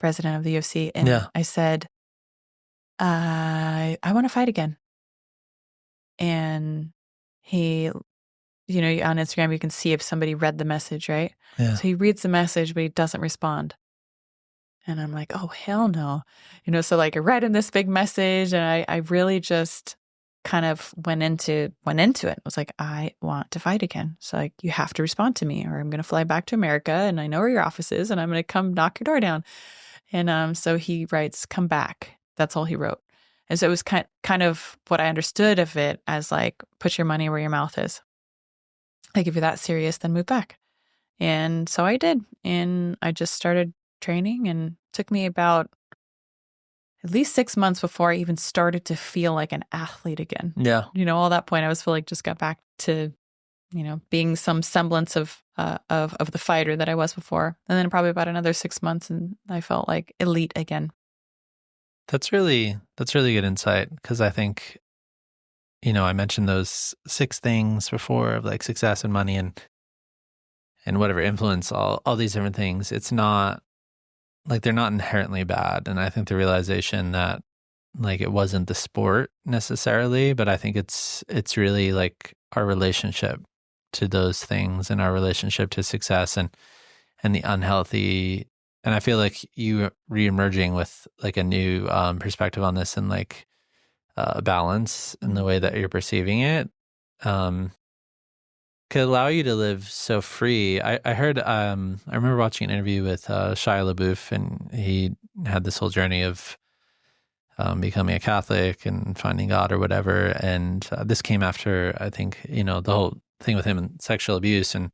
president of the UFC. And I said, I want to fight again. And he, on Instagram, you can see if somebody read the message, right? Yeah. So he reads the message, but he doesn't respond. And I'm like, oh, hell no. So like I read him this big message and I really just kind of went into it. I was like, I want to fight again. So like, you have to respond to me or I'm going to fly back to America and I know where your office is and I'm going to come knock your door down. And so he writes, come back. That's all he wrote. And so it was kind of what I understood of it as like, put your money where your mouth is. Like if you're that serious, then move back. And so I did. And I just started training and it took me about at least 6 months before I even started to feel like an athlete again. Yeah. All that point, I was feeling like just got back to, being some semblance of the fighter that I was before. And then probably about another 6 months and I felt like elite again. That's really good insight because I think, I mentioned those 6 things before of like success and money and whatever influence, all these different things. It's not like they're not inherently bad. And I think the realization that like it wasn't the sport necessarily, but I think it's really like our relationship to those things and our relationship to success and the unhealthy. And I feel like you reemerging with like a new perspective on this and like balance in the way that you're perceiving it could allow you to live so free. I heard, I remember watching an interview with Shia LaBeouf, and he had this whole journey of becoming a Catholic and finding God or whatever. And this came after, I think, the whole thing with him and sexual abuse. And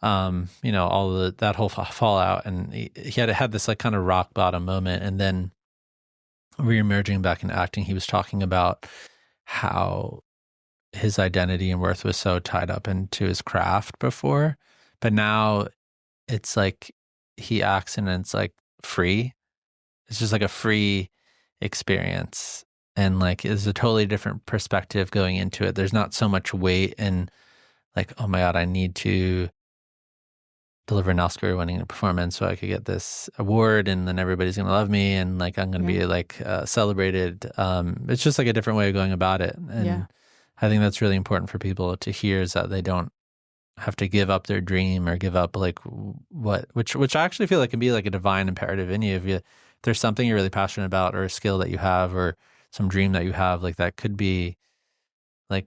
all that whole fallout, and he had this like kind of rock bottom moment, and then reemerging back into acting, he was talking about how his identity and worth was so tied up into his craft before, but now it's like he acts and it's like free. It's just like a free experience, and like it's a totally different perspective going into it. There's not so much weight and like, oh my God, I need to deliver an Oscar-winning performance so I could get this award, and then everybody's gonna love me, and like I'm gonna be like celebrated. It's just like a different way of going about it, and I think that's really important for people to hear, is that they don't have to give up their dream or give up like which I actually feel like can be like a divine imperative in you. If there's something you're really passionate about, or a skill that you have, or some dream that you have, like that could be like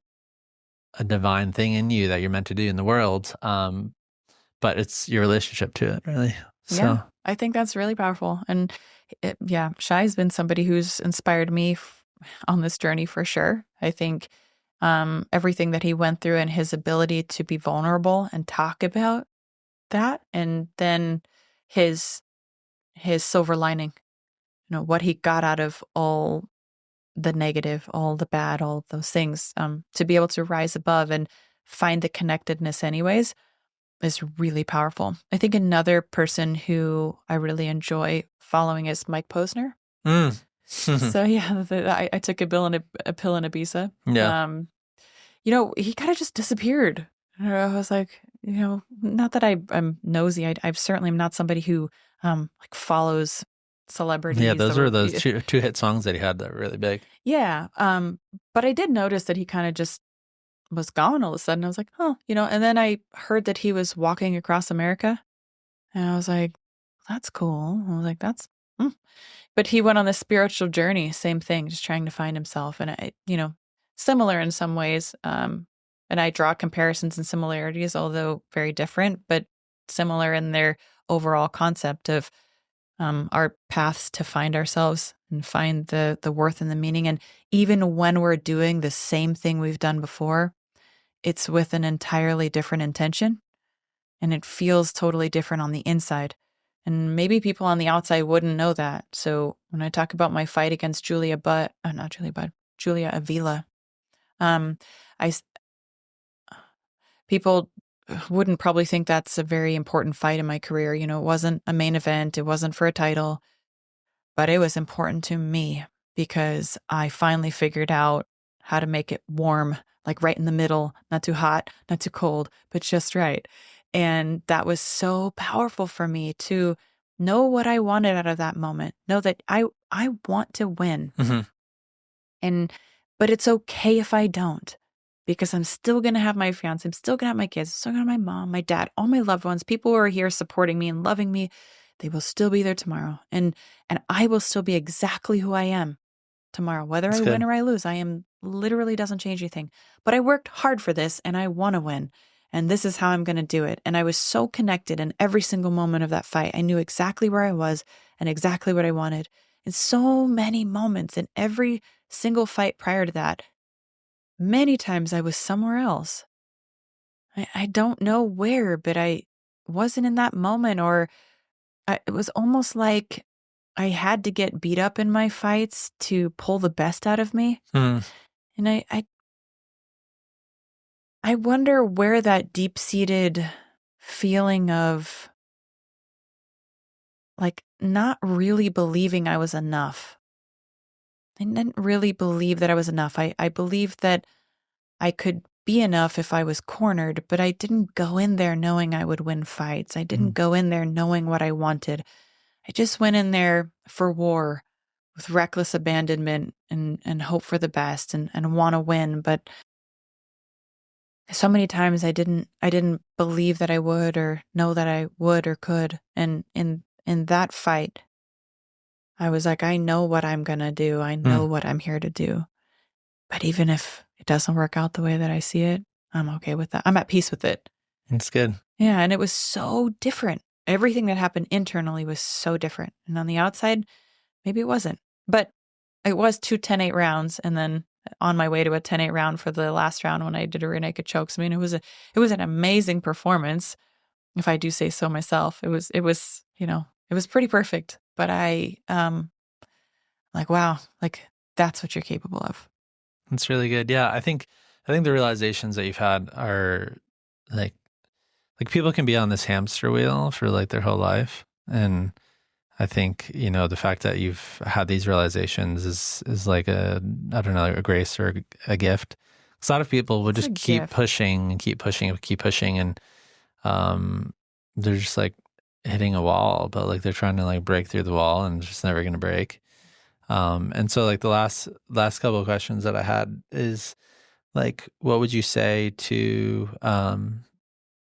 a divine thing in you that you're meant to do in the world. But it's your relationship to it, really. So. Yeah, I think that's really powerful. And Shai's been somebody who's inspired me on this journey for sure. I think everything that he went through and his ability to be vulnerable and talk about that, and then his silver lining, what he got out of all the negative, all the bad, all those things, to be able to rise above and find the connectedness anyways, is really powerful. I think another person who I really enjoy following is Mike Posner. So I took a pill and Ibiza. Yeah. He kind of just disappeared. I was like, not that I'm nosy. I certainly am not somebody who like follows celebrities. Yeah, those were those two hit songs that he had that were really big. Yeah. But I did notice that he kind of just was gone all of a sudden. I was like, oh, and then I heard that he was walking across America, and I was like, that's cool. I was like, but he went on this spiritual journey, same thing, just trying to find himself. And similar in some ways. And I draw comparisons and similarities, although very different, but similar in their overall concept of our paths to find ourselves and find the worth and the meaning. And even when we're doing the same thing we've done before, it's with an entirely different intention, and it feels totally different on the inside. And maybe people on the outside wouldn't know that. So when I talk about my fight against Julia Avila, people wouldn't probably think that's a very important fight in my career. It wasn't a main event. It wasn't for a title, but it was important to me because I finally figured out how to make it warm, like right in the middle, not too hot, not too cold, but just right. And that was so powerful for me to know what I wanted out of that moment. Know that I want to win. Mm-hmm. But it's okay if I don't, because I'm still going to have my fiance, I'm still going to have my kids, I'm still going to have my mom, my dad, all my loved ones, people who are here supporting me and loving me. They will still be there tomorrow. And I will still be exactly who I am tomorrow, whether I win or I lose. I am literally doesn't change anything. But I worked hard for this, and I want to win. And this is how I'm going to do it. And I was so connected in every single moment of that fight. I knew exactly where I was and exactly what I wanted. In so many moments, in every single fight prior to that, many times I was somewhere else. I don't know where, but I wasn't in that moment, or it was almost like I had to get beat up in my fights to pull the best out of me. And I wonder where that deep-seated feeling of like not really believing I was enough. I didn't really believe that I was enough. I believed that I could be enough if I was cornered, but I didn't go in there knowing I would win fights. I didn't go in there knowing what I wanted. I just went in there for war with reckless abandonment and hope for the best and want to win. But so many times I didn't believe that I would, or know that I would or could. And in that fight, I was like, I know what I'm going to do. I know what I'm here to do. But even if it doesn't work out the way that I see it, I'm okay with that. I'm at peace with it. It's good. Yeah. And it was so different. Everything that happened internally was so different. And on the outside, maybe it wasn't. But it was 2 10-8 rounds. And then on my way to a 10-8 round for the last round when I did a rear naked chokes. I mean, it was an amazing performance. if I do say so myself. It was, it was pretty perfect. But like, wow, like that's what you're capable of. That's really good. Yeah, I think the realizations that you've had are like people can be on this hamster wheel for like their whole life, and I think the fact that you've had these realizations is like a grace or a gift. A lot of people will just keep pushing and keep pushing and keep pushing, and they're just like hitting a wall, but like they're trying to like break through the wall and it's just never going to break. And so like the last couple of questions that I had is like, what would you say to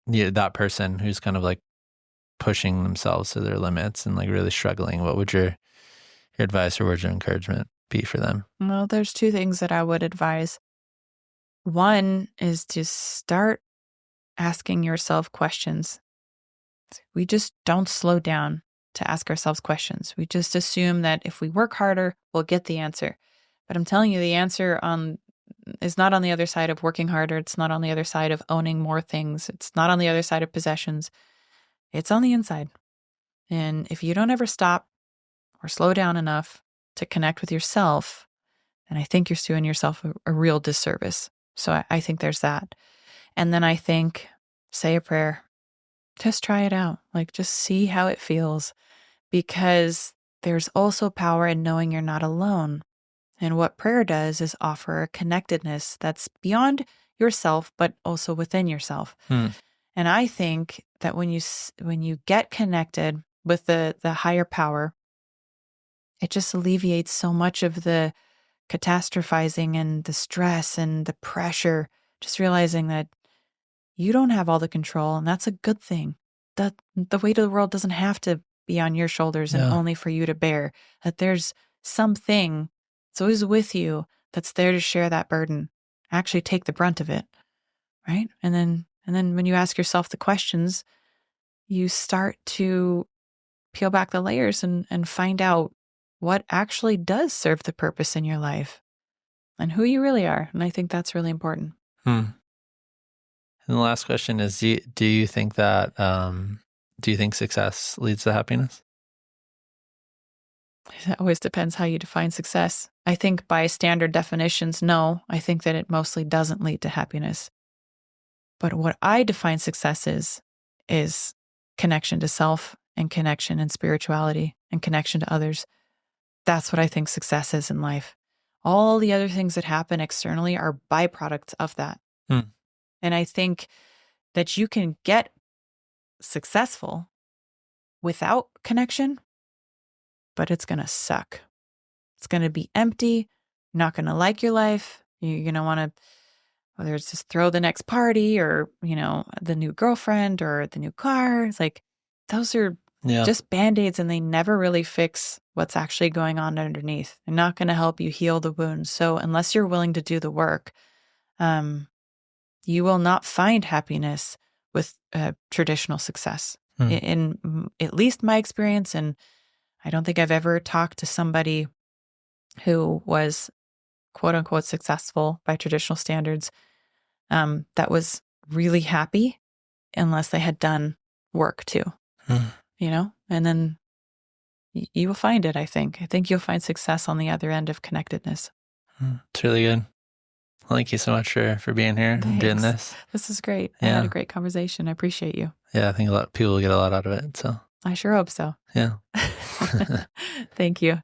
that person who's kind of like pushing themselves to their limits and like really struggling? What would your advice or words of encouragement be for them? Well, there's two things that I would advise. One is to start asking yourself questions. We just don't slow down to ask ourselves questions. We just assume that if we work harder, we'll get the answer. But I'm telling you, the answer is not on the other side of working harder. It's not on the other side of owning more things. It's not on the other side of possessions. It's on the inside. And if you don't ever stop or slow down enough to connect with yourself, then I think you're doing yourself a real disservice. So I think there's that. And then I think, say a prayer. Just try it out. Like, just see how it feels, because there's also power in knowing you're not alone. And what prayer does is offer a connectedness that's beyond yourself, but also within yourself. And I think that when you get connected with the higher power, it just alleviates so much of the catastrophizing and the stress and the pressure, just realizing that you don't have all the control, and that's a good thing. That the weight of the world doesn't have to be on your shoulders and only for you to bear. That there's something that's always with you that's there to share that burden, actually take the brunt of it, right? And then when you ask yourself the questions, you start to peel back the layers and find out what actually does serve the purpose in your life and who you really are. And I think that's really important. And the last question is, do you think that, do you think success leads to happiness? It always depends how you define success. I think by standard definitions, no. I think that it mostly doesn't lead to happiness. But what I define success is connection to self and connection and spirituality and connection to others. That's what I think success is in life. All the other things that happen externally are byproducts of that. And I think that you can get successful without connection, but it's going to suck. It's going to be empty. You're not going to like your life. You're going to want to, whether it's just throw the next party or, the new girlfriend or the new car. It's like, those are just Band-Aids, and they never really fix what's actually going on underneath. They're not going to help you heal the wounds. So unless you're willing to do the work, you will not find happiness with traditional success. In at least my experience, and I don't think I've ever talked to somebody who was quote unquote successful by traditional standards that was really happy unless they had done work too, and then you will find it. I think you'll find success on the other end of connectedness. It's really good. Thank you so much for being here and doing this. This is great. I had a great conversation. I appreciate you. Yeah, I think a lot of people will get a lot out of it. So I sure hope so. Yeah. Thank you.